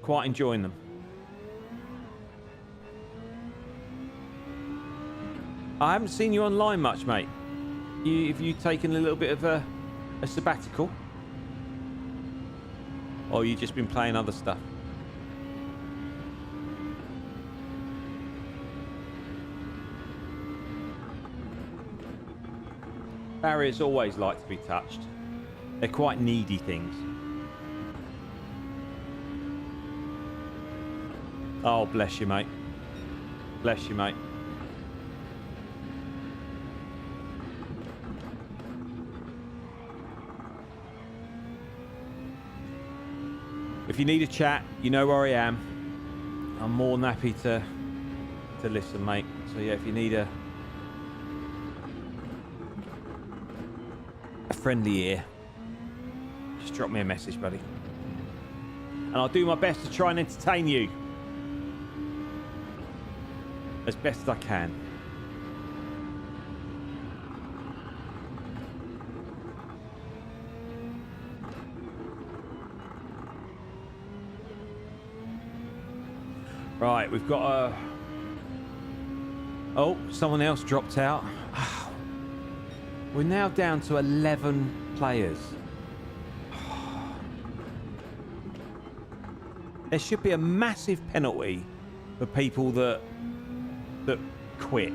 Speaker 2: quite enjoying them. I haven't seen you online much, mate. Have you taken a little bit of a sabbatical? Or you just been playing other stuff? Barriers always like to be touched. They're quite needy things. Oh, bless you, mate. Bless you, mate. If you need a chat, you know where I am. I'm more than happy to listen, mate. So yeah, if you need a friendly ear, just drop me a message, buddy, and I'll do my best to try and entertain you as best as I can. Right, we've got a... Oh, someone else dropped out. We're now down to 11 players. There should be a massive penalty for people that quit.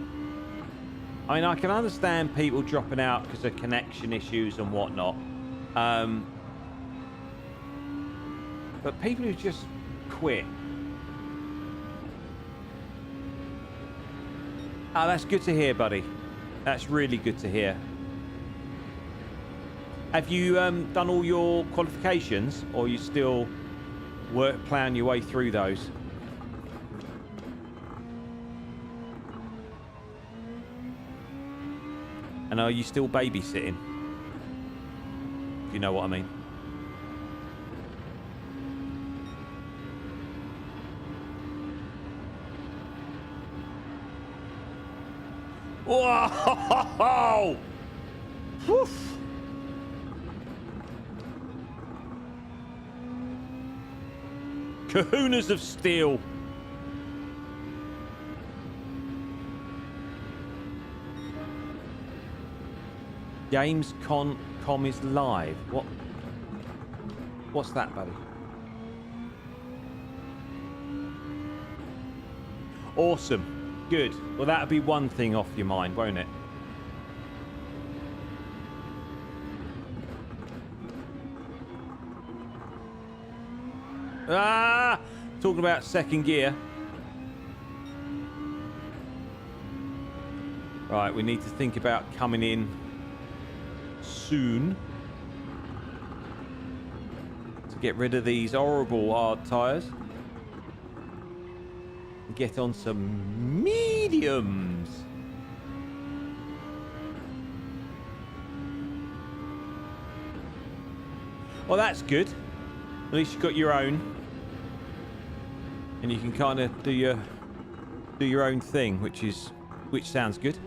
Speaker 2: I mean, I can understand people dropping out because of connection issues and whatnot. But people who just quit. Oh, that's good to hear, buddy. That's really good to hear. Have you done all your qualifications, or are you still playing your way through those? And are you still babysitting? If you know what I mean. Whoa! Woof. Kahunas of steel. Gamescom is live. What's that, buddy? Awesome. Good. Well, that'll be one thing off your mind, won't it? Ah! Talking about second gear. Right, we need to think about coming in soon to get rid of these horrible hard tyres. Get on some mediums. Well, that's good. At least you got your own. and you can kind of do your own thing, which sounds good.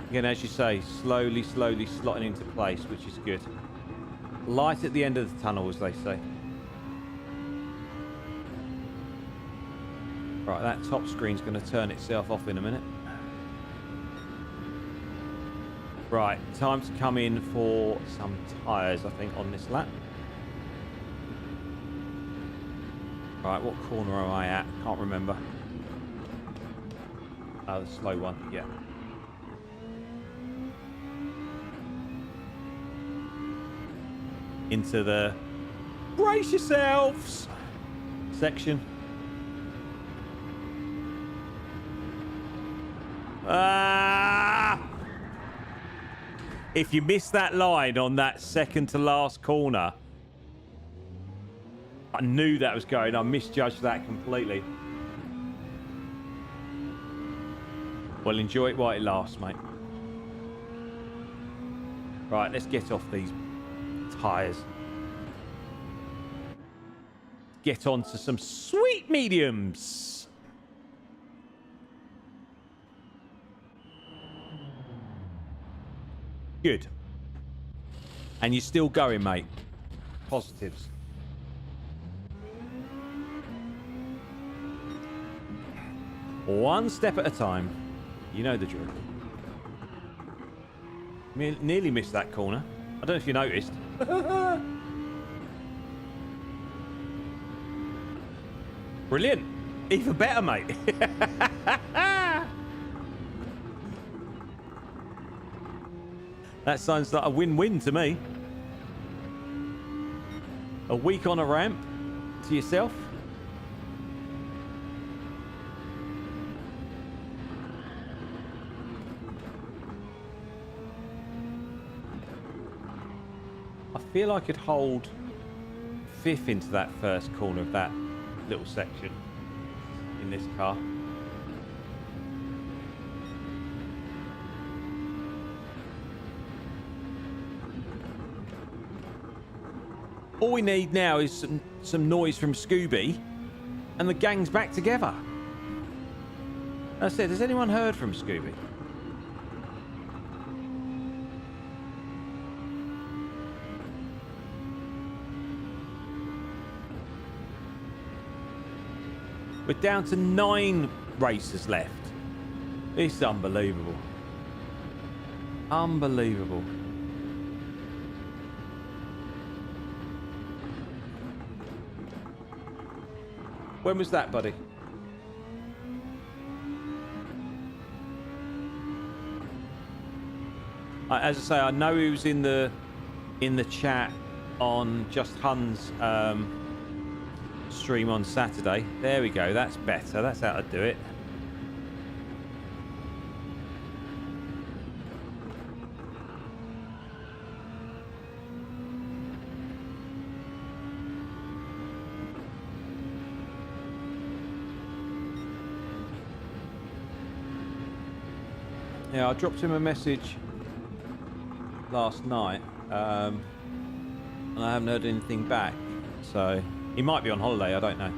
Speaker 2: Again, as you say, slowly slotting into place, which is good. Light at the end of the tunnel, as they say. Right, that top screen's going to turn itself off in a minute. Right, time to come in for some tyres, I think, on this lap. Right, what corner am I at? Can't remember. Oh, the slow one, yeah. Into the brace yourselves section. If you missed that line on that second to last corner, I knew that was going. I misjudged that completely. Well, enjoy it while it lasts, mate. Right, let's get off these tyres. Get on to some sweet mediums. Good. And you're still going, mate. Positives. One step at a time. You know the drill. Nearly missed that corner. I don't know if you noticed. Brilliant. Even better, mate. That sounds like a win-win to me. A week on a ramp to yourself. I feel I could hold fifth into that first corner of that little section in this car. All we need now is some noise from Scooby, and the gang's back together. I said, has anyone heard from Scooby? We're down to 9 races left. It's unbelievable. Unbelievable. When was that, buddy? As I say, I know he was in the chat on Just Hun's stream on Saturday. There we go. That's better. That's how to do it. Yeah, I dropped him a message last night, and I haven't heard anything back. So he might be on holiday, I don't know,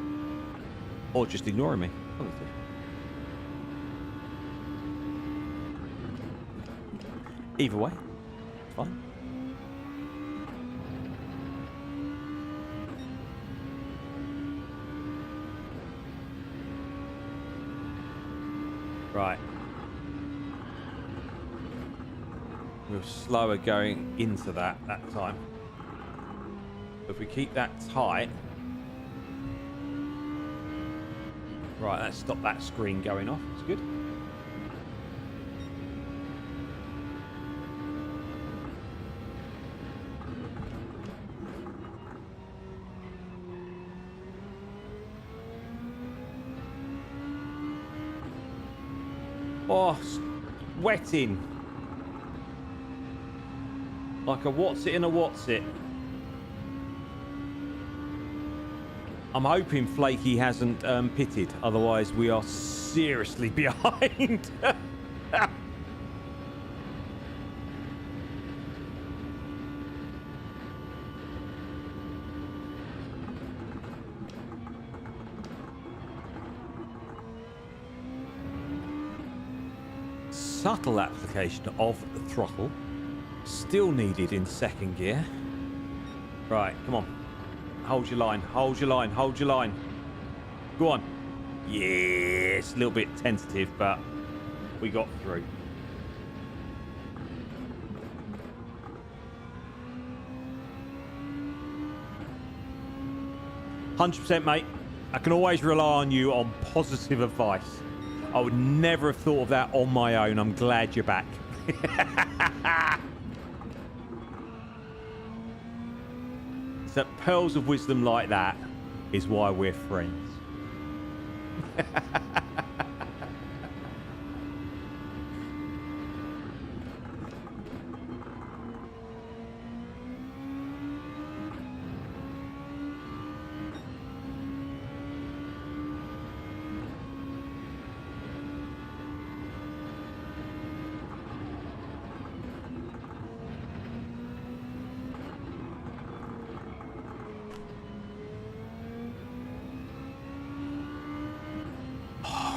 Speaker 2: or just ignoring me. Either way, it's fine. Right. We were slower going into that time. If we keep that tight. Right, let's stop that screen going off. It's good. Oh, sweating. Like a what's it and a what's it. I'm hoping Flaky hasn't pitted, otherwise we are seriously behind. subtle application of the throttle. Still needed in second gear. Right, come on. Hold your line, hold your line, hold your line. Go on. Yes, a little bit tentative, but we got through. "100%, mate. I can always rely on you on positive advice. I would never have thought of that on my own. I'm glad you're back." So pearls of wisdom like that is why we're friends.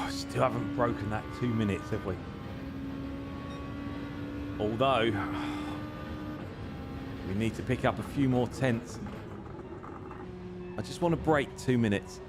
Speaker 2: Still haven't broken that 2 minutes, have we? Although, we need to pick up a few more tenths. I just want to break 2 minutes.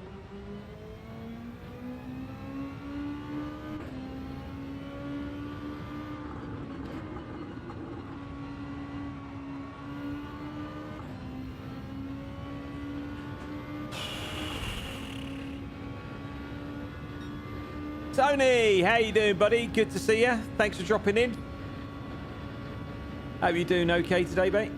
Speaker 2: Tony, how you doing, buddy? Good to see you. Thanks for dropping in. Hope you're doing okay today, mate.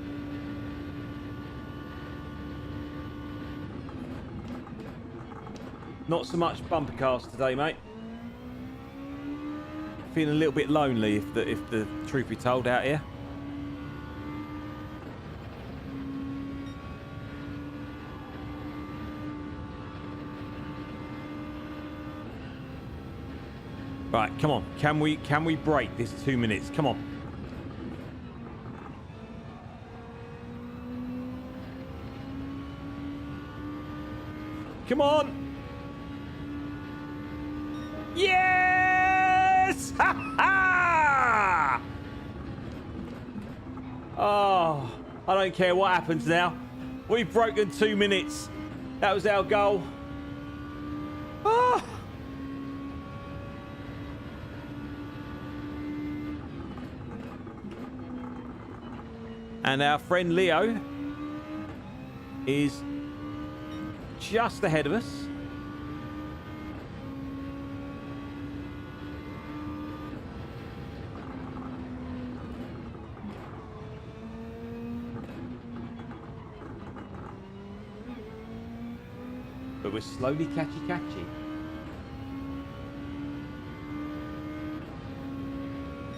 Speaker 2: Not so much bumper cars today, mate. Feeling a little bit lonely, if the truth be told, out here. Right, come on. Can we break this 2 minutes? Come on. Come on. Yes! Ha ha! Oh, I don't care what happens now. We've broken 2 minutes. That was our goal. Oh. And our friend Leo is just ahead of us. But we're slowly catchy.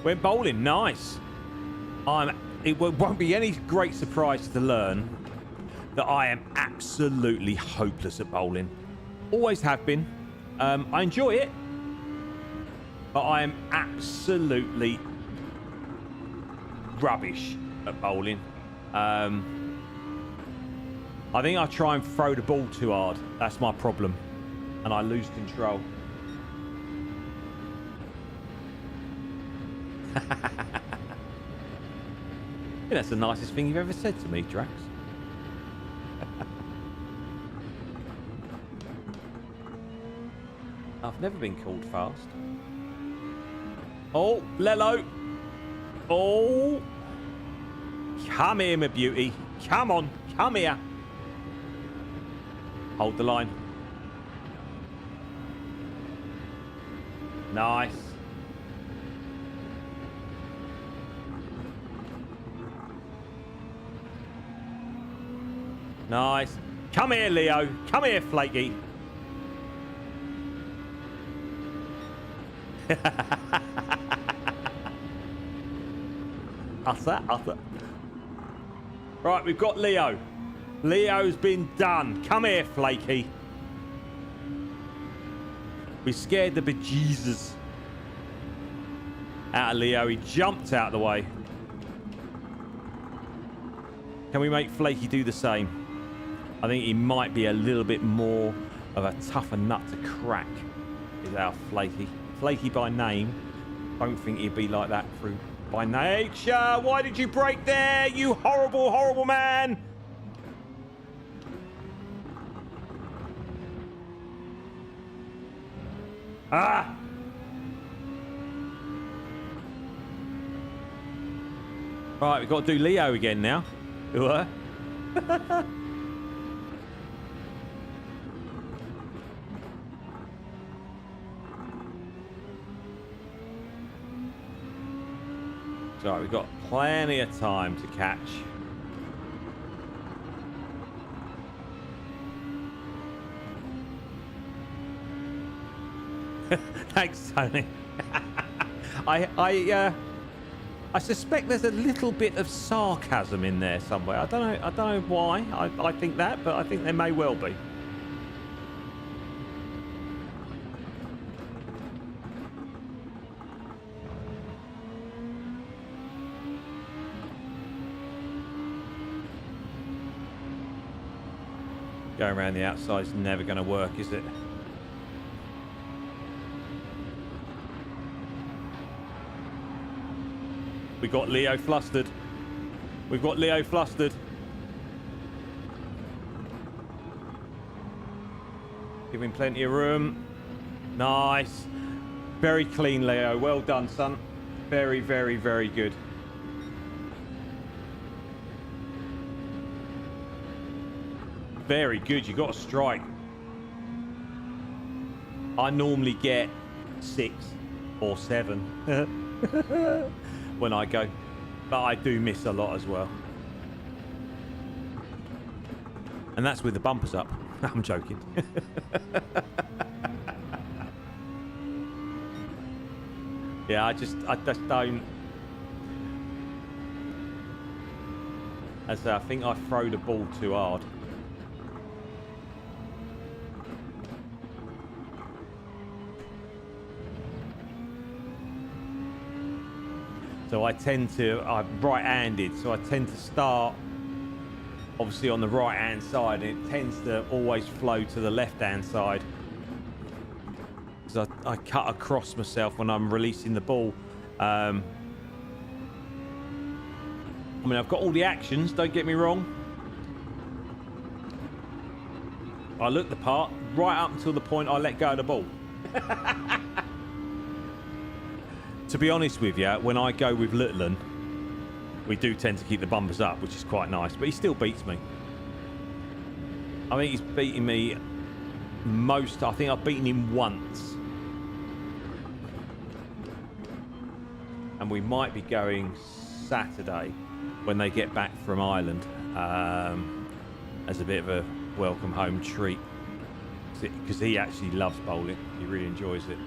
Speaker 2: Went bowling, nice. It won't be any great surprise to learn that I am absolutely hopeless at bowling. Always have been. I enjoy it, but I am absolutely rubbish at bowling. I think I try and throw the ball too hard. That's my problem, and I lose control. I think that's the nicest thing you've ever said to me, Drax. I've never been called fast. Oh, Lelo. Oh. Come here, my beauty. Come on. Come here. Hold the line. Nice. Nice. Come here, Leo. Come here, Flaky. Utter. Right, we've got Leo. Leo's been done. Come here, Flaky. We scared the bejesus out of Leo. He jumped out of the way. Can we make Flaky do the same? I think he might be a little bit more of a tougher nut to crack, is our Flaky. Flaky by name, Don't think he'd be like that through by nature. Why did you break there, you horrible, horrible man? Ah! Right, we've got to do Leo again now. What? So we've got plenty of time to catch. Thanks, Tony. I suspect there's a little bit of sarcasm in there somewhere. I don't know why I think that, but I think there may well be. Going around the outside is never going to work, is it? We got Leo flustered. We've got Leo flustered. Give him plenty of room. Nice. Very clean, Leo. Well done, son. Very, very, very good. Very good. You got a strike. I normally get 6 or 7 when I go, but I do miss a lot as well. And that's with the bumpers up. I'm joking. Yeah, I just don't. As I think I throw the ball too hard. So I tend to, I'm right-handed, so I tend to start obviously on the right-hand side, and it tends to always flow to the left-hand side. Because I cut across myself when I'm releasing the ball. I mean, I've got all the actions, don't get me wrong. I look the part right up until the point I let go of the ball. To be honest with you, when I go with Littleton, we do tend to keep the bumpers up, which is quite nice, but he still beats me. I think he's beating me most. I think I've beaten him once. And we might be going Saturday when they get back from Ireland as a bit of a welcome home treat. Because he actually loves bowling. He really enjoys it.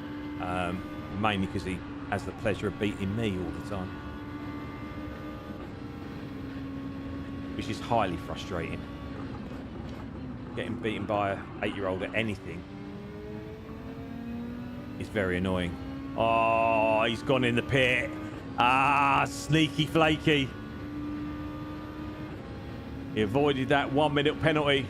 Speaker 2: Mainly because he has the pleasure of beating me all the time. Which is highly frustrating. Getting beaten by an 8-year-old at anything is very annoying. Oh, he's gone in the pit. Ah, sneaky flaky. He avoided that 1-minute penalty.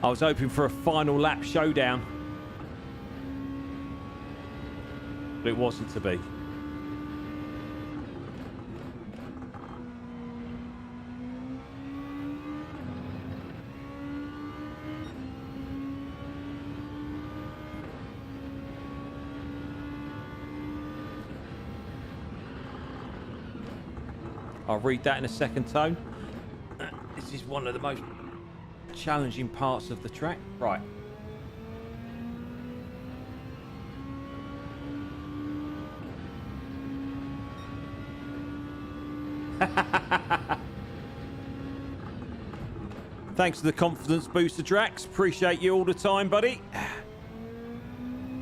Speaker 2: I was hoping for a final lap showdown, but it wasn't to be. I'll read that in a second, Tone. This is one of the most challenging parts of the track. Right. Thanks for the confidence booster, Drax. Appreciate you all the time, buddy.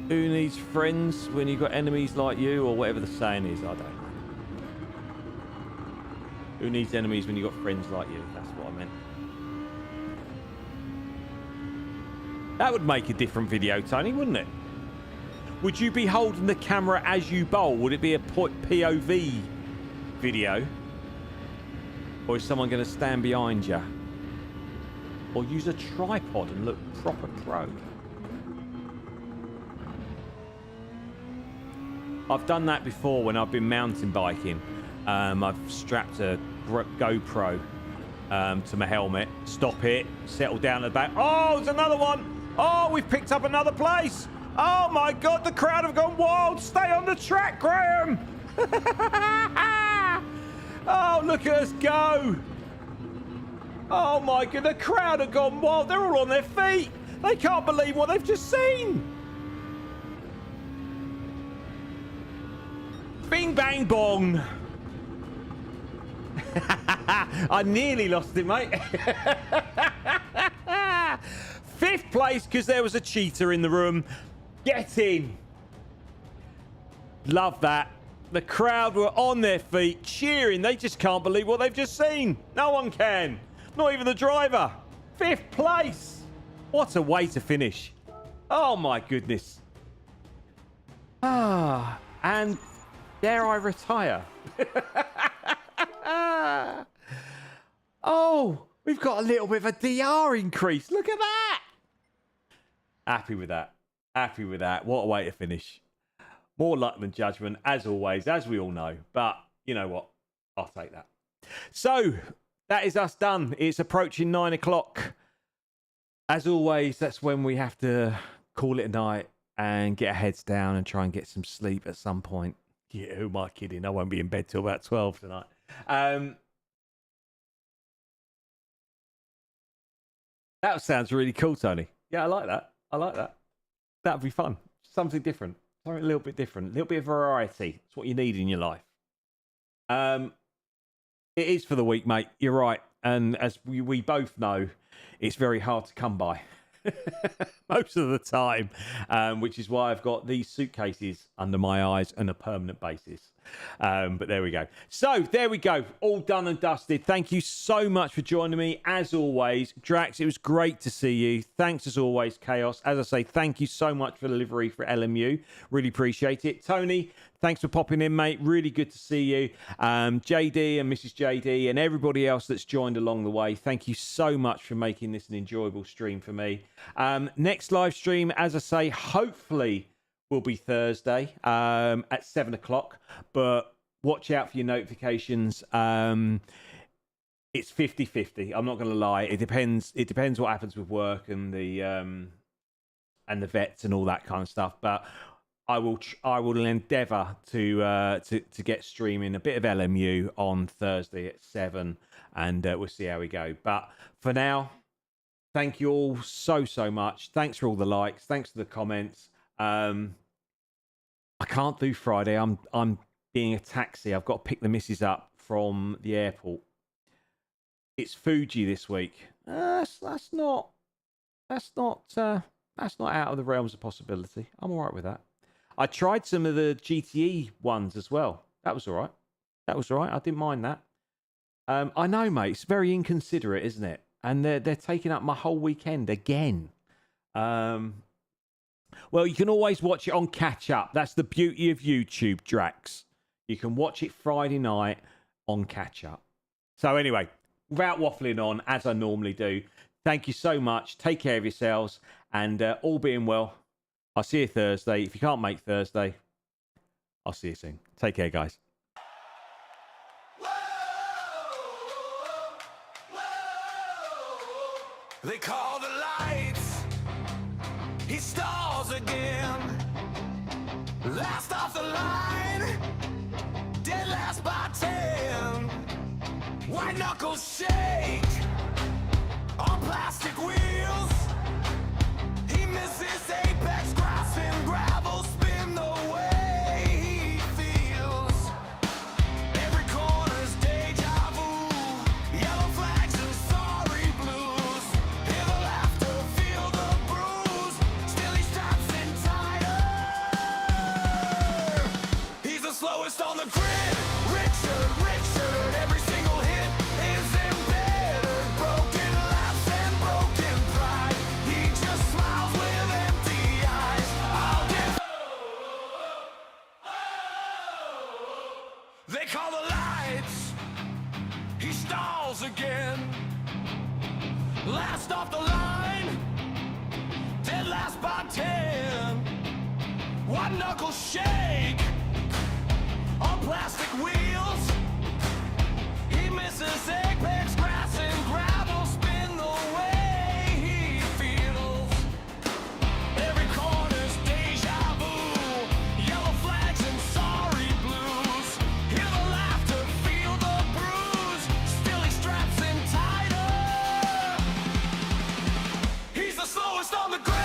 Speaker 2: Who needs friends when you've got enemies like you, or whatever the saying is? I don't know. Who needs enemies when you've got friends like you? That's what I meant. That would make a different video, Tony, wouldn't it? Would you be holding the camera as you bowl? Would it be a POV video? Or is someone going to stand behind you? Or use a tripod and look proper pro? I've done that before when I've been mountain biking. I've strapped a GoPro to my helmet, stop it, settle down at the back. Oh, there's another one. Oh, we've picked up another place. Oh my God, the crowd have gone wild. Stay on the track, Graham. Oh, look at us go. Oh my God, the crowd have gone wild. They're all on their feet. They can't believe what they've just seen. Bing, bang, bong. I nearly lost it, mate. 5th place because there was a cheater in the room. Get in. Love that. The crowd were on their feet cheering. They just can't believe what they've just seen. No one can. Not even the driver. 5th place. What a way to finish. Oh, my goodness. Ah, and dare I retire? Oh, we've got a little bit of a DR increase. Look at that. Happy with that. Happy with that. What a way to finish. More luck than judgment, as always, as we all know. But you know what? I'll take that. So that is us done. It's approaching 9 o'clock. As always, that's when we have to call it a night and get our heads down and try and get some sleep at some point. Yeah, who am I kidding? I won't be in bed till about 12 tonight. That sounds really cool, Tony. Yeah, I like that. I like that. That'd be fun. Something different. Something a little bit different. A little bit of variety. It's what you need in your life. It is for the week, mate. You're right. And as we both know, it's very hard to come by. Most of the time, which is why I've got these suitcases under my eyes on a permanent basis. But there we go. So there we go. All done and dusted. Thank you so much for joining me. As always, Drax, it was great to see you. Thanks as always, Chaos. As I say, thank you so much for the delivery for LMU. Really appreciate it. Tony, thanks for popping in, mate. Really good to see you. JD and Mrs. JD and everybody else that's joined along the way. Thank you so much for making this an enjoyable stream for me. Next live stream, as I say, hopefully will be Thursday at 7 o'clock. But watch out for your notifications. It's 50-50. I'm not going to lie. It depends. It depends what happens with work and the vets and all that kind of stuff. But I will endeavour to get streaming a bit of LMU on Thursday at 7, and we'll see how we go. But for now, thank you all so much. Thanks for all the likes. Thanks for the comments. I can't do Friday. I'm being a taxi. I've got to pick the missus up from the airport. It's Fuji this week. That's not out of the realms of possibility. I'm all right with that. I tried some of the GTE ones as well. That was all right. I didn't mind that. I know, mate. It's very inconsiderate, isn't it? And they're taking up my whole weekend again. Well, you can always watch it on catch up. That's the beauty of YouTube, Drax. You can watch it Friday night on catch up. So anyway, without waffling on, as I normally do, thank you so much. Take care of yourselves, and all being well, I'll see you Thursday. If you can't make Thursday, I'll see you soon. Take care, guys.
Speaker 1: They call the lights. He stalls again. Last off the line. Dead last by 10. White knuckles shake on plastic wheels. He misses apex grass and gravel spin the way he feels. Every corner's deja vu. Yellow flags and sorry blues. Hear the laughter, feel the bruise. Still he straps in tighter. He's the slowest on the grid. Richard, every single hit is embittered. Broken laughs and broken pride. He just smiles with empty eyes. I'll get. They call the lights. He stalls again. Last off the line. Dead last by 10. White knuckles shake. lowest on the ground.